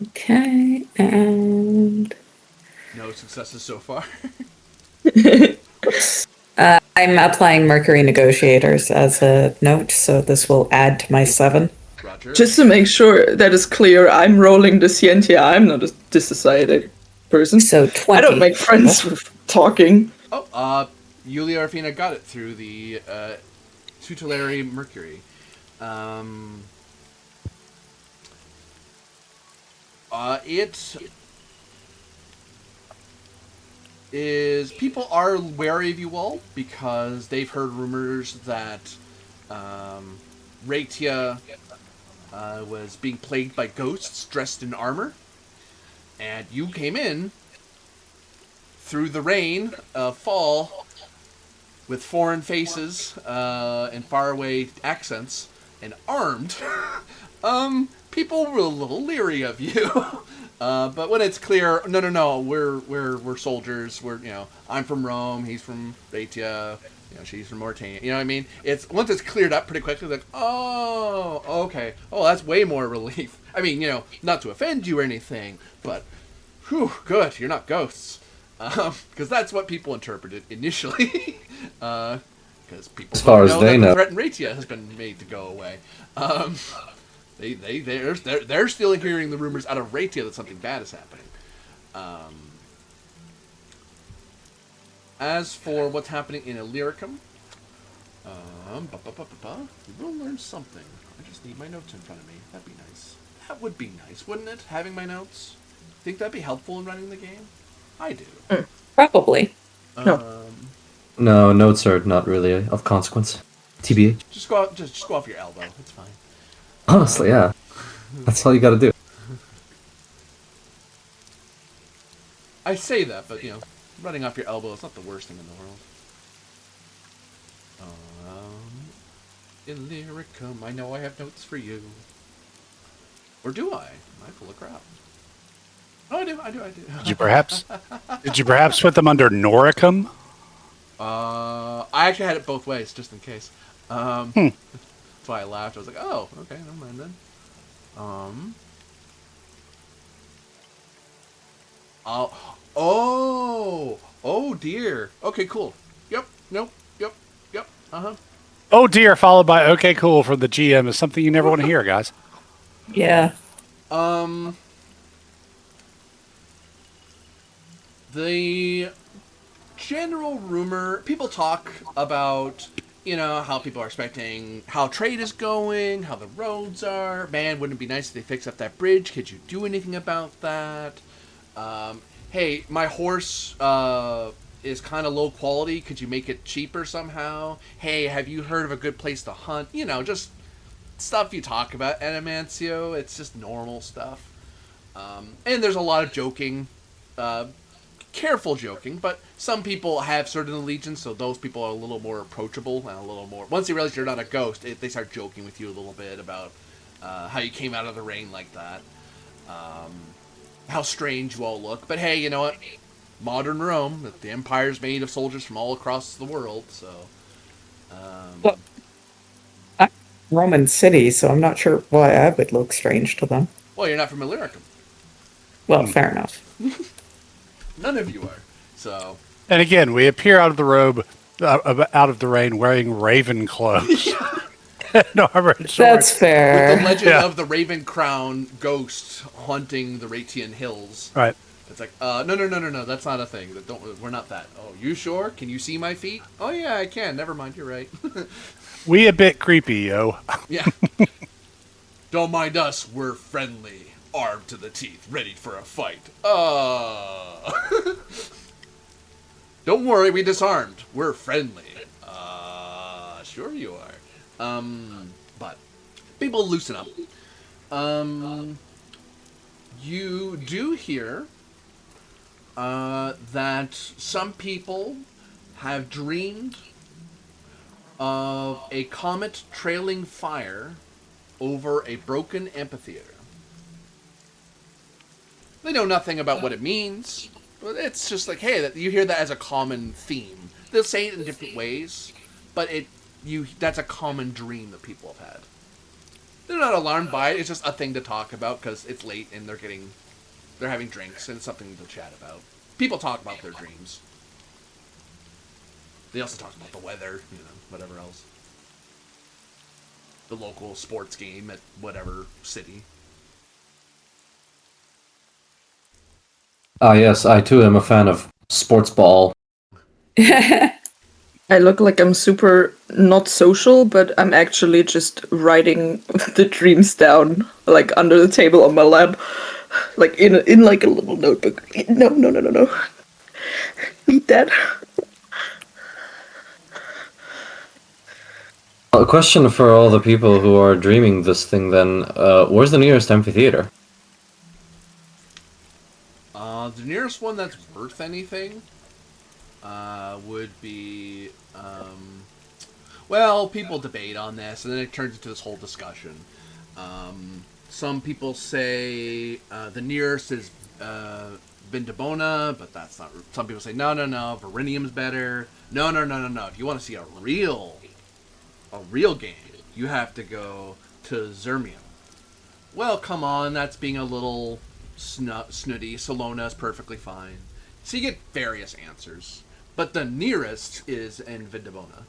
Okay, and... No successes so far. I'm applying Mercury Negotiators as a note, so this will add to my 7. Roger. Just to make sure that is clear, I'm rolling the Scientia. I'm not a dissociated person. So 20. I don't make friends with talking. Oh, Yulia Orfina got it through the tutelary Mercury. It is... People are wary of you all because they've heard rumors that Raitia was being plagued by ghosts dressed in armor. And you came in through the rain of fall with foreign faces and faraway accents and armed. People were a little leery of you. But when it's clear, no, we're soldiers. I'm from Rome, he's from Raitia, she's from Mauritania. You know what I mean? It's once it's cleared up pretty quickly, like, oh, okay. Oh, that's way more relief. I mean, not to offend you or anything, but whew, good, you're not ghosts. Because that's what people interpreted initially. Because people as far as they that know, the threat in Raitia has been made to go away. They're still hearing the rumors out of Raytia that something bad is happening. As for what's happening in Illyricum, we will learn something. I just need my notes in front of me. That'd be nice. That would be nice, wouldn't it? Having my notes. Think that'd be helpful in running the game? I do. Probably. No, notes are not really of consequence. TBH. Just go out, just go off your elbow. It's fine. Honestly, yeah. That's all you gotta do. I say that, but running off your elbow is not the worst thing in the world. Illyricum, I know I have notes for you. Or do I? Am I full of crap? Oh, I do. Did you perhaps put them under Noricum? I actually had it both ways, just in case. That's why I laughed. I was like, oh, okay, never mind then. Oh dear. Okay, cool. Yep, nope, yep, uh-huh. Oh dear, followed by okay, cool from the GM is something you never want to hear, guys. Yeah. The general rumor, people talk about, how people are expecting how trade is going, how the roads are. Man, wouldn't it be nice if they fix up that bridge? Could you do anything about that? Hey, my horse is kind of low quality. Could you make it cheaper somehow? Hey, have you heard of a good place to hunt? Just stuff you talk about at Amancio. It's just normal stuff. And there's a lot of joking, careful joking, but some people have certain allegiance, so those people are a little more approachable and a little more... Once they realize you're not a ghost, they start joking with you a little bit about how you came out of the rain like that. How strange you all look. But hey, you know what? Modern Rome, the empire's made of soldiers from all across the world, so... Well, I'm Roman city, so I'm not sure why I would look strange to them. Well, you're not from Illyricum. Well, fair enough. None of you are, so... And again, we appear out of the robe, out of the rain, wearing raven clothes. No, that's fair. With the legend of the Raven Crown ghost haunting the Ratian hills. Right. It's like, no, that's not a thing. We're not that. Oh, you sure? Can you see my feet? Oh yeah, I can. Never mind, you're right. We a bit creepy, yo. Yeah. Don't mind us. We're friendly, armed to the teeth, ready for a fight. Don't worry, we disarmed. We're friendly. Sure you are. But people loosen up. You do hear that some people have dreamed of a comet trailing fire over a broken amphitheater. They know nothing about what it means, but it's just like, hey, you hear that as a common theme. They'll say it in different ways, but that's a common dream that people have had. They're not alarmed by it. It's just a thing to talk about because it's late and they're having drinks and it's something to chat about. People talk about their dreams. They also talk about the weather, whatever else. The local sports game at whatever city. Ah, yes, I too am a fan of sports ball. I look like I'm super not social, but I'm actually just writing the dreams down, like under the table on my lap, like in like a little notebook. No. Eat that. A question for all the people who are dreaming this thing then, where's the nearest amphitheater? The nearest one that's worth anything would be... well, people debate on this, and then it turns into this whole discussion. Some people say the nearest is Vindabona, but that's not... Some people say, no, Verinium's better. No. If you want to see a real game, you have to go to Zermium. Well, come on, that's being a little snooty. Salona is perfectly fine. So you get various answers. But the nearest is in Vindabona.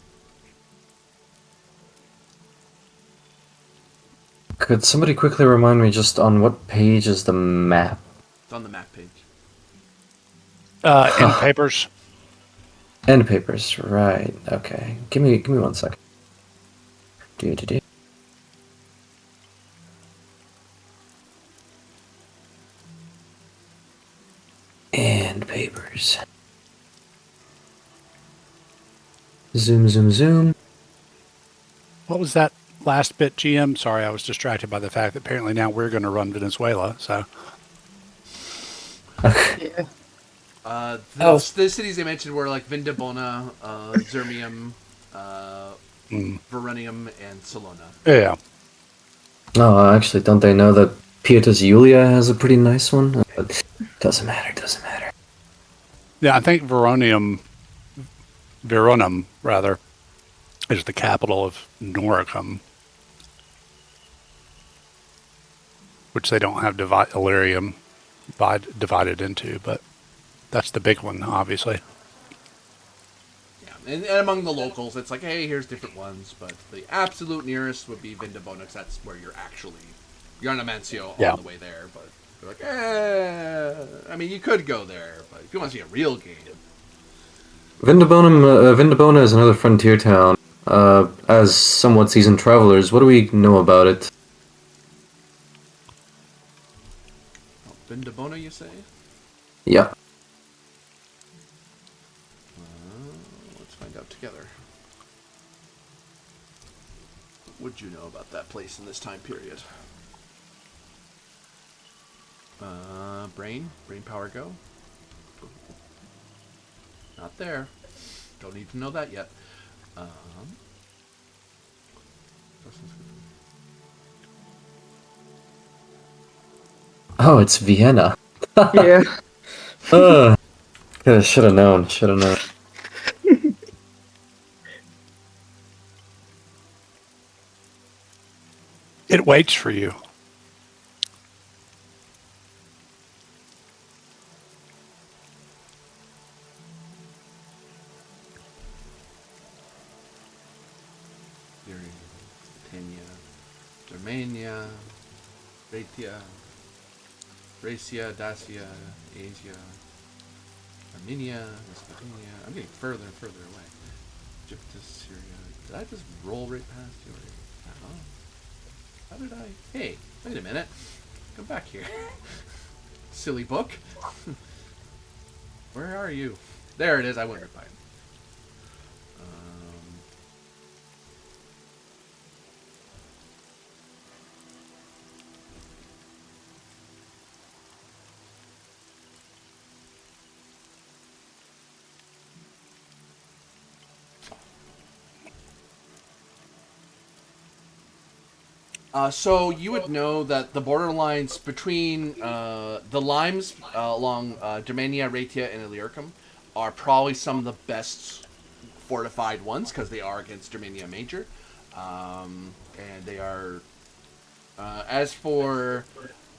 Could somebody quickly remind me just on what page is the map? It's on the map page. In papers. End papers, right? Okay. Give me 1 second. Do. And papers. Zoom. What was that last bit, GM? Sorry, I was distracted by the fact that apparently now we're going to run Venezuela. So Yeah. The cities they mentioned were like Vindobona, Zermium, Veronium, and Salona. yeah, Oh, actually, don't they know that Pietas Julia has a pretty nice one? Doesn't matter. yeah. I think Veronum rather, is the capital of Noricum, which they don't have Illyrium divided into, but that's the big one, obviously. Yeah, and among the locals, it's like, hey, here's different ones, but the absolute nearest would be Vindobona, because that's where you're on Amancio Yeah. on the way there, but you're like, I mean, you could go there, but if you want to see a real game. Vindobona is another frontier town. As somewhat seasoned travelers, what do we know about it? Oh, Vindobona, you say? Yeah. Let's find out together. What would you know about that place in this time period? Brain power go? Not there. Don't need to know that yet. Oh, it's Vienna. Yeah. Should have known. It waits for you. Tanya, Germania, Racia, Dacia, Asia, Armenia, Mesopotamia. I'm getting further and further away. Egypt, Syria. Did I just roll right past you? How did I? Hey, wait a minute. Come back here. Silly book. Where are you? There it is. I went right by it. So you would know that the borderlines between the limes along Germania, Raetia, and Illyricum are probably some of the best fortified ones because they are against Germania Major, and they are. As for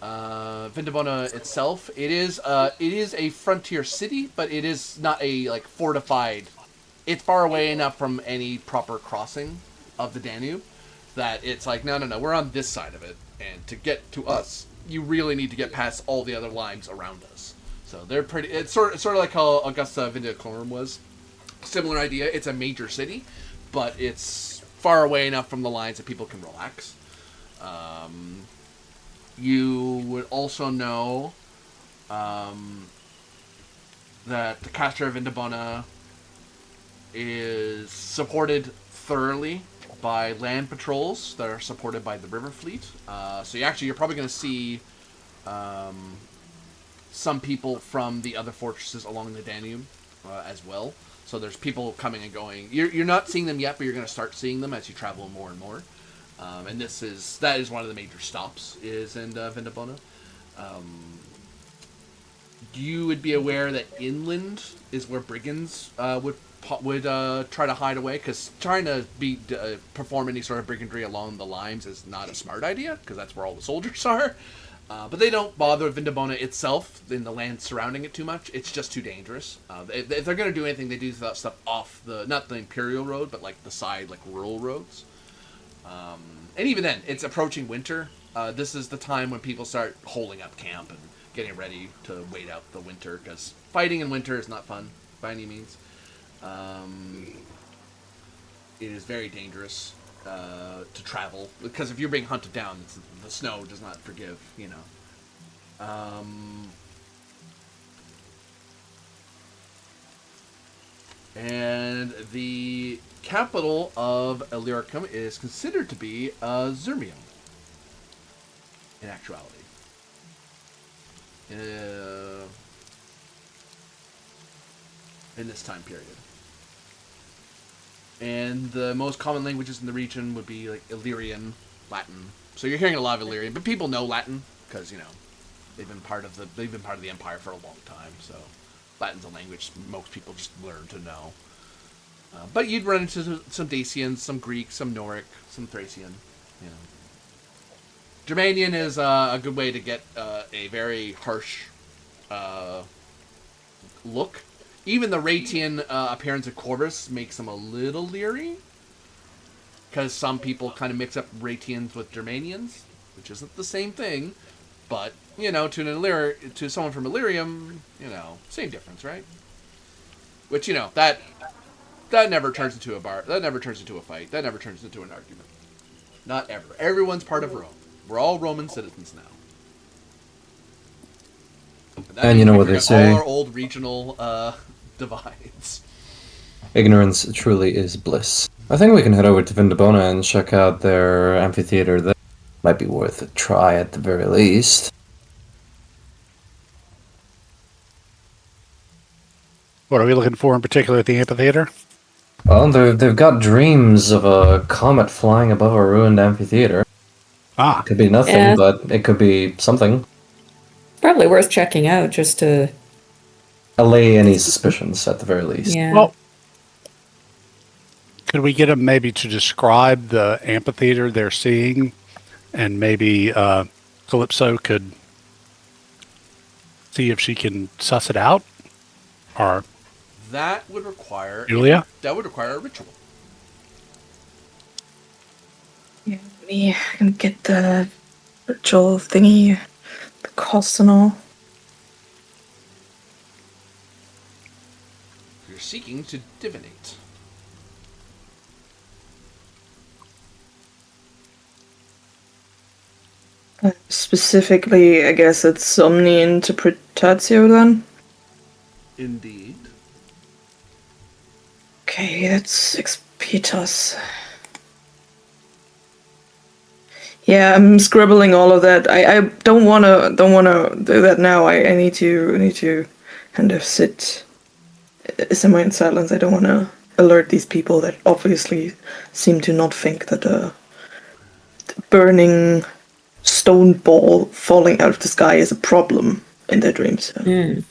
Vindobona itself, it is a frontier city, but it is not a fortified. It's far away enough from any proper crossing of the Danube that it's like, no, we're on this side of it, and to get to us, you really need to get past all the other limes around us. So they're pretty. It's sort of like how Augusta Vindictorum was. Similar idea. It's a major city, but it's far away enough from the lines that people can relax. You would also know that the Castra of Vindobona is supported thoroughly by land patrols that are supported by the river fleet. So you're probably going to see some people from the other fortresses along the Danube as well. So there's people coming and going. You're not seeing them yet, but you're going to start seeing them as you travel more and more. And that is one of the major stops is in Vindobona. You would be aware that inland is where brigands would try to hide away, because trying to perform any sort of brigandry along the limes is not a smart idea, because that's where all the soldiers are. But they don't bother Vindobona itself in the land surrounding it too much. It's just too dangerous. If they're going to do anything, they do stuff off not the Imperial Road, but the side, rural roads. And even then, it's approaching winter. This is the time when people start holding up camp and getting ready to wait out the winter, because fighting in winter is not fun by any means. It is very dangerous to travel, because if you're being hunted down, the snow does not forgive, you know. And the capital of Alienorum is considered to be Zermium, in actuality. In this time period. And the most common languages in the region would be like Illyrian, Latin. So you're hearing a lot of Illyrian, but people know Latin because, you know, they've been part of the empire for a long time. So Latin's a language most people just learn to know. But you'd run into some Dacians, some Greek, some Noric, some Thracian. You know, Germanian is a good way to get a very harsh look. Even the Ratian appearance of Corvus makes them a little leery, because some people kind of mix up Ratians with Germanians, which isn't the same thing. But, you know, to someone from Illyrium, you know, same difference, right? Which, you know, that never turns into that never turns into a fight. That never turns into an argument. Not ever. Everyone's part of Rome. We're all Roman citizens now. And you know what they say? All our old regional divides. Ignorance truly is bliss. I think we can head over to Vindabona and check out their amphitheater there. Might be worth a try at the very least. What are we looking for in particular at the amphitheater? Well, they've got dreams of a comet flying above a ruined amphitheater. Ah, Could be nothing, Yeah. but it could be something. Probably worth checking out just to. Allay any suspicions at the very least. Yeah. well, could we get them maybe to describe the amphitheater they're seeing, and maybe Calypso could see if she can suss it out? Or That would require Julia? That would require a ritual. Yeah, me, I can get the ritual thingy, the cost and all. You're seeking to divinate. Specifically, I guess it's Omni Interpretatio then? Indeed. Okay, that's Expitas. Yeah, I'm scribbling all of that. I don't wanna do that now. I need to kind of sit somewhere in silence. I don't wanna alert these people that obviously seem to not think that a burning stone ball falling out of the sky is a problem in their dreams. So.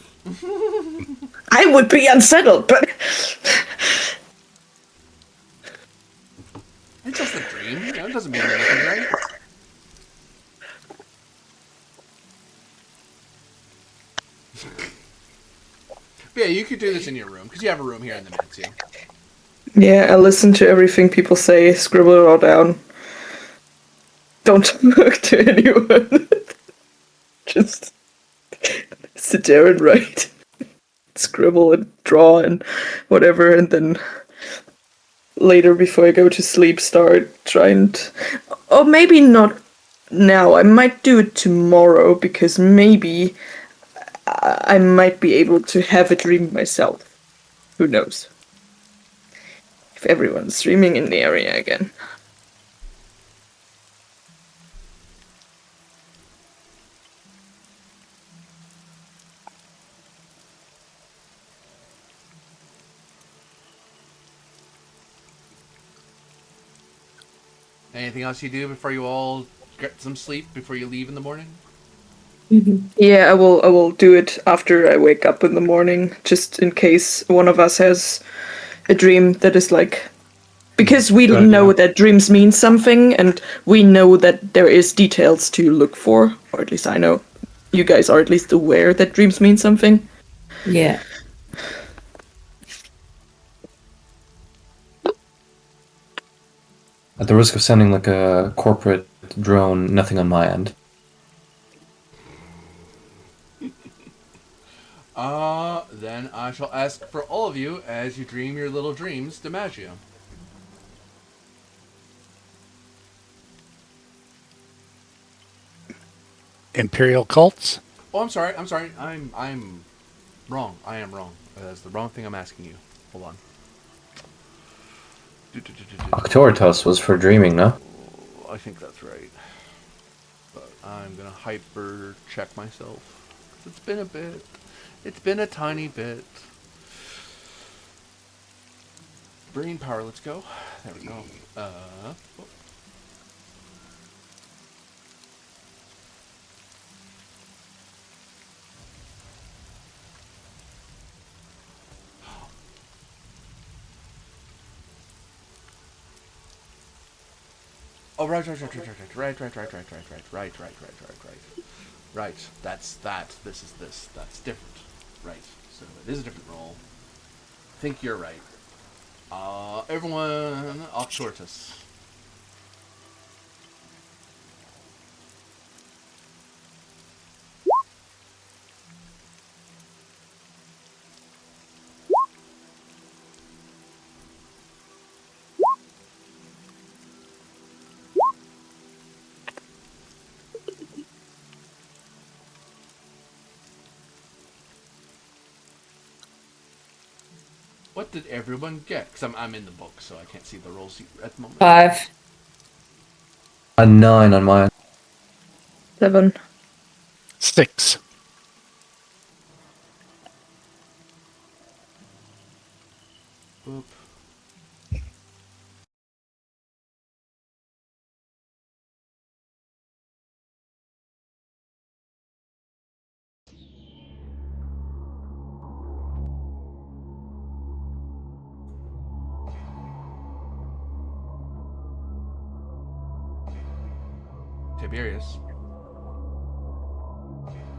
I would be unsettled, but It's just a dream. You know, it doesn't mean anything, right? But yeah, you could do this in your room, because you have a room here in the Mansion. yeah, I listen to everything people say, scribble it all down. Don't talk to anyone. Just sit there and write. Scribble and draw and whatever, and then later before I go to sleep start trying to... Or maybe not now, I might do it tomorrow, because maybe I might be able to have a dream myself. Who knows? If everyone's streaming in the area again. Anything else you do before you all get some sleep, before you leave in the morning? Yeah, I will do it after I wake up in the morning, just in case one of us has a dream that is like... Because we Good know idea. that dreams mean something, and we know that there is details to look for, or at least I know. You guys are at least aware that dreams mean something. Yeah. At the risk of sounding like a corporate drone, nothing on my end. Then I shall ask for all of you as you dream your little dreams, DiMaggio. Imperial cults? Oh, I'm sorry. I'm wrong. I am wrong. That's the wrong thing I'm asking you. Hold on. Octoritos was for dreaming, no? I think that's right. But I'm gonna hyper check myself. It's been a bit. It's been a tiny bit. Brain power, let's go. There we go. Oh, right. Right, that's that. This is this. That's different. Right, so it is a different role. I think you're right. Everyone, Octortus. What did everyone get? Because I'm in the book, so I can't see the rolls at the moment. 5. A 9 on my end. 7. 6. Boop. Tiberius.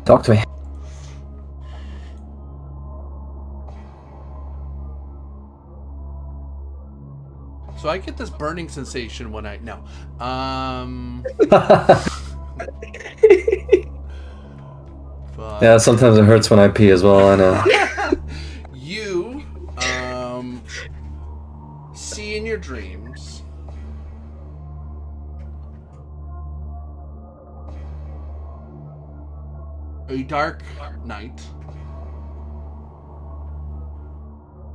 Talk to me. So I get this burning sensation when I no. But Yeah, sometimes it hurts when I pee as well, I know. you see in your dreams a dark night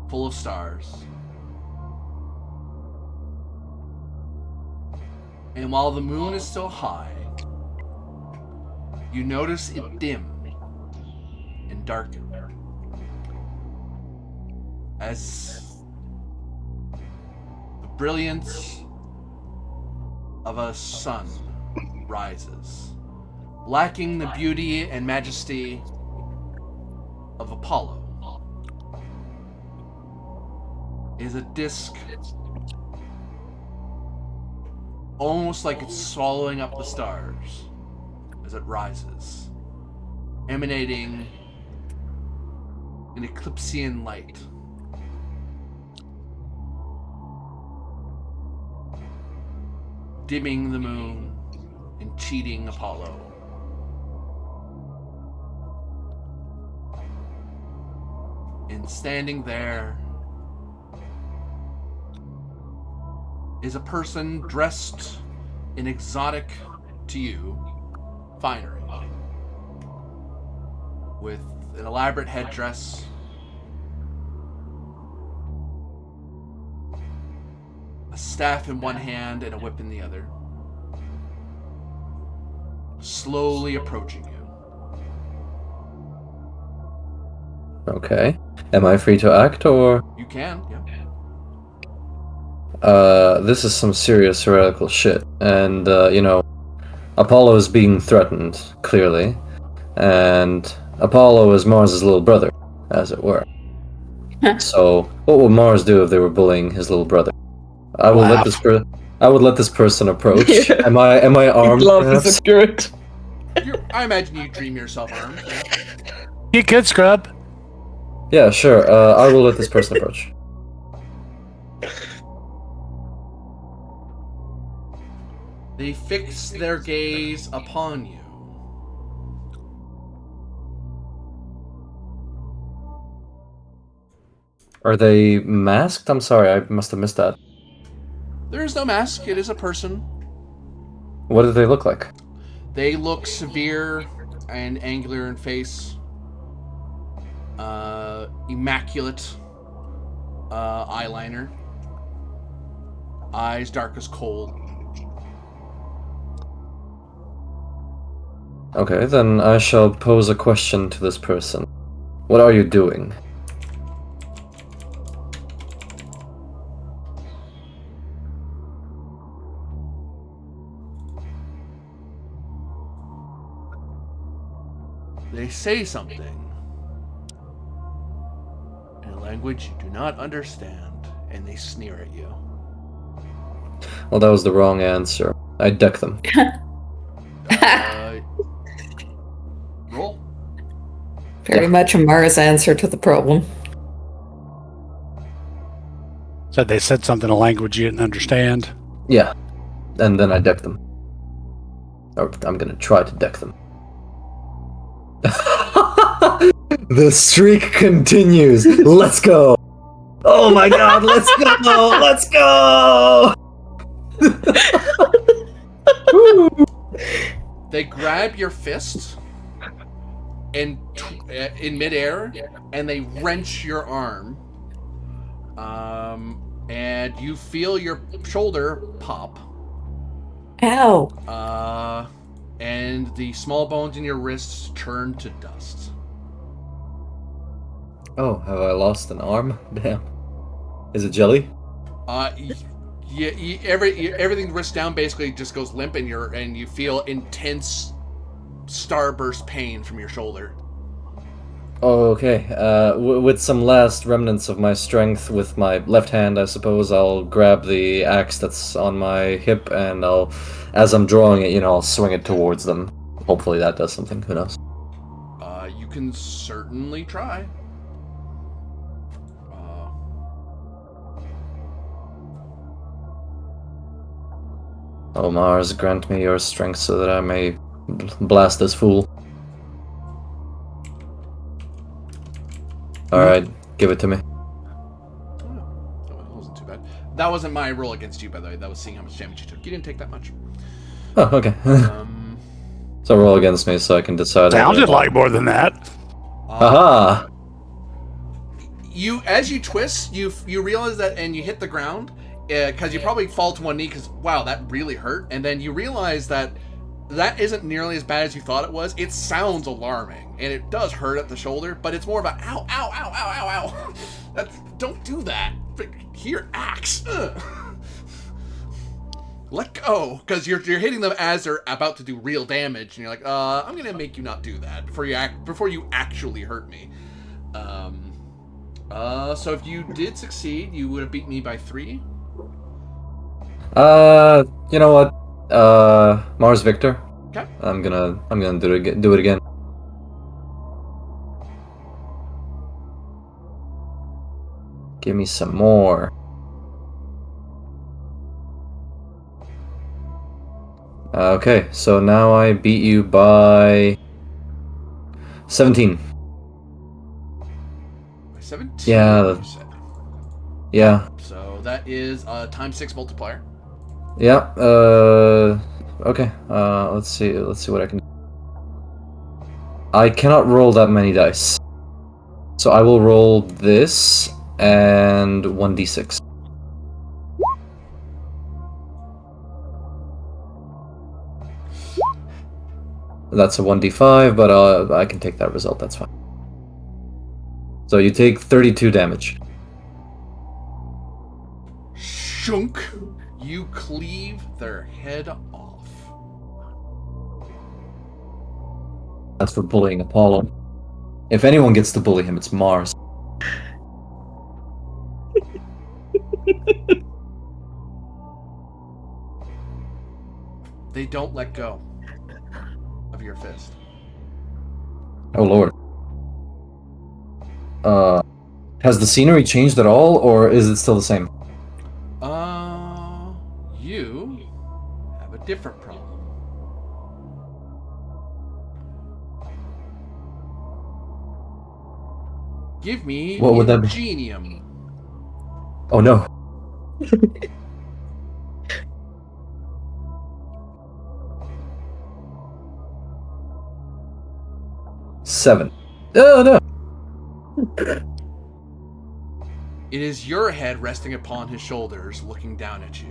full of stars. And while the moon is still high, you notice it dim and darken as the brilliance of a sun rises, lacking the beauty and majesty of Apollo. Is a disc almost like it's swallowing up the stars as it rises, emanating an eclipsean light. Dimming the moon and cheating Apollo. And standing there is a person dressed in exotic to you finery, with an elaborate headdress, a staff in one hand and a whip in the other, slowly approaching you. Okay. Am I free to act, or? You can, yeah. This is some serious heretical shit. And, Apollo is being threatened, clearly. And Apollo is Mars' little brother, as it were. So, what would Mars do if they were bullying his little brother? I will let this person approach. Yeah. Am I armed, Love perhaps? is good. I imagine you dream yourself armed. Yeah. You good, scrub? Yeah, sure. I will let this person approach. They fix their gaze upon you. Are they masked? I'm sorry, I must have missed that. There is no mask. It is a person. What do they look like? They look severe and angular in face. Immaculate eyeliner. Eyes dark as coal. Okay, then I shall pose a question to this person. What are you doing? They say something in a language you do not understand, and they sneer at you. Well, that was the wrong answer. I deck them. Roll. Very much Amara's answer to the problem. So they said something in a language you didn't understand. Yeah, and then I deck them. Or I'm gonna try to deck them. The streak continues. Let's go. Oh my god, let's go. Let's go. They grab your fist and in midair, and they wrench your arm. And you feel your shoulder pop. Ow. And the small bones in your wrists turn to dust. Oh, have I lost an arm? Damn. Is it jelly? Everything wrist down basically just goes limp, and you feel intense starburst pain from your shoulder. Oh, okay. With some last remnants of my strength with my left hand, I suppose I'll grab the axe that's on my hip, and as I'm drawing it, I'll swing it towards them. Hopefully that does something. Who knows? You can certainly try. Oh, Mars, grant me your strength so that I may blast this fool. Alright, give it to me. That wasn't too bad. That wasn't my roll against you, by the way. That was seeing how much damage you took. You didn't take that much. Oh, okay. So roll against me so I can decide. Sounded like more than that. Aha! As you twist, you realize that, and you hit the ground, because you probably fall to one knee because, wow, that really hurt. And then you realize that isn't nearly as bad as you thought it was. It sounds alarming, and it does hurt at the shoulder, but it's more of a ow, ow, ow, ow, ow, ow. Don't do that. Here, axe. Ugh. Let go, because you're hitting them as they're about to do real damage, and you're like, I'm gonna make you not do that before you actually hurt me. So if you did succeed, you would have beat me by 3. You know what? Mars Victor. Okay. I'm gonna do it again. Give me some more. Okay, so now I beat you by 17. By 17? Yeah. Yeah. So that is a times 6 multiplier. Yeah. Okay. Let's see what I can do. I cannot roll that many dice. So I will roll this and 1d6. That's a 1d5, but I can take that result, that's fine. So you take 32 damage. Shunk! You cleave their head off. That's for bullying Apollo. If anyone gets to bully him, it's Mars. They don't let go of your fist. Oh lord. Has the scenery changed at all, or is it still the same? You have a different problem. Give me What would that be? ingenium. Oh no. Seven. Oh no. It is your head resting upon his shoulders, looking down at you.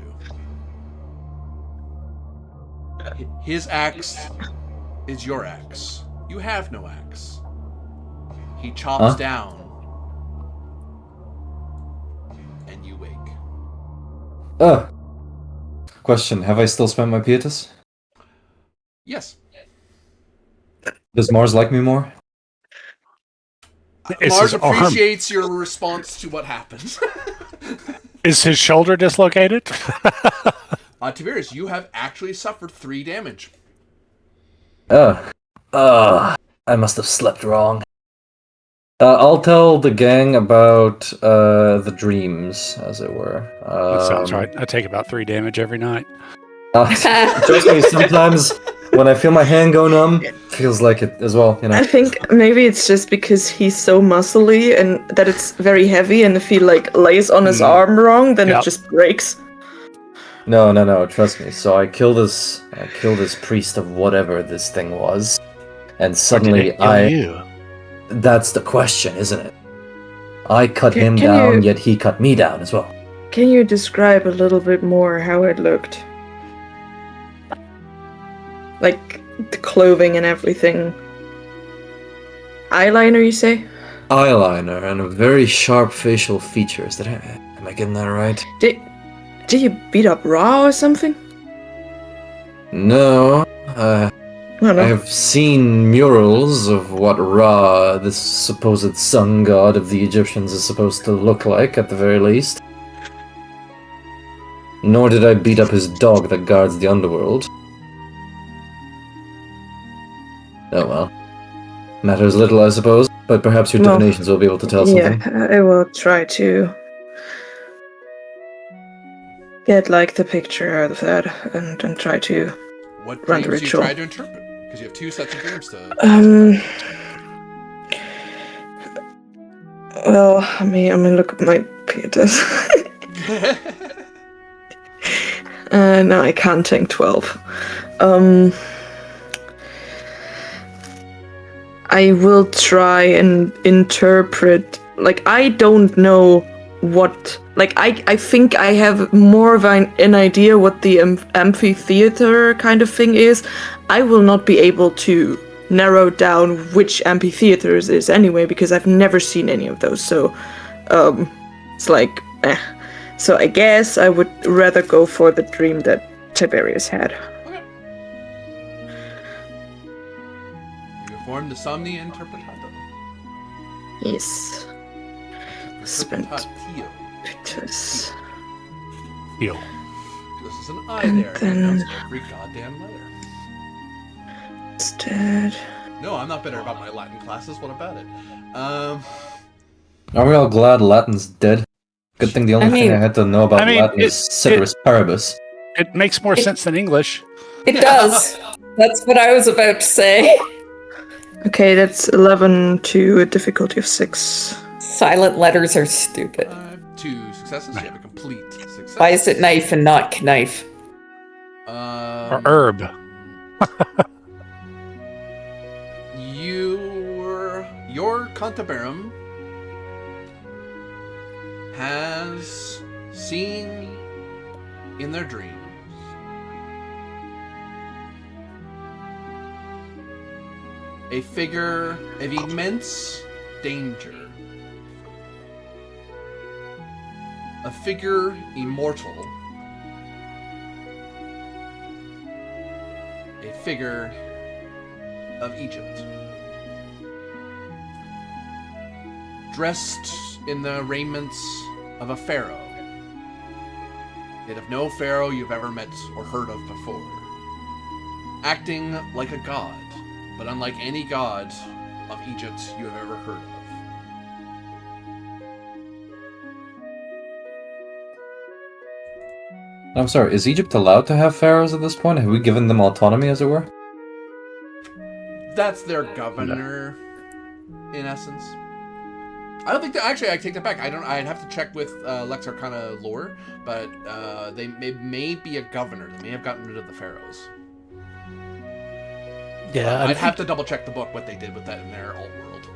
His axe is your axe. You have no axe. He chops down, and you wake. Question, have I still spent my pietas? Yes. Does Mars like me more? Is Mars his arm- appreciates your response to what happened. Is his shoulder dislocated? Tiberius, you have actually suffered 3 damage. I must have slept wrong. I'll tell the gang about the dreams, as it were. That sounds right. I take about 3 damage every night. Trust me, sometimes when I feel my hand go numb, it feels like it as well, you know. I think maybe it's just because he's so muscly and that it's very heavy, and if he like lays on his arm wrong, then Yep. it just breaks. No, trust me. So I kill this priest of whatever this thing was, and suddenly you? That's the question, isn't it? I cut him can down, you- yet he cut me down as well. Can you describe a little bit more how it looked? Like the clothing and everything. Eyeliner, you say? Eyeliner and very sharp facial features. Am I getting that right? Did you beat up Ra or something? No. I don't know. I have seen murals of what Ra, this supposed sun god of the Egyptians, is supposed to look like, at the very least. Nor did I beat up his dog that guards the underworld. Oh well. Matters little, I suppose, but perhaps your Well, divinations will be able to tell something. Yeah, I will try to get like the picture out of that and try to What run the dreams do you ritual. try to interpret? Because you have 2 sets of dreams to... Well, I'm gonna look at my pietas. No, I can't take 12. I will try and interpret. Like, I don't know what. Like, I think I have more of an idea what the amphitheater kind of thing is. I will not be able to narrow down which amphitheaters is anyway, because I've never seen any of those. So, it's like, So I guess I would rather go for the dream that Tiberius had. Okay. You perform the Somni Interpretata. Yes. Spent Interpretatio. pictures. Heal. This is an I And there. then- It counts every goddamn letter. Instead. No, I'm not bitter about my Latin classes. What about it? Are we all glad Latin's dead? Good thing the only thing I had to know about Latin is Ceteris Paribus. It makes more sense than English. It does. That's what I was about to say. Okay, that's 11 to a difficulty of 6. Silent letters are stupid. 2 successes. You have a complete success. Why is it knife and not knife? Or herb. Your Cantabarum has seen in their dreams a figure of immense danger, a figure immortal, a figure of Egypt, dressed in the raiments of a pharaoh, yet of no pharaoh you've ever met or heard of before, acting like a god, but unlike any god of Egypt you have ever heard of. I'm sorry, is Egypt allowed to have pharaohs at this point? Have we given them autonomy, as it were? That's their governor, in essence. I don't think that, actually, I take that back. I'd have to check with Lex Arcana lore, but they may be a governor. They may have gotten rid of the pharaohs. Yeah, I'd have to double check the book what they did with that in their alt world.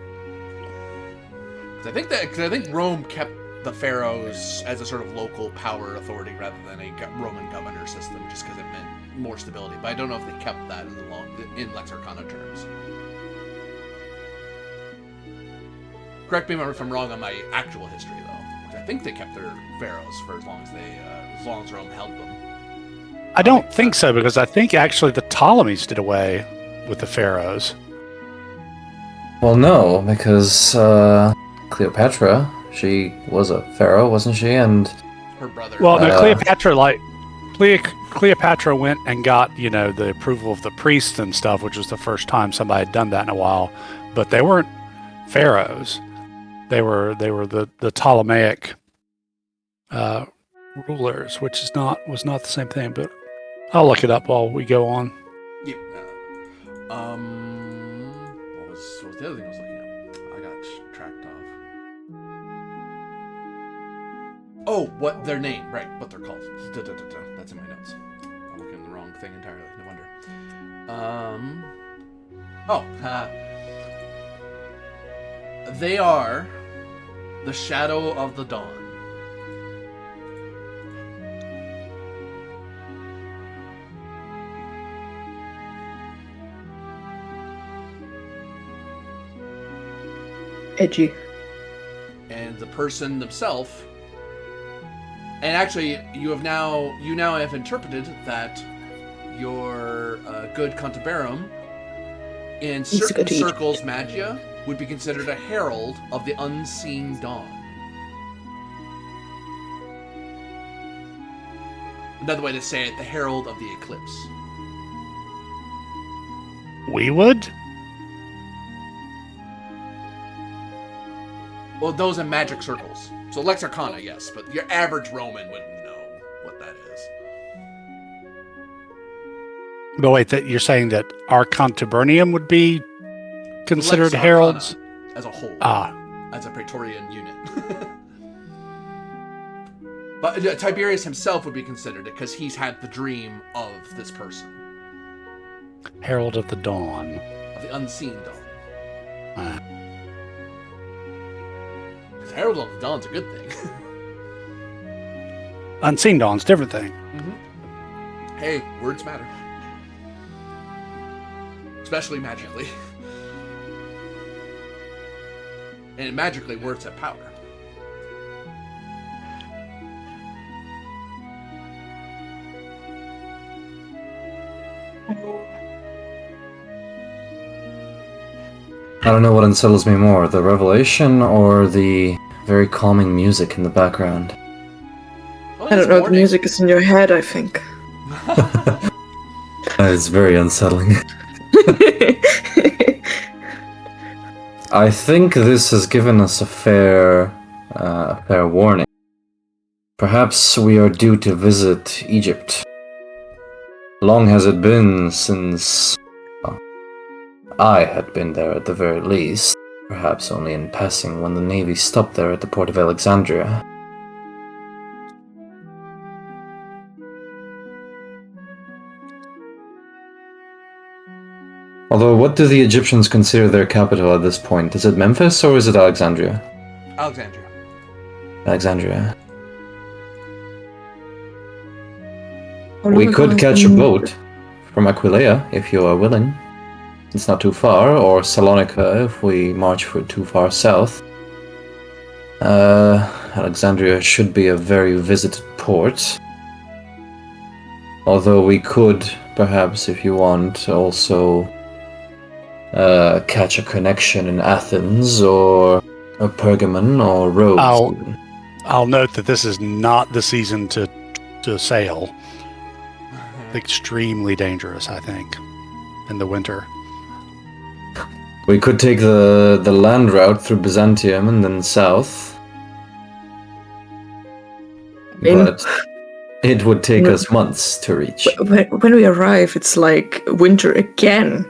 Because I think Rome kept the pharaohs as a sort of local power authority rather than a Roman governor system, just because it meant more stability. But I don't know if they kept that in Lex Arcana terms. Correct me if I'm wrong on my actual history, though. I think they kept their pharaohs for as long as Rome held them. I don't think so, because I think actually the Ptolemies did away with the pharaohs. Well, no, because Cleopatra, she was a pharaoh, wasn't she? And her brother. Well, no, Cleopatra went and got, the approval of the priests and stuff, which was the first time somebody had done that in a while. But they weren't pharaohs. They were the Ptolemaic rulers, which was not the same thing. But I'll look it up while we go on. Yeah. What was the other thing I was looking at? I got tracked off. Oh, what their name, right? What they're called. That's in my notes. I'm looking at the wrong thing entirely. No wonder. They are the Shadow of the Dawn. Edgy. And the person themselves, and actually you now have interpreted that your good Cantabarum in certain circles magia would be considered a herald of the unseen dawn. Another way to say it, the herald of the eclipse. We would? Well, those in magic circles. So Lex Arcana, yes, but your average Roman wouldn't know what that is. But wait, you're saying that our Cantaburnium would be considered Lex heralds? Arcana as a whole. As a Praetorian unit. But Tiberius himself would be considered it because he's had the dream of this person. Herald of the Dawn. Of the unseen dawn. Because Herald of the Dawn's a good thing. Unseen Dawn's a different thing. Mm-hmm. Hey, words matter. Especially magically. And magically, words have power. I don't know what unsettles me more, the revelation or the very calming music in the background. Well, I don't know, the music is in your head, I think. It's very unsettling. I think this has given us a fair warning. Perhaps we are due to visit Egypt. Long has it been since I had been there at the very least, perhaps only in passing when the Navy stopped there at the port of Alexandria. Although, what do the Egyptians consider their capital at this point? Is it Memphis or is it Alexandria? Alexandria. Alexandria. We could catch a boat from Aquileia, if you are willing. It's not too far, or Salonika if we march too far south. Alexandria should be a very visited port. Although we could, perhaps, if you want, also catch a connection in Athens, or Pergamon, or Rhodes. I'll note that this is not the season to sail. Extremely dangerous, I think, in the winter. We could take the land route through Byzantium and then south. But It would take No. us months to reach. When we arrive, it's like winter again.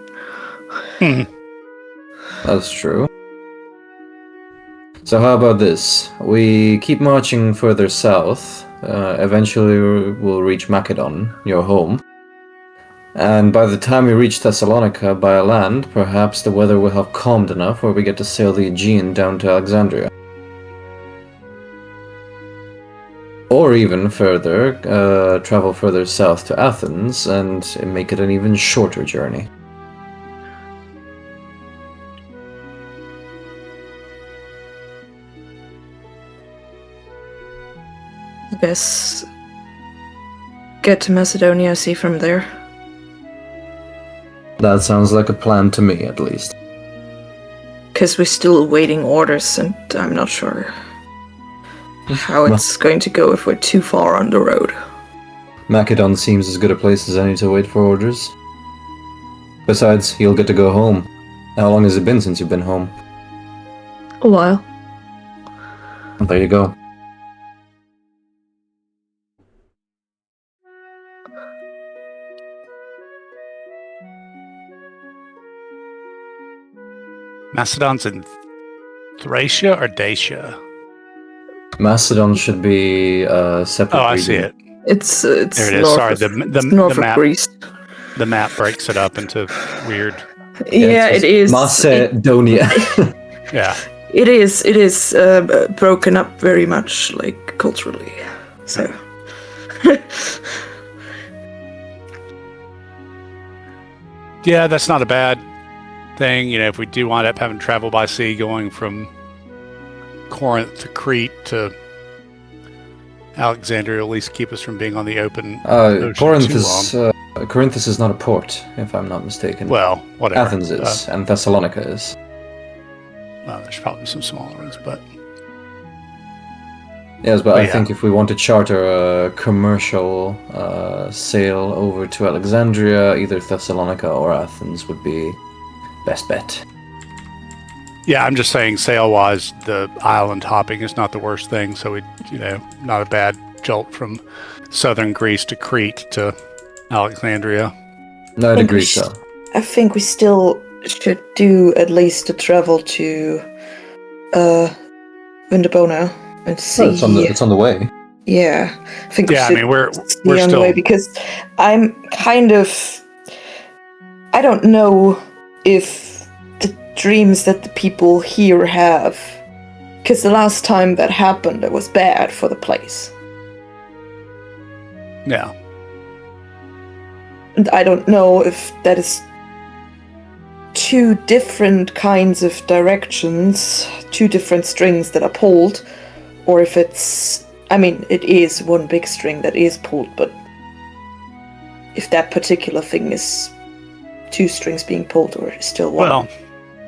That's true. So how about this? We keep marching further south. Eventually we'll reach Macedon, your home. And by the time we reach Thessalonica by land, perhaps the weather will have calmed enough where we get to sail the Aegean down to Alexandria. Or even further, travel further south to Athens and make it an even shorter journey. I guess get to Macedonia, see from there. That sounds like a plan to me, at least. Because we're still awaiting orders, and I'm not sure how it's going to go if we're too far on the road. Macedon seems as good a place as any to wait for orders. Besides, you'll get to go home. How long has it been since you've been home? A while. There you go. Macedon's in Thracia or Dacia? Macedon should be a separate Oh, I region. see it. It's There it is. north Sorry, of, the north of map. Greece. The map breaks it up into weird. Yeah, it's it is. Macedonia. Yeah. It is broken up very much, like, culturally. So. Yeah, that's not a bad thing. You know, if we do wind up having to travel by sea going from Corinth to Crete to Alexandria, at least keep us from being on the open ocean Corinth too is Corinth is not a port, if I'm not mistaken. Well, whatever. Athens is, and Thessalonica is. Well, there's probably some smaller ones, but Yes, but I yeah. think if we want to charter a commercial sail over to Alexandria, either Thessalonica or Athens would be best bet. yeah, I'm just saying sail-wise, the island hopping is not the worst thing. So we, not a bad jolt from southern Greece to Crete to Alexandria. No, I'd think agree we so. I think we still should do at least the travel to Vindobona and see. It's on the way. Yeah, I think Yeah, I we should mean we're see on the still way, because I'm kind of, I don't know if the dreams that the people here have, because the last time that happened, it was bad for the place. yeah. And I don't know if that is two different kinds of directions, two different strings that are pulled, or if it's, I mean, it is one big string that is pulled, but if that particular thing is two strings being pulled or still one. Well,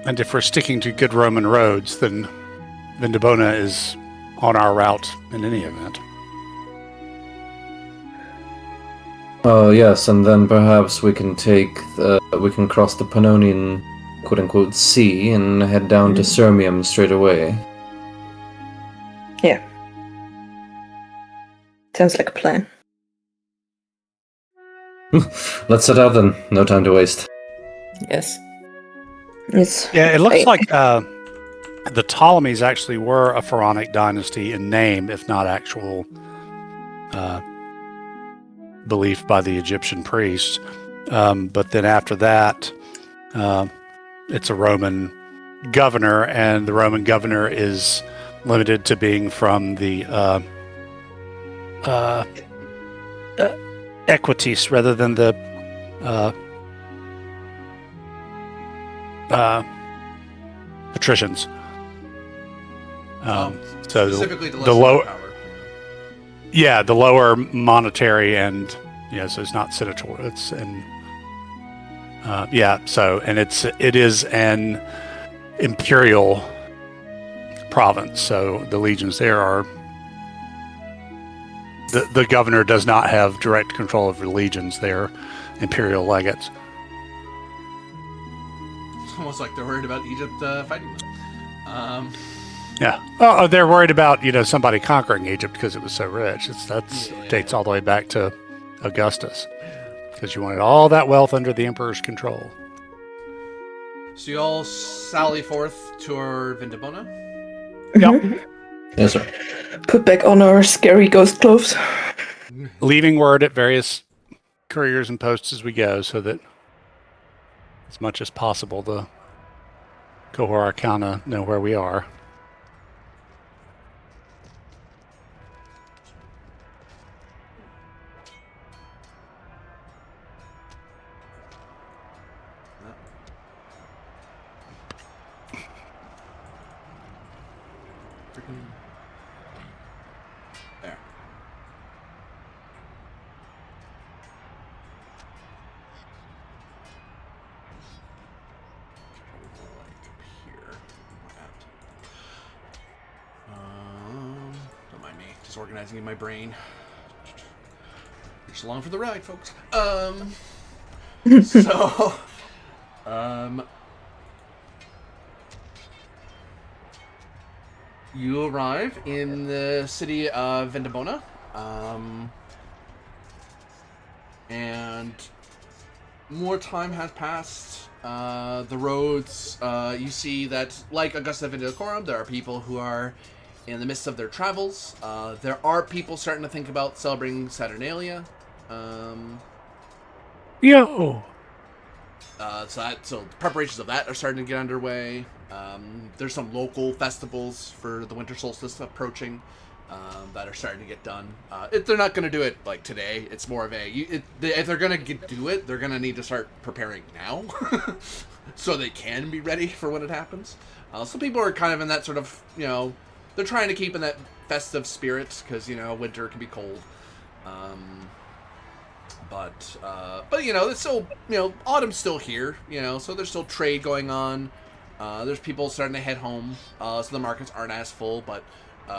and if we're sticking to good Roman roads, then Vindobona is on our route in any event. Oh yes, and then perhaps we can we can cross the Pannonian quote-unquote sea and head down to Sirmium straight away. Yeah. Sounds like a plan. Let's set out then. No time to waste. Yes. Yeah, it looks like the Ptolemies actually were a pharaonic dynasty in name, if not actual belief by the Egyptian priests. But then after that, it's a Roman governor, and the Roman governor is limited to being from the Equites rather than the patricians. So specifically the the lower, power. yeah, the lower monetary and so it's not senatorial. It's in So and it is an imperial province. So the legions there are. The governor does not have direct control of the legions. They're imperial legates. It's almost like they're worried about Egypt fighting them. Yeah. Oh, they're worried about somebody conquering Egypt because it was so rich. Dates all the way back to Augustus, because you wanted all that wealth under the emperor's control. So you all sally forth toward Vindabona? Yep. Yes, sir. Put back on our scary ghost clothes. Leaving word at various couriers and posts as we go, so that as much as possible the cohort Arcana know where we are. There. Don't mind me. Just organizing in my brain. You're just along for the ride, folks. So, you arrive in the city of Vindabona, and more time has passed. The roads, you see that, like Augusta Vindicorum, there are people who are in the midst of their travels. There are people starting to think about celebrating Saturnalia. Yo. So preparations of that are starting to get underway. There's some local festivals for the winter solstice approaching that are starting to get done. They're not going to do it like today. It's more of if they're going to do it, they're going to need to start preparing now, so they can be ready for when it happens. Some people are kind of in that sort of they're trying to keep in that festive spirit because winter can be cold. But it's still, autumn's still here, so there's still trade going on. There's people starting to head home, so the markets aren't as full, but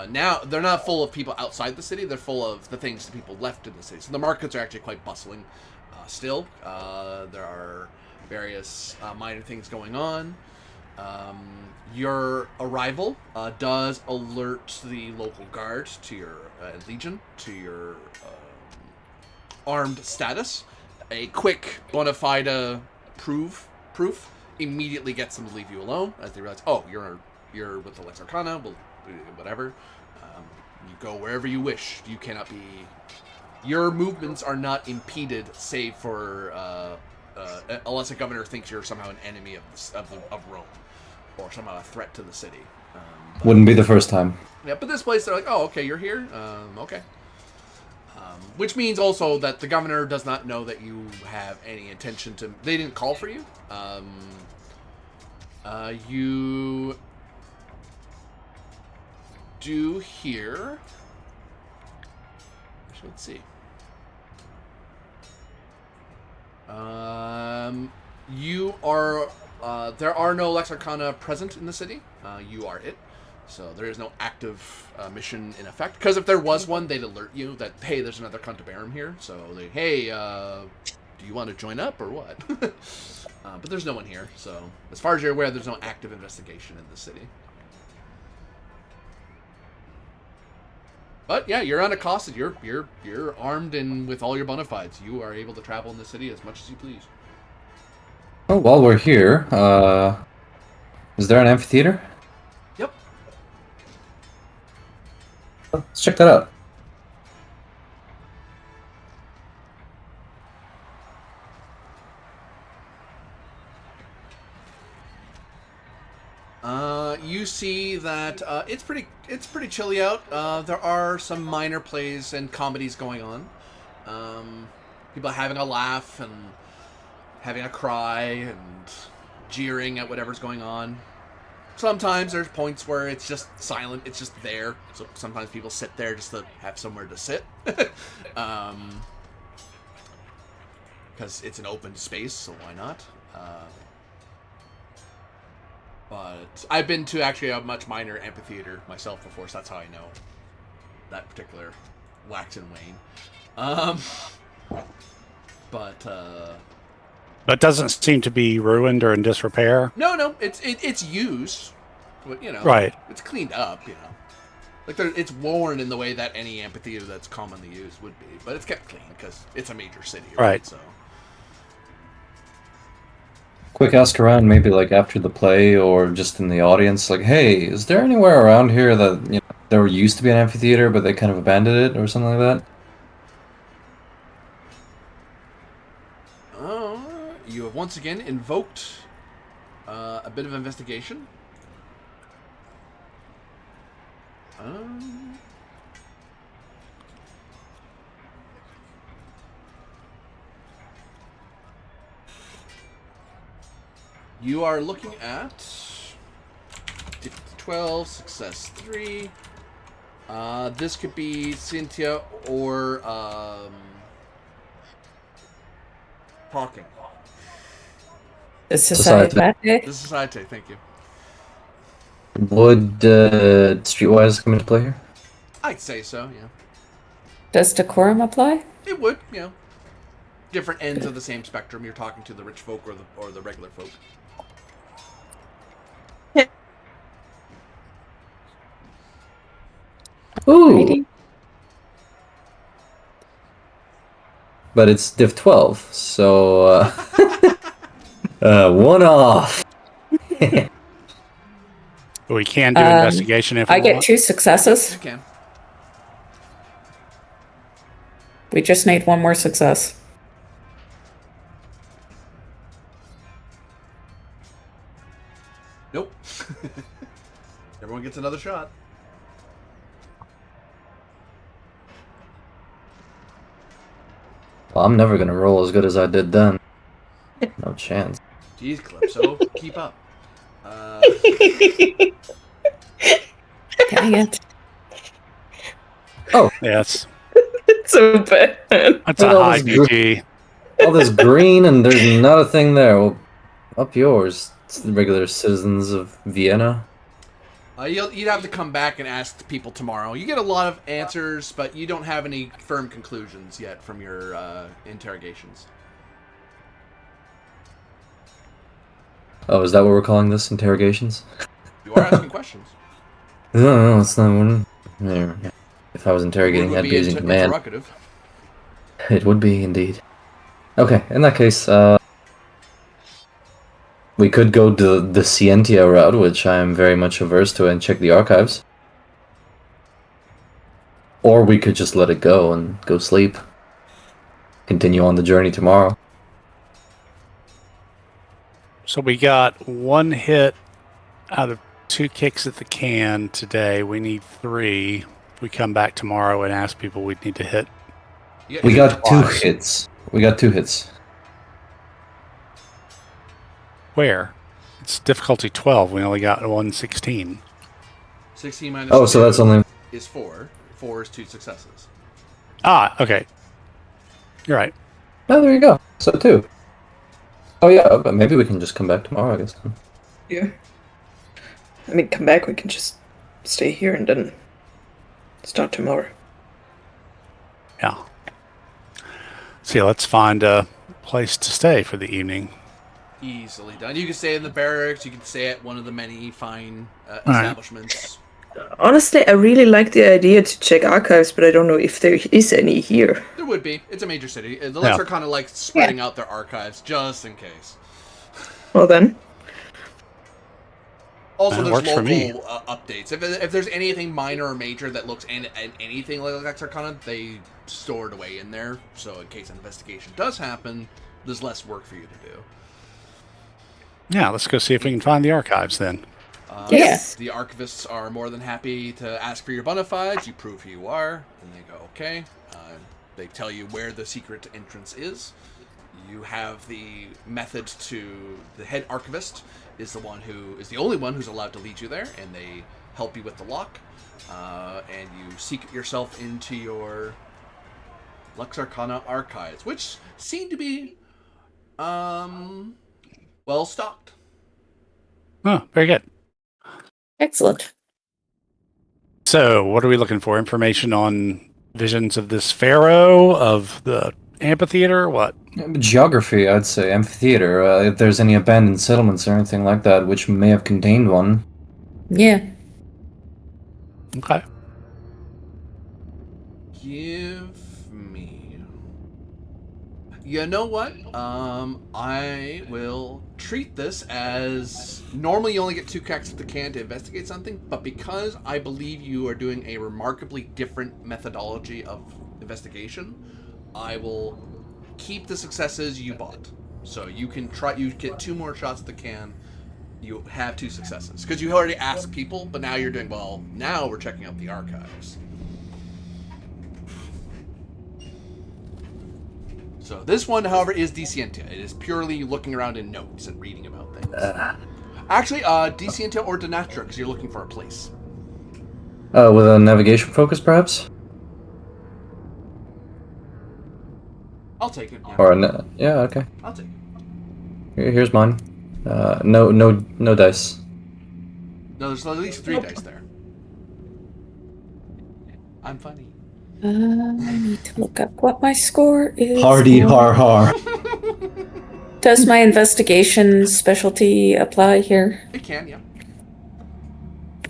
now they're not full of people outside the city, they're full of the things that people left in the city. So the markets are actually quite bustling still. There are various minor things going on. Your arrival does alert the local guard to your legion, to your armed status. A quick bona fide proof immediately gets them to leave you alone as they realize, oh, you're with the Lex Arcana, well, whatever. You go wherever you wish. You cannot be. Your movements are not impeded, save for unless a governor thinks you're somehow an enemy of Rome, or somehow a threat to the city. Wouldn't be the first time. Yeah, but this place, they're like, oh, okay, you're here. Okay. Which means also that the governor does not know that you have any intention to. They didn't call for you. You do hear. Let's see. You are. There are no Lex Arcana present in the city. You are it. So there is no active mission in effect. Because if there was one, they'd alert you that, hey, there's another Cantabarum here. So, hey, do you want to join up or what? But there's no one here. So as far as you're aware, there's no active investigation in the city. But yeah, you're unaccosted. You're armed and with all your bona fides. You are able to travel in the city as much as you please. Oh, while we're here, is there an amphitheater? Yep. Let's check that out. You see that it's pretty chilly out. There are some minor plays and comedies going on. People are having a laugh and having a cry and jeering at whatever's going on. Sometimes there's points where it's just silent. It's just there. So sometimes people sit there just to have somewhere to sit. Because it's an open space, so why not? But I've been to actually a much minor amphitheater myself before, so that's how I know that particular wax and wane. But doesn't seem to be ruined or in disrepair. no, it's used. But, Right. it's cleaned up, Like, it's worn in the way that any amphitheater that's commonly used would be. But it's kept clean because it's a major city, right? So. Quick ask around, maybe like after the play or just in the audience, like, hey, is there anywhere around here that there used to be an amphitheater, but they kind of abandoned it or something like that? You have once again invoked a bit of investigation. You are looking at 12, success 3. This could be Cynthia or Hawking. The Society. The Society, thank you. Would Streetwise come into play here? I'd say so, yeah. Does decorum apply? It would, different ends of the same spectrum. You're talking to the rich folk or the regular folk. Ooh. But it's Div 12, so one off. We can do investigation if we I get want. 2 successes. You can. We just need 1 more success. Nope. Everyone gets another shot. Well, I'm never gonna roll as good as I did then. No chance. Jeez, Calypso, keep up. Dang it. Oh, Yes. It's so bad. That's a Well, high that's BG. all this green and there's not a thing there. Well, up yours. It's the regular citizens of Vienna. You'd have to come back and ask people tomorrow. You get a lot of answers, but you don't have any firm conclusions yet from your interrogations. Oh, is that what we're calling this? Interrogations? You are asking questions. No, it's not one. There. If I was interrogating, I'd be using command. Interrogative. It would be, indeed. Okay, in that case, we could go to the Scientia route, which I am very much averse to, and check the archives. Or we could just let it go and go sleep. Continue on the journey tomorrow. So we got 1 hit out of 2 kicks at the can today. We need 3. If we come back tomorrow and ask people, we'd need to hit. We got 2 twice. hits. We got 2 hits. Where? It's difficulty 12. We only got 116. 16 minus Oh, so 2 that's only... is 4. 4 is 2 successes. Ah, okay. You're right. Oh, there you go. So 2. Oh yeah, but maybe we can just come back tomorrow, I guess. Yeah. I mean, come back, we can just stay here and then start tomorrow. Yeah. See, let's find a place to stay for the evening. Easily done. You can stay in the barracks. You can stay at one of the many fine establishments. Honestly, I really like the idea to check archives, but I don't know if there is any here. There would be. It's a major city. The Lux are kind of like spreading out their archives just in case. Well then. Also, That there's works for me. local updates. If there's anything minor or major that looks anything like Lex Arcana, they store it away in there. So in case an investigation does happen, there's less work for you to do. Yeah, let's go see if we can find the archives then. Yes. The archivists are more than happy to ask for your bona fides. You prove who you are, and they go, okay. They tell you where the secret entrance is. You have the method to the head archivist is the only one who's allowed to lead you there, and they help you with the lock. And you seek yourself into your Lux Arcana archives, which seem to be well stocked. Oh, very good. Excellent. So, what are we looking for? Information on visions of this pharaoh, of the amphitheater? What? Geography, I'd say. Amphitheater. If there's any abandoned settlements or anything like that, which may have contained one. Yeah. Okay. Give me. You know what? I will treat this as normally you only get 2 cracks at the can to investigate something, but because I believe you are doing a remarkably different methodology of investigation, I will keep the successes you bought. So you can try. You get 2 more shots at the can. You have 2 successes because you already asked people, but now you're doing well. Now we're checking out the archives. So this one, however, is Descientia. It is purely looking around in notes and reading about things. Actually, Descientia or Denatra, because you're looking for a place. With a navigation focus, perhaps? I'll take it. Yeah, Or yeah, okay. I'll take it. Here's mine. No dice. No, there's at least 3 dice there. I'm funny. I need to look up what my score is. Hardy har har. Does my investigation specialty apply here? It can, yeah.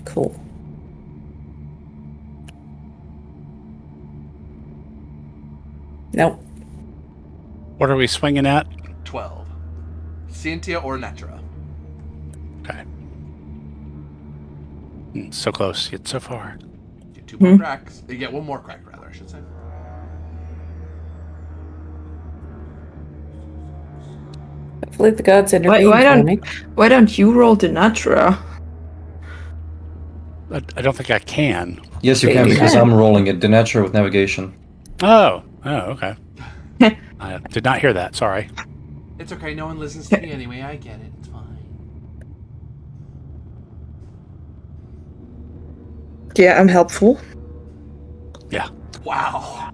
Cool. Nope. What are we swinging at? 12. Descientia or Natra. Okay. So close, yet so far. Get 2 more cracks. You get 1 more crack, rather, I should say. Hopefully the gods intervene for me. Why don't you roll Denatra? I don't think I can. Yes, you can, because I'm rolling it. Denatra with navigation. Oh, okay. I did not hear that. Sorry. It's okay, no one listens to me anyway. I get it. It's fine. Yeah, I'm helpful. Yeah. Wow.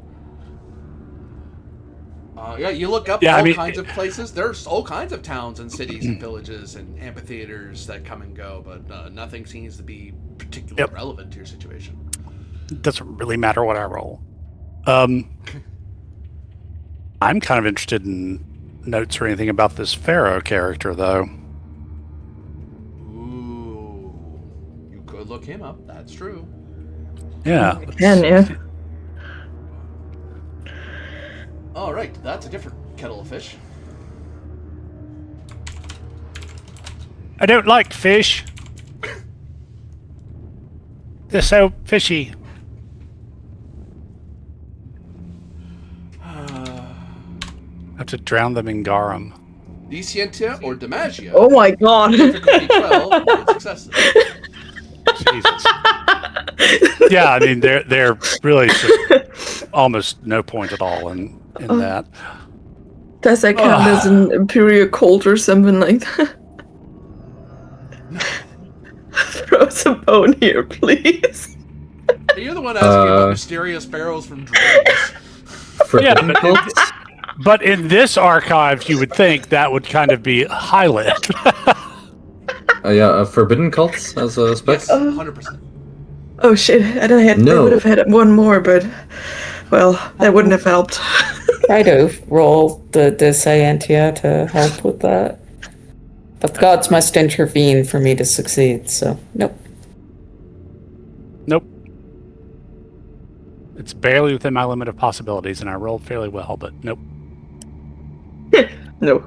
Yeah, you look up kinds of places. There's all kinds of towns and cities and villages and amphitheaters that come and go, but nothing seems to be particularly relevant to your situation. It doesn't really matter what I roll. I'm kind of interested in notes or anything about this Pharaoh character, though. Ooh. You could look him up. That's true. Yeah. Yeah. All right, that's a different kettle of fish. I don't like fish. They're so fishy. I have to drown them in garum. Descientia or Demagia. Oh my god. Difficulty 12 with successes. Jesus. Yeah, I mean they're really just almost no point at all in that. Does that count as an imperial cult or something like that? Throw some bone here, please. You're the one asking about mysterious pharaohs from dreams. Forbidden cults? But in this archive, you would think that would kind of be highlight. Forbidden cults as a spec? Yes, 100%. Oh shit, I would have had 1 more, but, well, that wouldn't have helped. Try to roll the Scientia to help with that. But the gods must intervene for me to succeed, so nope. Nope. It's barely within my limit of possibilities, and I rolled fairly well, but nope. No.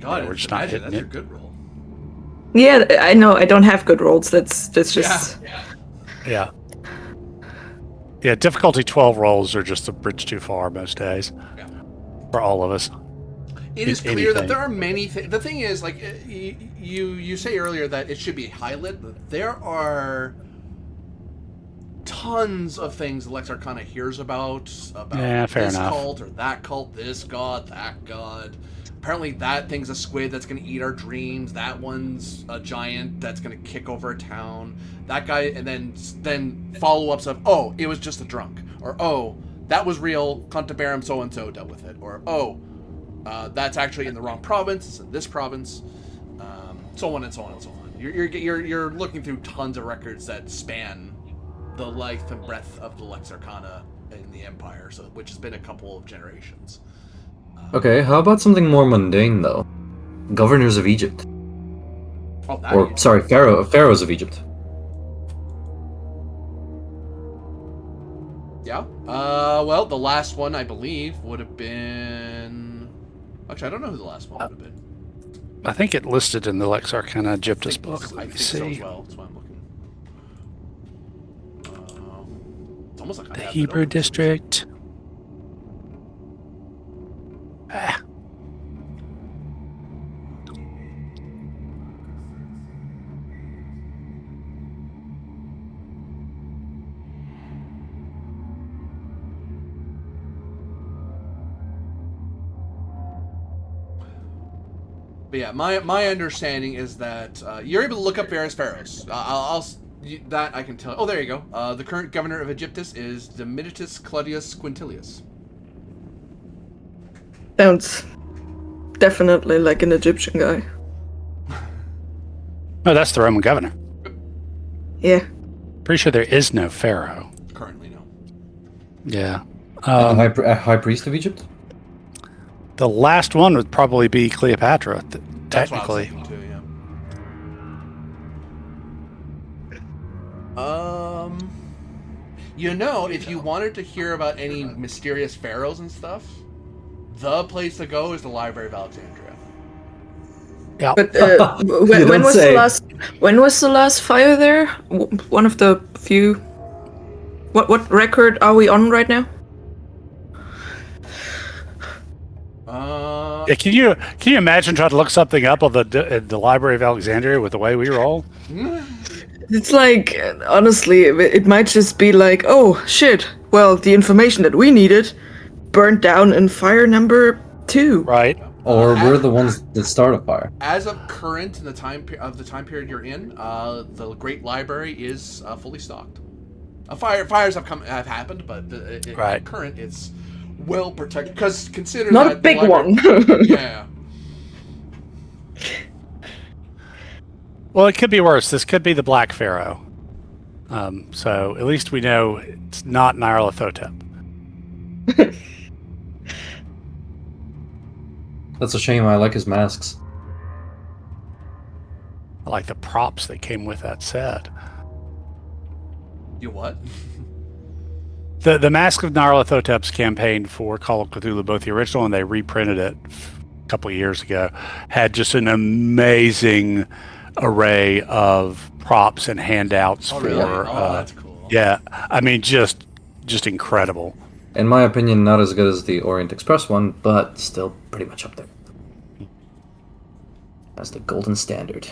God, we're just not imagine hitting that's it. your good roll. Yeah, I know, I don't have good rolls, that's just... Yeah. Yeah, difficulty 12 rolls are just a bridge too far most days. Yeah. For all of us. It is clear that there are many things. The thing is, like, you say earlier that it should be highlit, but there are tons of things Lex Arcana hears about this cult or that cult, this god, that god. Apparently that thing's a squid that's going to eat our dreams. That one's a giant that's going to kick over a town. That guy, and then follow-ups of, oh, it was just a drunk. Or, oh, that was real, Contabarum so-and-so dealt with it. Or, oh, that's actually in the wrong province, it's in this province. So on and so on and so on. You're looking through tons of records that span the length and breadth of the Lex Arcana in the Empire, which has been a couple of generations. Okay, how about something more mundane, though? Governors of Egypt. Oh, that Or, you- sorry, pharaohs of Egypt. Yeah. Well, the last one, I believe, would have been... Actually, I don't know who the last one would have been. I think it listed in the Lex Arcana Egyptus book. I Let me think so as see. well. That's why I'm looking. It's almost like I The have it Hebrew open for some reason. district. Ah. But yeah, my understanding is that you're able to look up various pharaohs. That I can tell. Oh, there you go. The current governor of Egyptus is Domitius Claudius Quintilius. Sounds definitely like an Egyptian guy. Oh, that's the Roman governor. Yeah. Pretty sure there is no pharaoh. Currently, no. Yeah. And a high priest of Egypt? The last one would probably be Cleopatra, That's what I was technically. thinking too. Yeah. You know, if you wanted to hear about any mysterious pharaohs and stuff, the place to go is the Library of Alexandria. Yeah. But You when don't was say. the last fire there? One of the few. What record are we on right now? Yeah, can you imagine trying to look something up on the Library of Alexandria with the way we roll? It's like, honestly, it might just be like, oh shit, well, the information that we needed burned down in fire number 2. Right. Or we're the ones that start a fire. As of current in the time period you're in, the Great Library is fully stocked. Fires have happened, but Right. current it's well protected because consider Not that a big the library, one. Yeah. Well, it could be worse. This could be the Black Pharaoh. So at least we know it's not Nyarlathotep. That's a shame. I like his masks. I like the props that came with that set. You what? The Mask of Nyarlathotep's campaign for Call of Cthulhu, both the original and they reprinted it a couple of years ago, had just an amazing array of props and handouts Oh, for. really? Oh, that's cool. Yeah, I mean, just incredible. In my opinion, not as good as the Orient Express one, but still pretty much up there. That's the golden standard.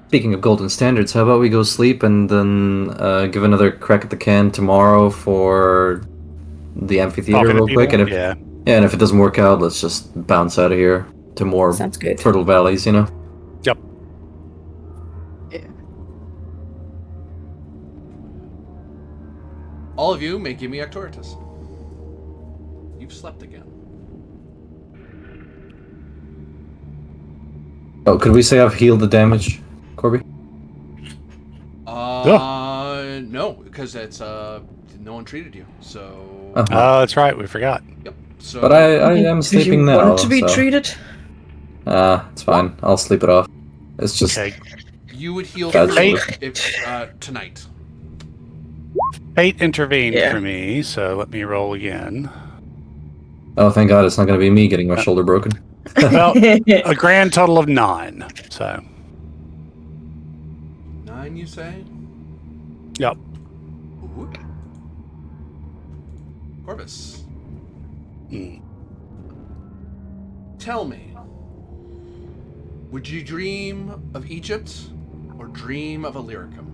Speaking of golden standards, how about we go sleep and then give another crack at the can tomorrow for the amphitheater Talking to real quick? people? And if Yeah. and if it doesn't work out, let's just bounce out of here to more Sounds good. fertile valleys, you know? Yep. Yeah. All of you may give me Actoritus. You've slept again. Oh, could we say I've healed the damage, Corby? No, because it's no one treated you, so. Oh, that's right. We forgot. Yep. So. But I am Do sleeping you now. want to be so. treated? It's fine. I'll sleep it off. It's just Okay. You would heal That's tonight. Fate intervened Yeah. for me, so let me roll again. oh, thank God, it's not going to be me getting my shoulder broken. Well, a grand total of 9. So, 9, you say? yep. Ooh. Corvus, Mm. tell me, would you dream of Egypt or dream of Illyricum?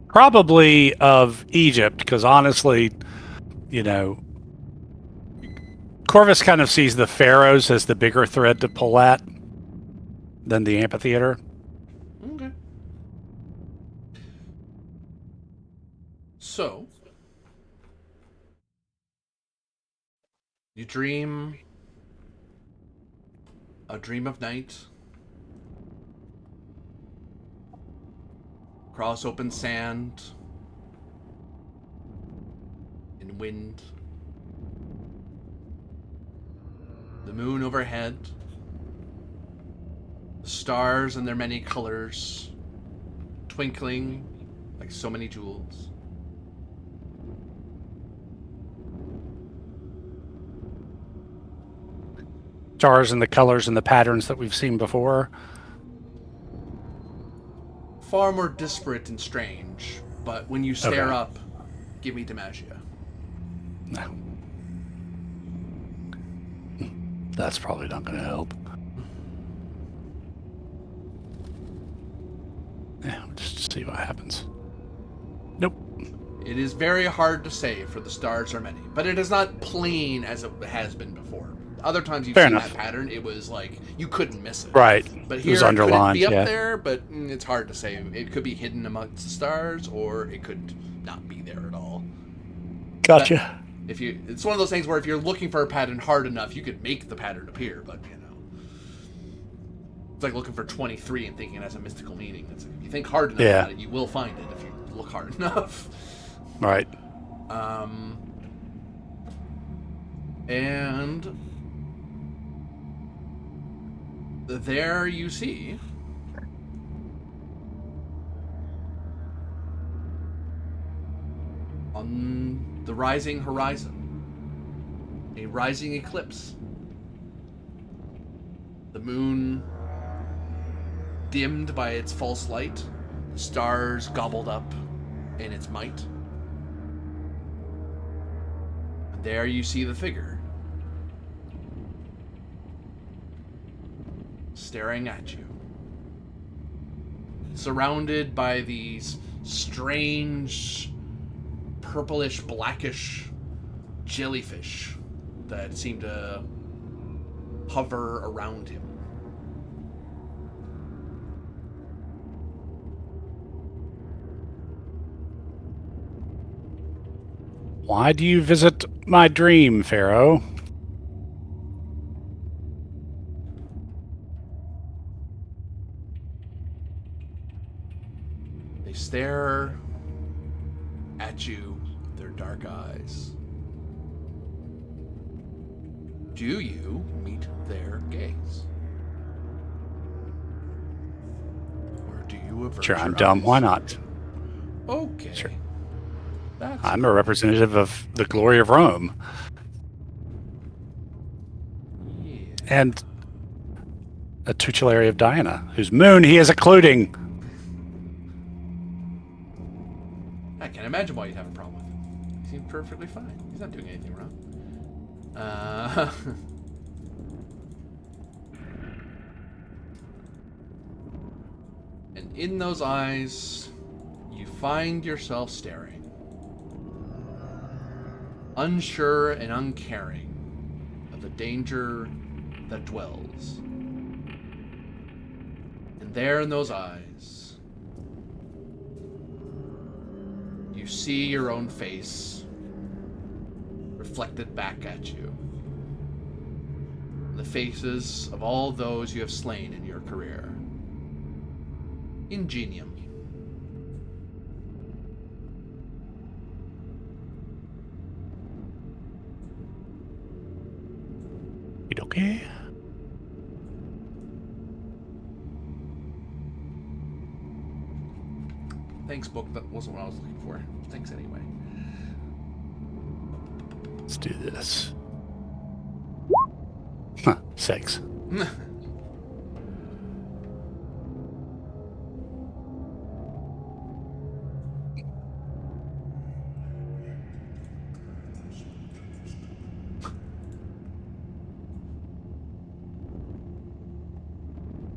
Probably of Egypt, because honestly, you know, Corvus kind of sees the pharaohs as the bigger thread to pull at than the amphitheater. Okay. So, you dream a dream of night, cross open sand, in and wind. The moon overhead. The stars in their many colors, twinkling like so many jewels. Stars and the colors and the patterns that we've seen before. Far more disparate and strange, but when you stare Okay. up, give me Demacia. No. That's probably not going to help. Yeah, just to see what happens. Nope. It is very hard to say, for the stars are many, but it is not plain as it has been before. Other times you've Fair seen enough. that pattern, it was like you couldn't miss it. Right. But It here, was could it underlined, be up yeah. there? But it's hard to say. It could be hidden amongst the stars, or it could not be there at all. Gotcha. If you, it's one of those things where if you're looking for a pattern hard enough, you could make the pattern appear. But it's like looking for 23 and thinking it has a mystical meaning. It's like, if you think hard enough Yeah. about it, you will find it if you look hard enough. Right. And there you see on the rising horizon a rising eclipse. The moon dimmed by its false light, the stars gobbled up in its might. And there you see the figure staring at you, surrounded by these strange purplish blackish jellyfish that seem to hover around him. Why do you visit my dream, Pharaoh? They stare at you with their dark eyes. Do you meet their gaze? Or do you avert Sure, your I'm dumb. eyes? Why not? Okay. Sure. That's I'm a representative of the glory of Rome. yeah. And a tutelary of Diana, whose moon he is occluding. I can't imagine why you'd have a problem with him. He seems perfectly fine. He's not doing anything wrong. And in those eyes, you find yourself staring. Unsure and uncaring of the danger that dwells. And there in those eyes, you see your own face reflected back at you. The faces of all those you have slain in your career. Ingenium. Okay. Thanks, book. That wasn't what I was looking for. Thanks anyway. Let's do this. Huh, 6.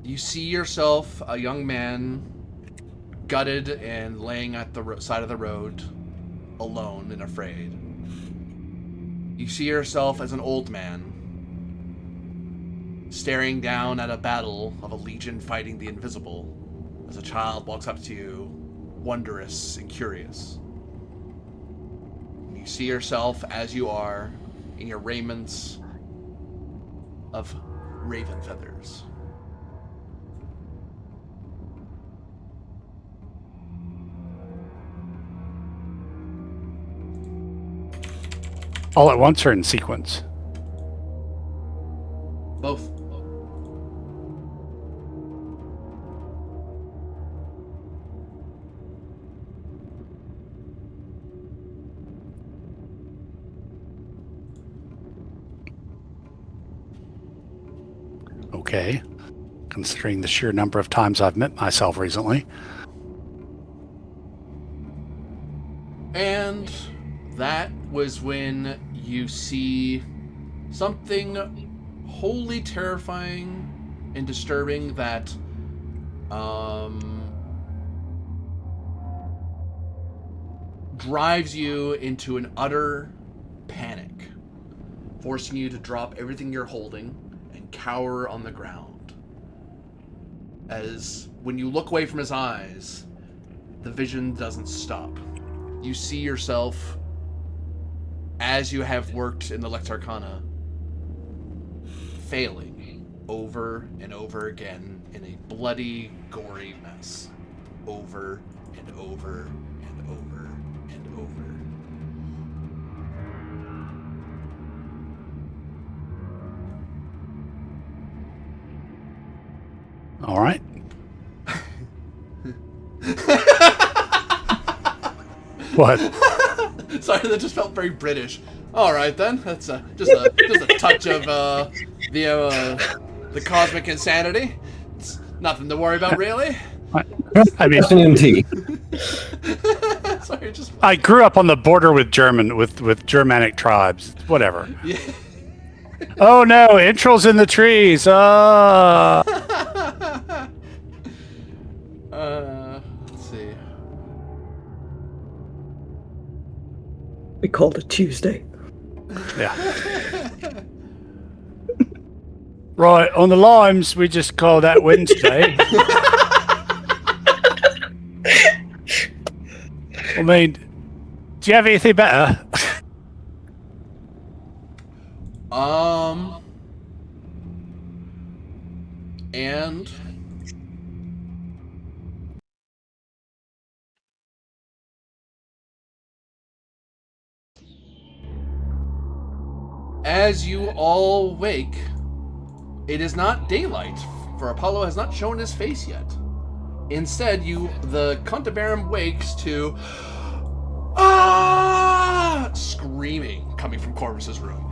You see yourself, a young man, gutted and laying at the side of the road, alone and afraid. You see yourself as an old man, staring down at a battle of a legion fighting the invisible, as a child walks up to you, wondrous and curious. You see yourself as you are, in your raiments of raven feathers. All at once or in sequence? Both. Okay. Considering the sheer number of times I've met myself recently. And that was when you see something wholly terrifying and disturbing that drives you into an utter panic, forcing you to drop everything you're holding and cower on the ground. As when you look away from his eyes, the vision doesn't stop. You see yourself, as you have worked in the Lex Arcana, failing over and over again in a bloody, gory mess. Over and over and over and over. All right. What? Sorry, that just felt very British. All right then, that's just a touch of the cosmic insanity. It's nothing to worry about, really. I mean, Afternoon tea. Sorry, just I grew up on the border with Germanic tribes. Whatever. yeah. Oh no, Intral's in the trees. Let's see. We called it Tuesday. Yeah. Right, on the limes, we just call that Wednesday. I mean, do you have anything better? And as you all wake, it is not daylight, for Apollo has not shown his face yet. Instead, the Contabarum wakes to screaming coming from Corvus's room.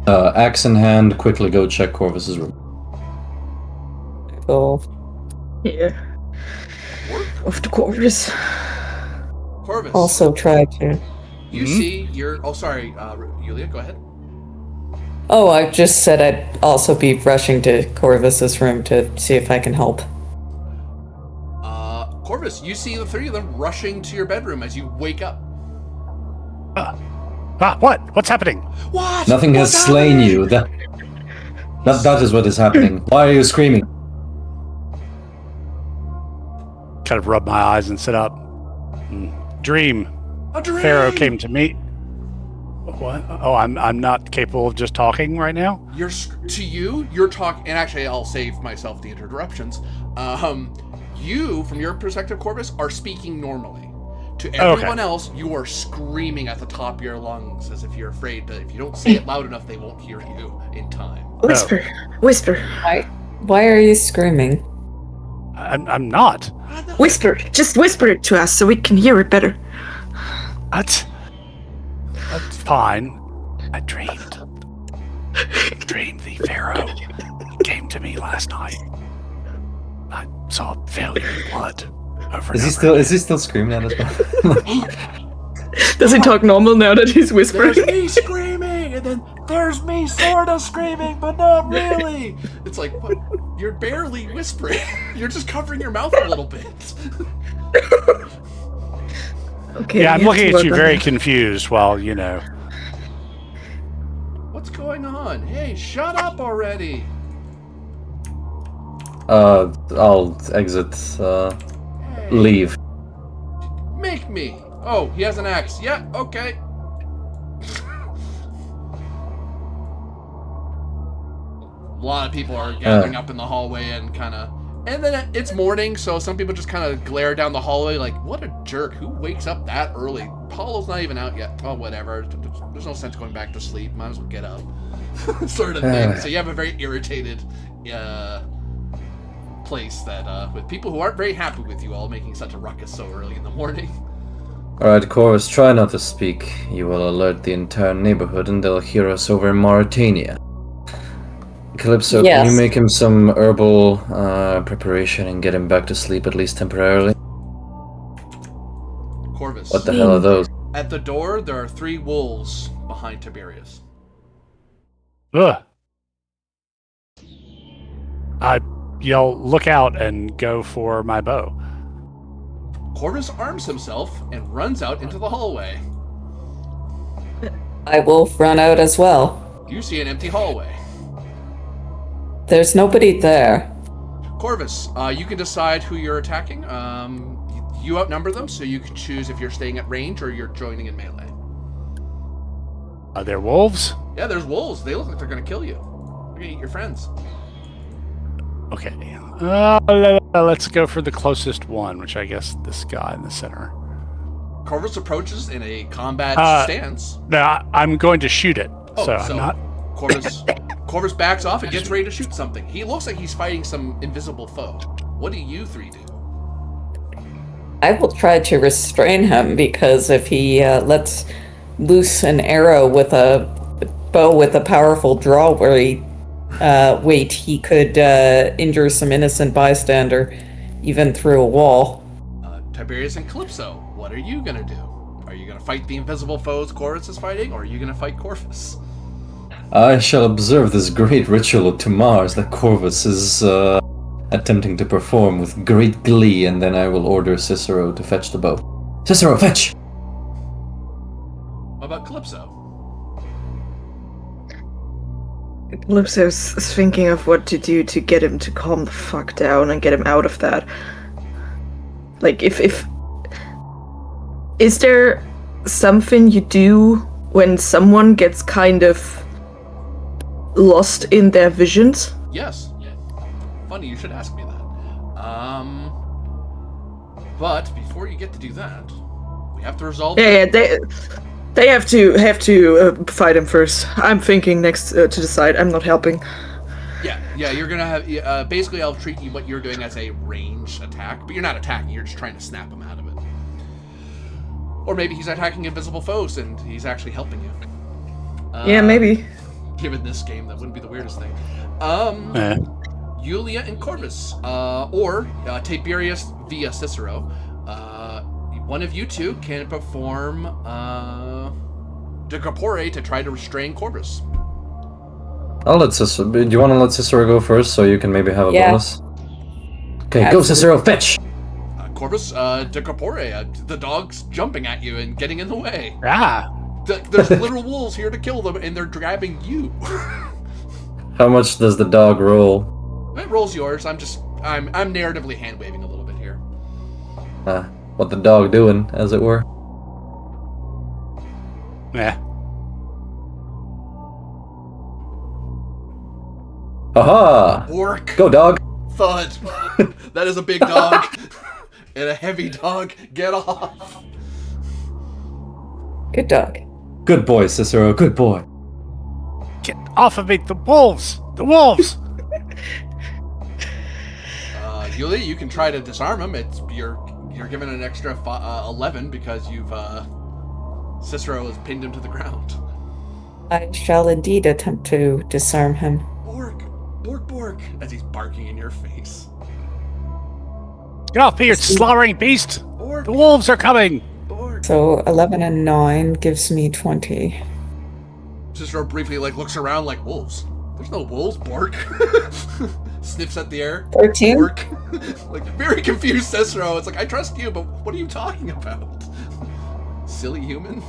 Axe in hand, quickly go check Corvus's room. Cool. Yeah. Off to Corvus. Corvus, Also try to. you see your... Oh, sorry, Yulia, go ahead. Oh, I just said I'd also be rushing to Corvus's room to see if I can help. Corvus, you see the three of them rushing to your bedroom as you wake up. What? What's happening? What? Nothing has What's slain happening? you. That is what is happening. Why are you screaming? Kind of rub my eyes and sit up. Dream. A dream! Pharaoh came to meet. What? Oh, I'm not capable of just talking right now? You're talking, and actually I'll save myself the interruptions. You, from your perspective, Corvus, are speaking normally. To everyone else, you are screaming at the top of your lungs as if you're afraid that if you don't say it loud enough, they won't hear you in time. Whisper. Whisper. Why are you screaming? I'm not. Whisper. Just whisper it to us so we can hear it better. That's fine. I dreamed the Pharaoh came to me last night. I saw failure in blood. Is he still screaming at us? Does he talk normal now that he's whispering? There's me screaming, and then there's me sort of screaming, but not really. It's like, what? You're barely whispering. You're just covering your mouth a little bit. Okay. Yeah, I'm we have looking to at you work on very that. confused while, you know. What's going on? Hey, shut up already. I'll exit. Hey, Leave. Make me. Oh, he has an axe. Yeah, okay. A lot of people are gathering up in the hallway and kind of And then it's morning, so some people just kind of glare down the hallway like, what a jerk. Who wakes up that early? Paulo's not even out yet. Oh, whatever. There's no sense going back to sleep. Might as well get up. Sort of thing. So you have a very irritated place that with people who aren't very happy with you all making such a ruckus so early in the morning. Alright, Chorus, try not to speak. You will alert the entire neighborhood and they'll hear us over in Mauritania. Calypso, Yes. can you make him some herbal preparation and get him back to sleep at least temporarily? Corvus. What the hell are those? At the door, there are 3 wolves behind Tiberius. Ugh. I yell, look out, and go for my bow. Corvus arms himself and runs out into the hallway. I will run out as well. You see an empty hallway. There's nobody there. Corvus, you can decide who you're attacking. You outnumber them, so you can choose if you're staying at range or you're joining in melee. Are there wolves? Yeah, there's wolves. They look like they're going to kill you. They're going to eat your friends. Okay. Let's go for the closest one, which I guess this guy in the center. Corvus approaches in a combat stance. No, I'm going to shoot it. Oh, I'm not. Corvus backs off and gets ready to shoot something. He looks like he's fighting some invisible foe. What do you 3 do? I will try to restrain him because if he lets loose an arrow with a bow with a powerful draw weight, he could injure some innocent bystander even through a wall. Tiberius and Calypso, what are you gonna do? Are you gonna fight the invisible foes Corvus is fighting, or are you gonna fight Corvus? I shall observe this great ritual of Tamars that Corvus is attempting to perform with great glee, and then I will order Cicero to fetch the bow. Cicero, fetch! What about Calypso? Calypso's thinking of what to do to get him to calm the fuck down and get him out of that. Like, is there something you do when someone gets kind of lost in their visions? Yes. Funny you should ask me that. But before you get to do that, we have to resolve. Yeah, they have to fight him first. I'm thinking next to decide. I'm not helping. Yeah, you're gonna have basically I'll treat you what you're doing as a range attack, but you're not attacking. You're just trying to snap him out of it. Or maybe he's attacking invisible foes and he's actually helping you. Yeah, maybe. Given this game, that wouldn't be the weirdest thing. Yulia and Corvus, or Tiberius via Cicero. One of you 2 can perform De Corpore to try to restrain Corvus. I'll let Cicero. Do you want to let Cicero go first so you can maybe have a bonus? Okay, Absolutely. go Cicero, fetch! Corvus, De Corpore, the dog's jumping at you and getting in the way. Ah. There's literal wolves here to kill them, and they're grabbing you. How much does the dog roll? It rolls yours. I'm narratively hand waving a little bit here. What the dog doing, as it were? Yeah. Aha! Orc. Go, dog! Thud. That is a big dog. And a heavy dog. Get off. Good dog. Good boy, Cicero, good boy. Get off of me, the wolves! The wolves! Yulia, you can try to disarm him. You're given an extra 11 because you've Cicero has pinned him to the ground. I shall indeed attempt to disarm him. Bork, as he's barking in your face. Get off me, you slaughtering beast! Bork, The wolves are coming! Bork. So 11 and 9 gives me 20. Cicero briefly looks around like wolves. There's no wolves, Bork. Sniffs at the air. 13? Bork. Very confused Cicero. It's like, I trust you, but what are you talking about? Silly human.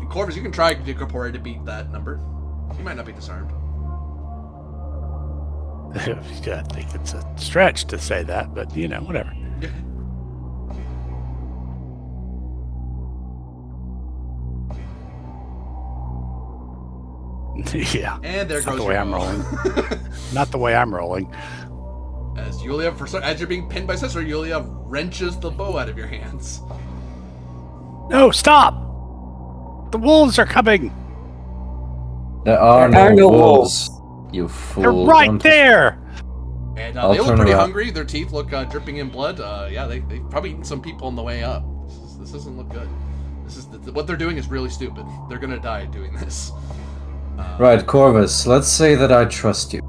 Corvus, you can try De Corpore to beat that number. You might not be disarmed. I think it's a stretch to say that, but whatever. Yeah. And there Not goes the way your I'm roll. rolling. Not the way I'm rolling. As Yulia, as you're being pinned by Cicero, Yulia wrenches the bow out of your hands. No, stop! The wolves are coming! There are There are no no wolves, you fool. They're right Don't- there! And I'll they look turn pretty around. hungry. Their teeth look dripping in blood. Yeah, they've probably eaten some people on the way up. This doesn't look good. What they're doing is really stupid. They're gonna die doing this. Right, Corvus, let's say that I trust you.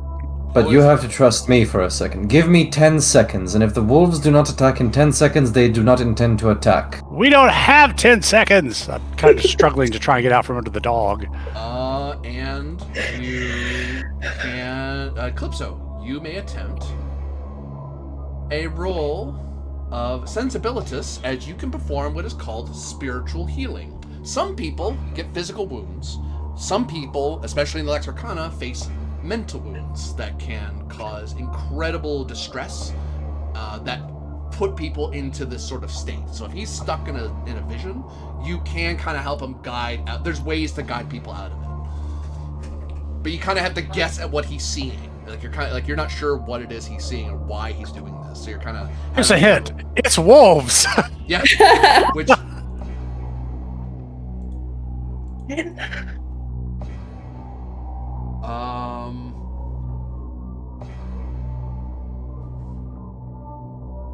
But you have to trust me for a second. Give me 10 seconds, and if the wolves do not attack in 10 seconds, they do not intend to attack. We don't have 10 seconds! I'm kind of struggling to try and get out from under the dog. And you can... Calypso, you may attempt a roll of sensibilitas as you can perform what is called spiritual healing. Some people get physical wounds. Some people, especially in the Lex Arcana, face mental wounds that can cause incredible distress that put people into this sort of state. So if he's stuck in a vision, you can kind of help him guide out. There's ways to guide people out of it, but you kind of have to guess at what he's seeing. Like you're not sure what it is he's seeing or why he's doing this. So you're kind of Here's a hint. It's wolves! yeah, which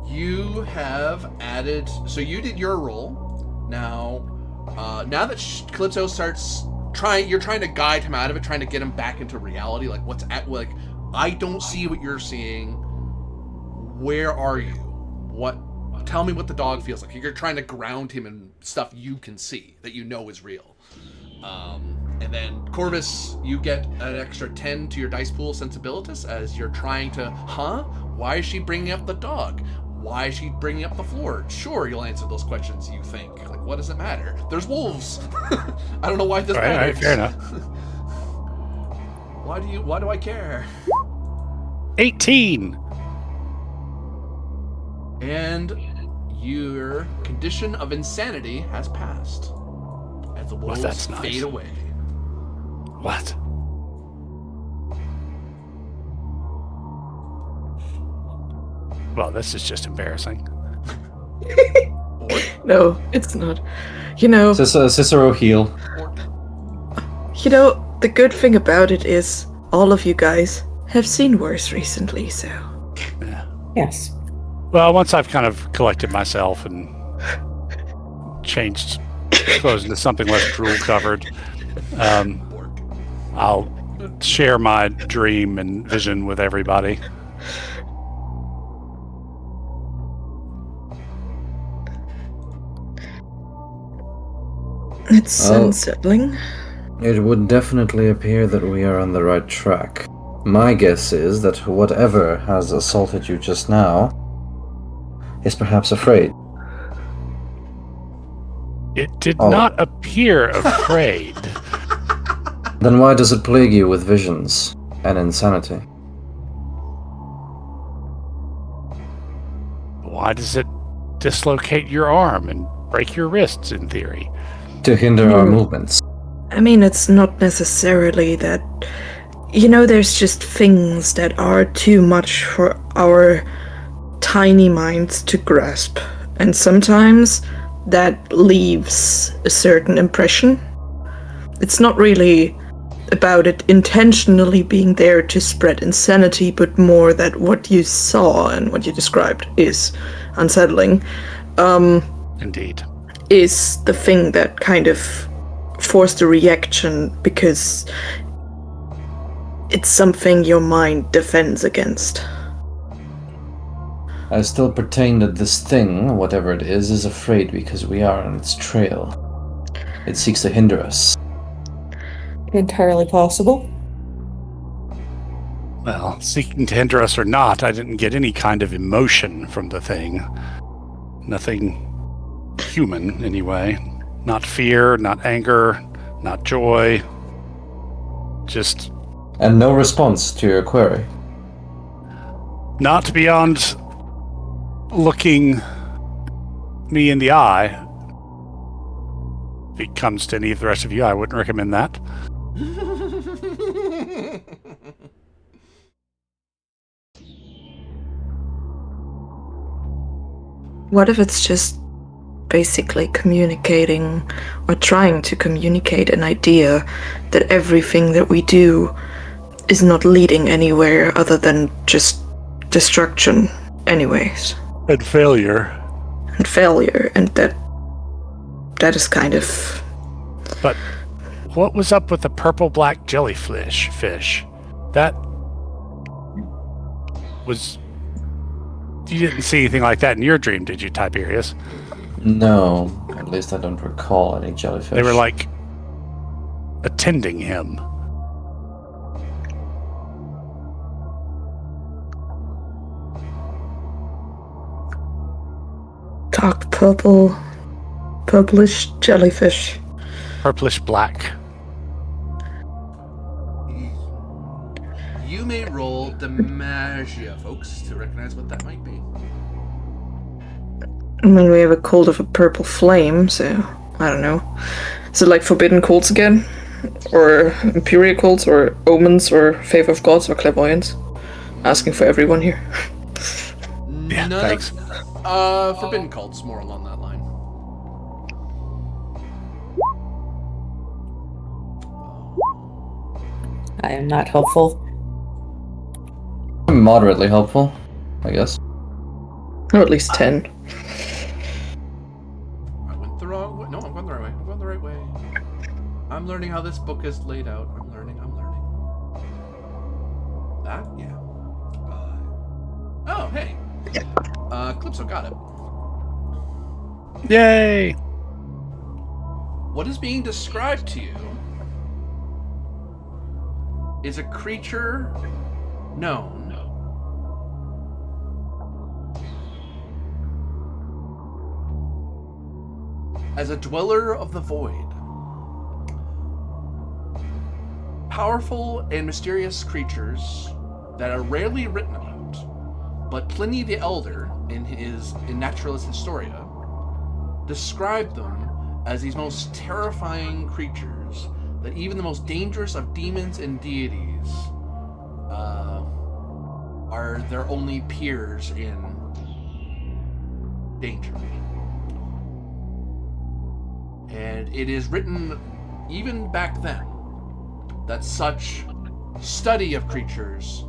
you have added. So you did your roll. Now that Calypso starts you're trying to guide him out of it, trying to get him back into reality. Like I don't see what you're seeing. Where are you? Tell me what the dog feels like. You're trying to ground him in stuff you can see that you know is real. And then Corvus, you get an extra 10 to your dice pool sensibilitas as you're trying to, why is she bringing up the dog? Why is she bringing up the floor? Sure, you'll answer those questions you think. Like, what does it matter? There's wolves. I don't know why this matters. Right, fair enough. Why do I care? 18! And your condition of insanity has passed. As the wolves that's nice. fade away. What? Well, this is just embarrassing. No, it's not. You know, Cicero heal. the good thing about it is all of you guys have seen worse recently, so. Yeah. Yes. Well, once I've kind of collected myself and changed clothes into something less drool covered, I'll share my dream and vision with everybody. It's unsettling. It would definitely appear that we are on the right track. My guess is that whatever has assaulted you just now is perhaps afraid. It did not appear afraid. Then why does it plague you with visions and insanity? Why does it dislocate your arm and break your wrists, in theory? To hinder our movements. I mean, it's not necessarily that. There's just things that are too much for our tiny minds to grasp. And sometimes that leaves a certain impression. It's not really about it intentionally being there to spread insanity, but more that what you saw and what you described is unsettling. Indeed. Is the thing that kind of forced a reaction because it's something your mind defends against. I still pertain that this thing, whatever it is afraid because we are on its trail. It seeks to hinder us. Entirely possible. Well, seeking to hinder us or not, I didn't get any kind of emotion from the thing. Nothing human, anyway. Not fear, not anger, not joy. Just... And no response to your query. Not beyond looking me in the eye. If it comes to any of the rest of you, I wouldn't recommend that. What if it's just basically communicating or trying to communicate an idea that everything that we do is not leading anywhere other than just destruction anyways, And failure. and failure, and that is kind of... But what was up with the purple-black jellyfish? That was... You didn't see anything like that in your dream, did you, Tiberius? No, at least I don't recall any jellyfish. They were like attending him. Dark purple, purplish jellyfish. Purplish black. You may roll Demagia, folks, to recognize what that might be. I mean, we have a cult of a purple flame, so I don't know. Is it like forbidden cults again? Or imperial cults, or omens, or favor of gods, or clairvoyance? Asking for everyone here. Yeah, None thanks. of, forbidden cults, more along that line. I am not helpful. Moderately helpful, I guess. Or at least 10. I went the wrong way. No, I'm going the right way. I'm going the right way. I'm learning how this book is laid out. I'm learning. That? Yeah. Oh, hey. Calypso got it. Yay! What is being described to you is a creature known as a dweller of the void. Powerful and mysterious creatures that are rarely written about, but Pliny the Elder, in Naturalis Historia, described them as these most terrifying creatures that even the most dangerous of demons and deities are their only peers in danger. And it is written even back then that such study of creatures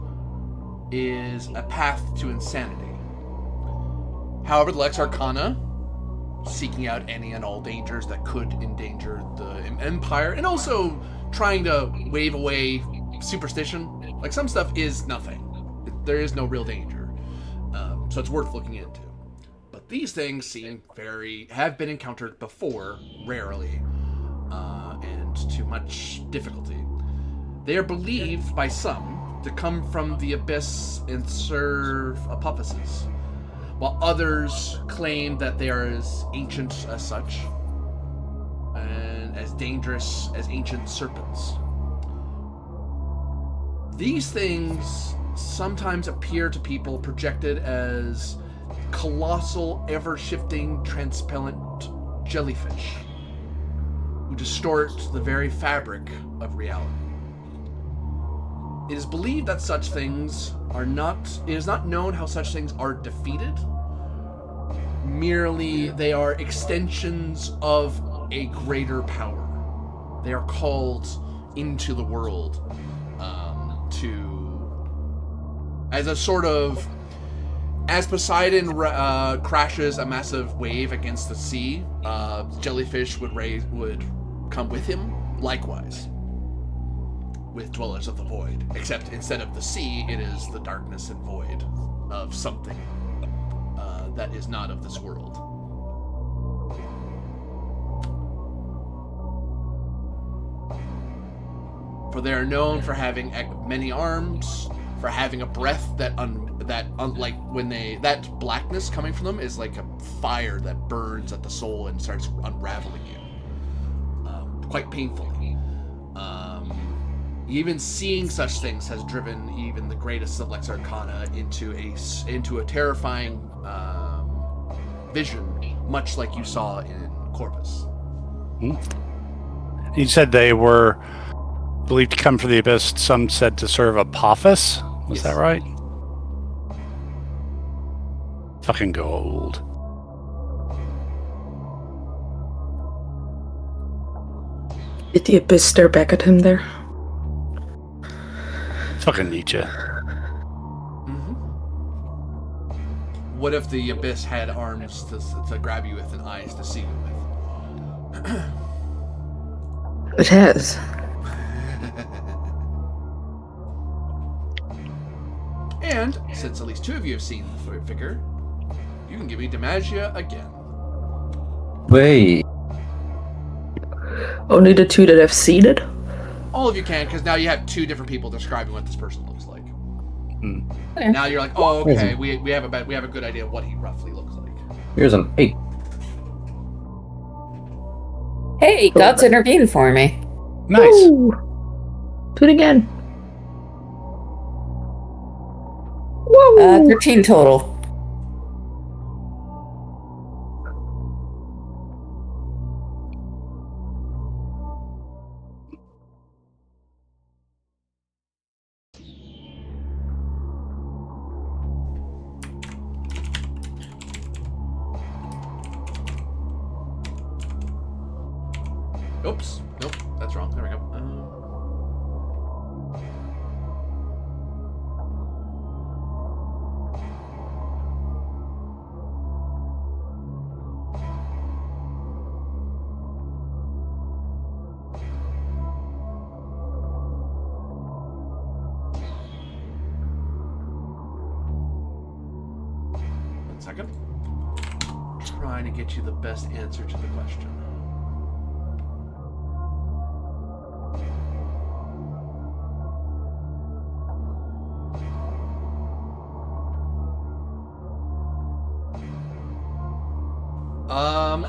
is a path to insanity. However, the Lex Arcana, seeking out any and all dangers that could endanger the Empire, and also trying to wave away superstition. Like, some stuff is nothing. There is no real danger. So it's worth looking into. But these things have been encountered before, rarely, and to much difficulty. They are believed by some to come from the abyss and serve Apophysis, while others claim that they are as ancient as such, and as dangerous as ancient serpents. These things sometimes appear to people projected as colossal, ever-shifting, transparent jellyfish who distort the very fabric of reality. It is believed that such things are not... It is not known how such things are defeated. Merely, they are extensions of a greater power. They are called into the world as a sort of... As Poseidon crashes a massive wave against the sea, jellyfish would come with him. Likewise, with dwellers of the void, except instead of the sea, it is the darkness and void of something that is not of this world. For they are known for having many arms, for having a breath that blackness coming from them is like a fire that burns at the soul and starts unraveling you, quite painfully. Even seeing such things has driven even the greatest of Lex Arcana into a terrifying vision, much like you saw in Corpus. You said they were believed to come from the abyss. Some said to serve Apophis. Was that right? Fucking gold. Did the abyss stare back at him there? Fucking Nietzsche. What if the abyss had arms to grab you with and eyes to see you with? It has. And, since at least 2 of you have seen the figure, you can give me Demagia again. Wait. Only the 2 that have seen it? All of you can, because now you have 2 different people describing what this person looks like. Okay. Now you're like, oh, okay, we have a good idea of what he roughly looks like. Here's an 8. Hey, God's intervened for me. Nice. Ooh. Do it again. Whoa! 13 total. Oops. Nope. That's wrong. There we go. One second. Trying to get you the best answer to the question.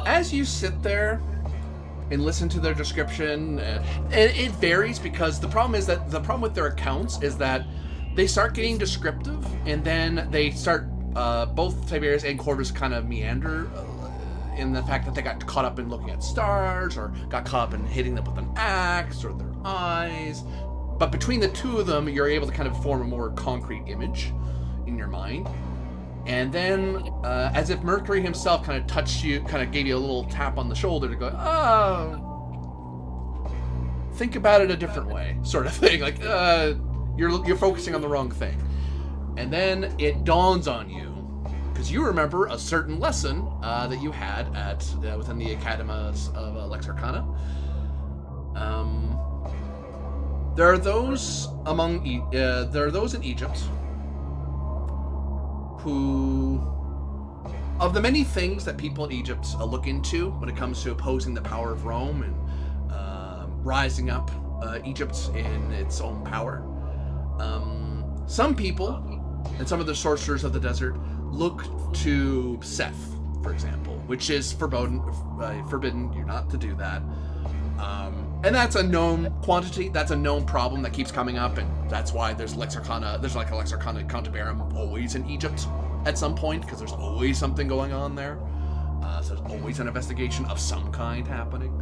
As you sit there and listen to their description, and it varies because the problem with their accounts is that they start getting descriptive, and then they start both Tiberius and Corvus kind of meander in the fact that they got caught up in looking at stars, or got caught up in hitting them with an axe, or their eyes. But between the 2 of them, you're able to kind of form a more concrete image in your mind. And then, as if Mercury himself kind of touched you, kind of gave you a little tap on the shoulder to go, oh, think about it a different way, sort of thing. Like, you're focusing on the wrong thing. And then it dawns on you, because you remember a certain lesson that you had at within the Academies of Lex Arcana. There are those in Egypt who, of the many things that people in Egypt look into when it comes to opposing the power of Rome and rising up Egypt in its own power, some people and some of the sorcerers of the desert look to Seth, for example, which is forbidden. You're not to do that. And that's a known quantity. That's a known problem that keeps coming up, and that's why there's Lex Arcana. There's like a Lex Arcana Counterbarum always in Egypt at some point, because there's always something going on there. So there's always an investigation of some kind happening.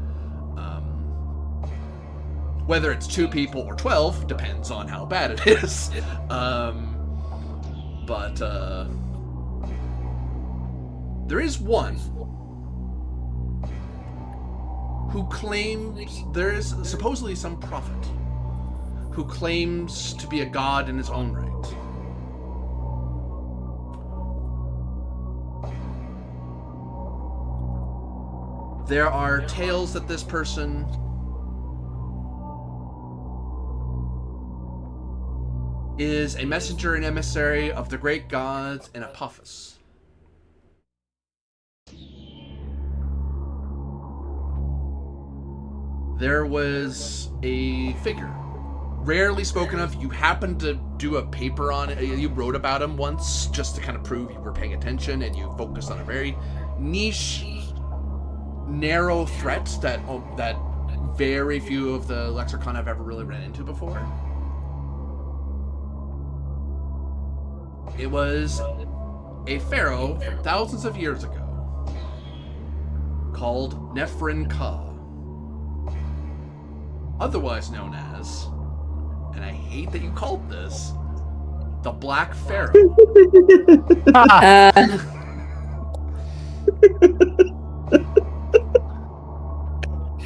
Whether it's 2 people or 12 depends on how bad it is. But there is one who claims, there is supposedly some prophet who claims to be a god in his own right. There are tales that this person is a messenger and emissary of the great gods in Apophis. There was a figure, rarely spoken of. You happened to do a paper on it. You wrote about him once just to kind of prove you were paying attention, and you focused on a very niche, narrow threat that very few of the Lex Arcana have ever really ran into before. It was a pharaoh from thousands of years ago called Nephrin Ka. otherwise known as, and I hate that you called this, the Black Pharaoh.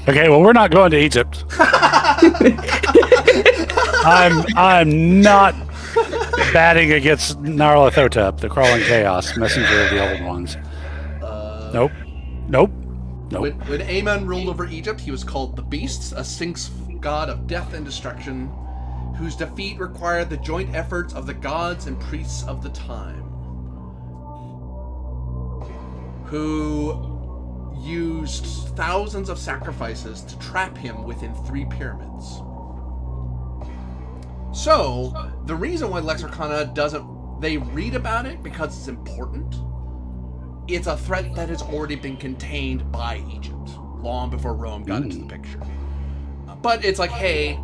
Okay, well, we're not going to Egypt. I'm not batting against Nyarlathotep, the crawling chaos, messenger of the old ones. Nope. When Amun ruled over Egypt, he was called the Beasts, a Sphinx god of death and destruction, whose defeat required the joint efforts of the gods and priests of the time, who used thousands of sacrifices to trap him within 3 pyramids. So, the reason why Lex Arcana they read about it because it's important. It's a threat that has already been contained by Egypt long before Rome got into the picture. But it's like, hey,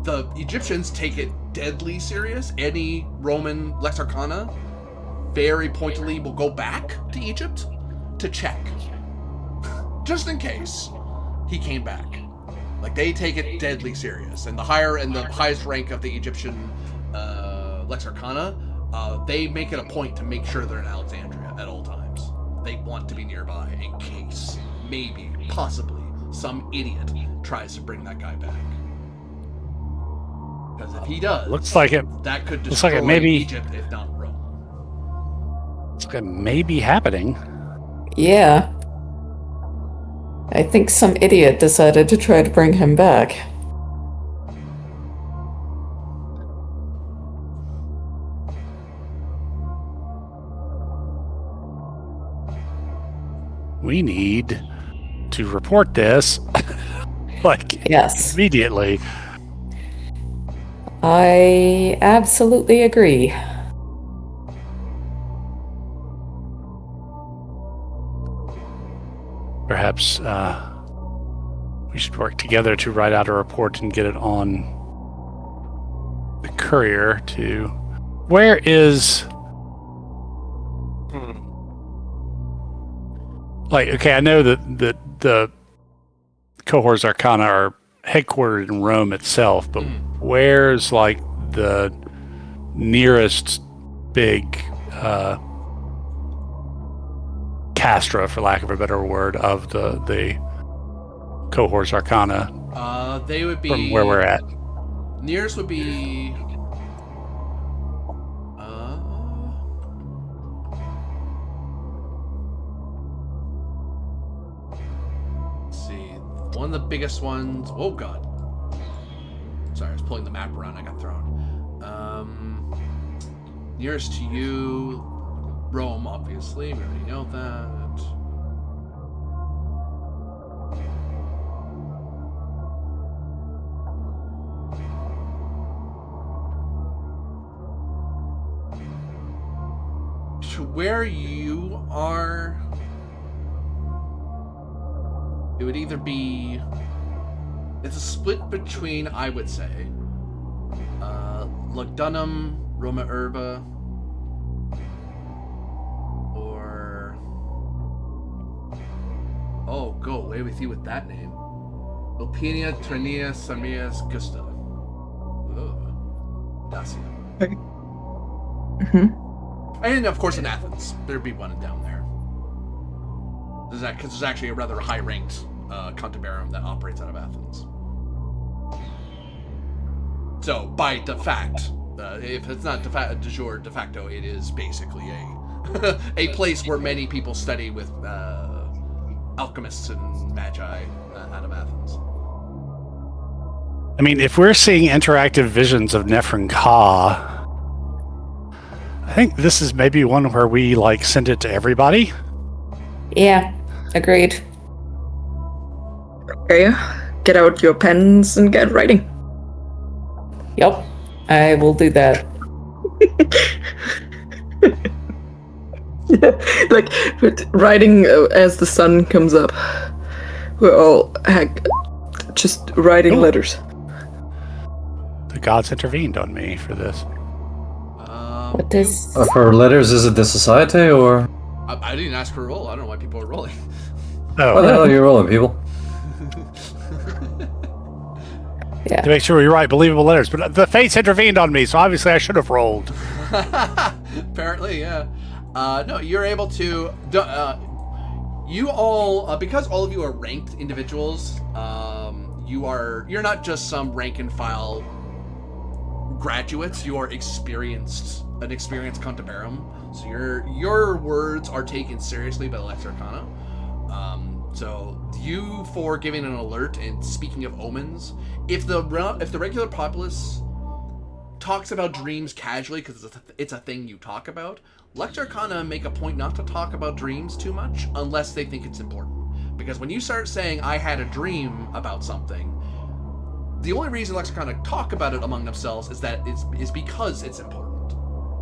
the Egyptians take it deadly serious. Any Roman Lex Arcana very pointedly will go back to Egypt to check. Just in case he came back. Like, they take it deadly serious. And the highest rank of the Egyptian Lex Arcana, they make it a point to make sure they're in Alexandria at all times. They want to be nearby in case, maybe, possibly, some idiot tries to bring that guy back. Because if he does, that could destroy Egypt, if not Rome. Looks like it may be happening. Yeah. I think some idiot decided to try to bring him back. We need to report this, yes, immediately. I absolutely agree. Perhaps we should work together to write out a report and get it on the courier to... Where is... okay, I know that the cohorts Arcana are headquartered in Rome itself, but where's, the nearest big... Castra, for lack of a better word, of the cohorts Arcana. They would be from where we're at. Nearest would be. Let's see. One of the biggest ones. Oh God. Sorry, I was pulling the map around. I got thrown. Nearest to you. Rome, obviously. We already know that. To where you are, it would either be... It's a split between, I would say, Lugdunum, Roma Urba, oh, go away with you with that name. Openia, Trenia, Samias, Gusta. Dacia. And, of course, in Athens. There'd be one down there. Because there's actually a rather high-ranked Cantabarum that operates out of Athens. So, by de facto, if it's not de jure, de facto, it is basically a place where many people study with... alchemists and magi out of Athens. I mean, if we're seeing interactive visions of Nephrin Ka, I think this is maybe one where we send it to everybody. Yeah, agreed. Okay, get out your pens and get writing. Yep, I will do that. Yeah, writing as the sun comes up. We're all just writing letters. The gods intervened on me for this. What is... For letters, is it the society, or...? I didn't ask for a roll. I don't know why people are rolling. Oh. What the hell are you rolling, people? Yeah. To make sure we write believable letters. But the fates intervened on me, so obviously I should have rolled. Apparently, yeah. No, you're able to. You all, because all of you are ranked individuals, you're not just some rank and file graduates. You are an experienced Cantabarum. So your words are taken seriously by the Lex Arcana. So you, for giving an alert and speaking of omens, if the regular populace talks about dreams casually because it's a thing you talk about, Lex Arcana make a point not to talk about dreams too much unless they think it's important. Because when you start saying, I had a dream about something, the only reason Lex Arcana talk about it among themselves is that is because it's important.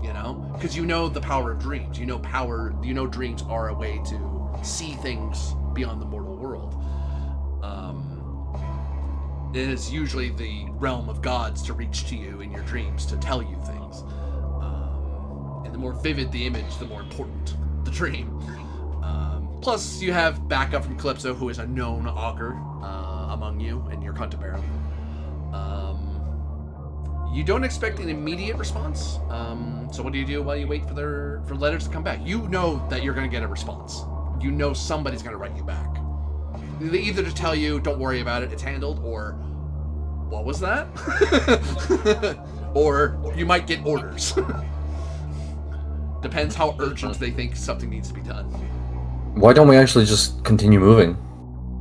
You know? Because you know the power of dreams. You know dreams are a way to see things beyond the mortal world. It is usually the realm of gods to reach to you in your dreams to tell you things. And the more vivid the image, the more important the dream. Plus, you have backup from Calypso, who is a known augur among you and your Cantabarum. You don't expect an immediate response. So what do you do while you wait for letters to come back? You know that you're going to get a response. You know somebody's going to write you back. Either to tell you, don't worry about it, it's handled, or, what was that? Or you might get orders. Depends how urgent they think something needs to be done. Why don't we actually just continue moving?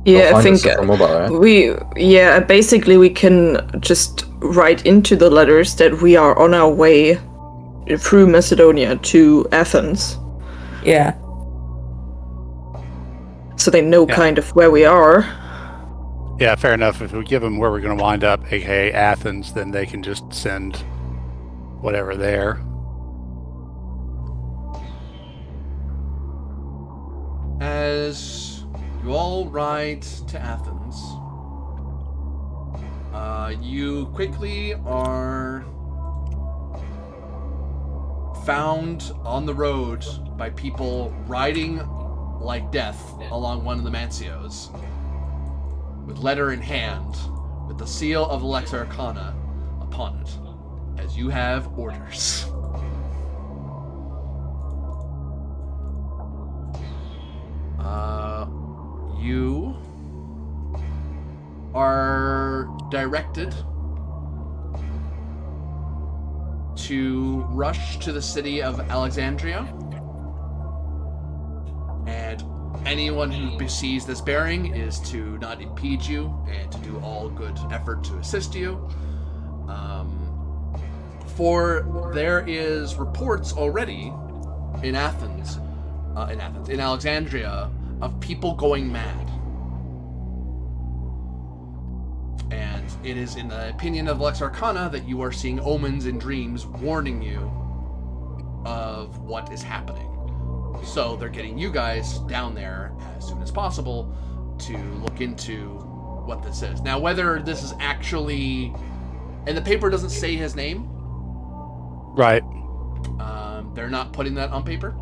Yeah, I think mobile, right? basically we can just write into the letters that we are on our way through Macedonia to Athens. Yeah. So they know kind of where we are. Yeah, fair enough. If we give them where we're going to wind up, aka Athens, then they can just send whatever there. As you all ride to Athens, you quickly are found on the road by people riding like death along one of the Mancios, with letter in hand, with the seal of the Lex Arcana upon it, as you have orders. You are directed to rush to the city of Alexandria, and anyone who sees this bearing is to not impede you and to do all good effort to assist you. For there is reports already in Alexandria, of people going mad. And it is in the opinion of Lex Arcana that you are seeing omens in dreams warning you of what is happening. So they're getting you guys down there as soon as possible to look into what this is. Now, whether this is actually... And the paper doesn't say his name. Right. They're not putting that on paper.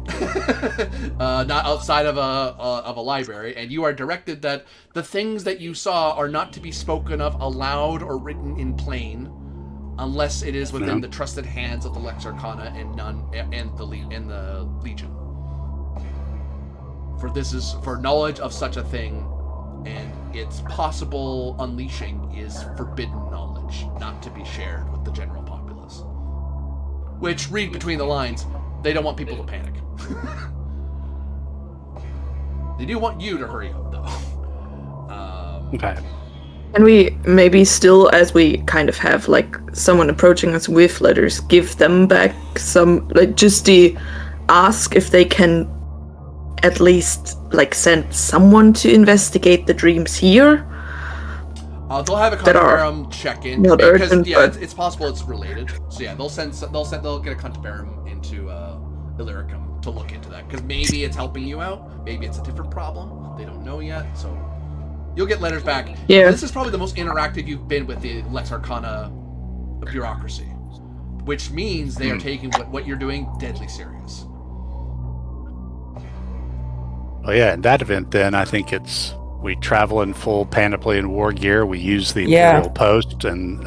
Not outside of a library. And you are directed that the things that you saw are not to be spoken of aloud or written in plain, unless it is within the trusted hands of the Lex Arcana and the Legion. For this is for knowledge of such a thing, and its possible unleashing is forbidden knowledge, not to be shared with the general populace. Which, read between the lines, they don't want people to panic. They do want you to hurry up, though. Okay. And we maybe still, as we kind of have like someone approaching us with letters, give them back some, like just ask if they can at least like send someone to investigate the dreams here. They'll have a Cantabarum check in not because urgent, but... it's possible it's related. So yeah, they'll get a Cantabarum into Illyricum to look into that, because maybe it's helping you out, maybe it's a different problem. They don't know yet, so you'll get letters back. Yeah. This is probably the most interactive you've been with the Lex Arcana bureaucracy, which means they are taking what you're doing deadly serious. Well, yeah, in that event, then I think it's We travel in full panoply and war gear. We use the Yeah. Imperial Post and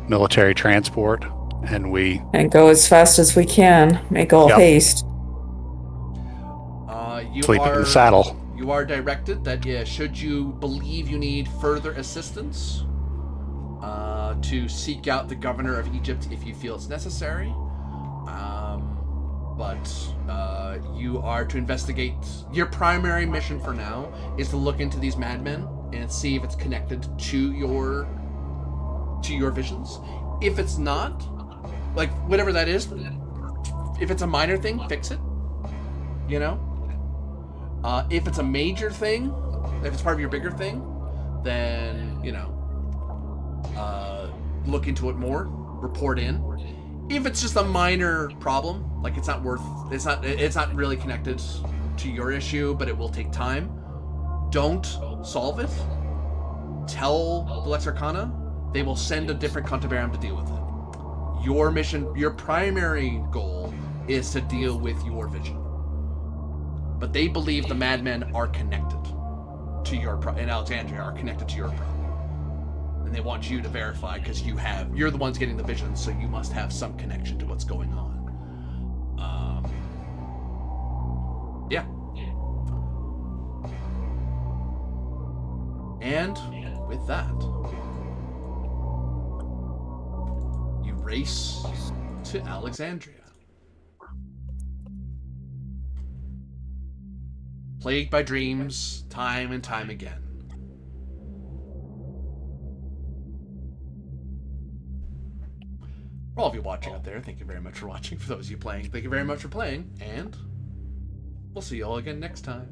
military transport, and we And go as fast as we can. Make all Yep. haste. You sleep are in the saddle. You are directed that should you believe you need further assistance, to seek out the governor of Egypt if you feel it's necessary. But you are to investigate. Your primary mission for now is to look into these madmen and see if it's connected to your visions. If it's not, like whatever that is, if it's a minor thing, fix it. You know. If it's a major thing, if it's part of your bigger thing, then look into it more. Report in. If it's just a minor problem, like it's not really connected to your issue, but it will take time, don't solve it. Tell the Lex Arcana. They will send a different Cantabarum to deal with it. Your mission, your primary goal is to deal with your vision. But they believe the madmen are connected to in Alexandria are connected to your problem. And they want you to verify because you're the ones getting the vision, so you must have some connection to what's going on. Yeah. And with that, you race to Alexandria. Plagued by dreams, time and time again. For all of you watching out there, thank you very much for watching. For those of you playing, thank you very much for playing. And we'll see you all again next time.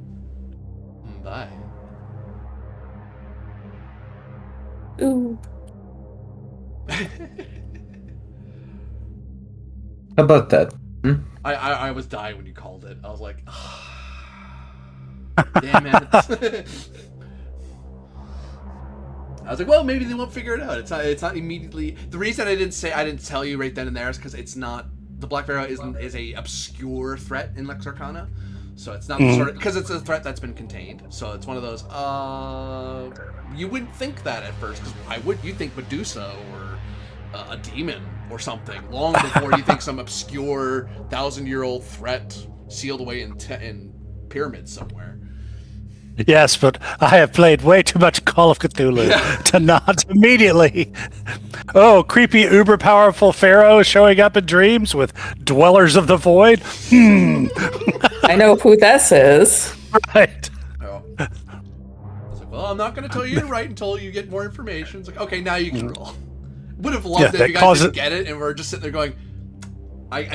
Bye. Ooh. How about that? I was dying when you called it. I was like, damn it. I was like, well, maybe they won't figure it out. It's not immediately. The reason I didn't tell you right then and there is because it's not, the Black Pharaoh is a obscure threat in Lex Arcana. So it's not the sort of, because it's a threat that's been contained. So it's one of those, you wouldn't think that at first, because you'd think Medusa or a demon or something long before you think some obscure 1,000-year-old threat sealed away in pyramids somewhere. Yes, but I have played way too much Call of Cthulhu to not immediately. Oh, creepy, uber-powerful pharaoh showing up in dreams with dwellers of the void? I know who this is. Right. Oh. I was like, well, I'm not going to tell you you're right until you get more information. It's like, okay, now you can roll. Would have loved it if you guys didn't get it and we're just sitting there going,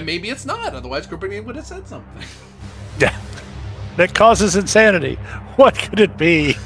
maybe it's not, otherwise Copenhagen would have said something. Yeah. That causes insanity. What could it be?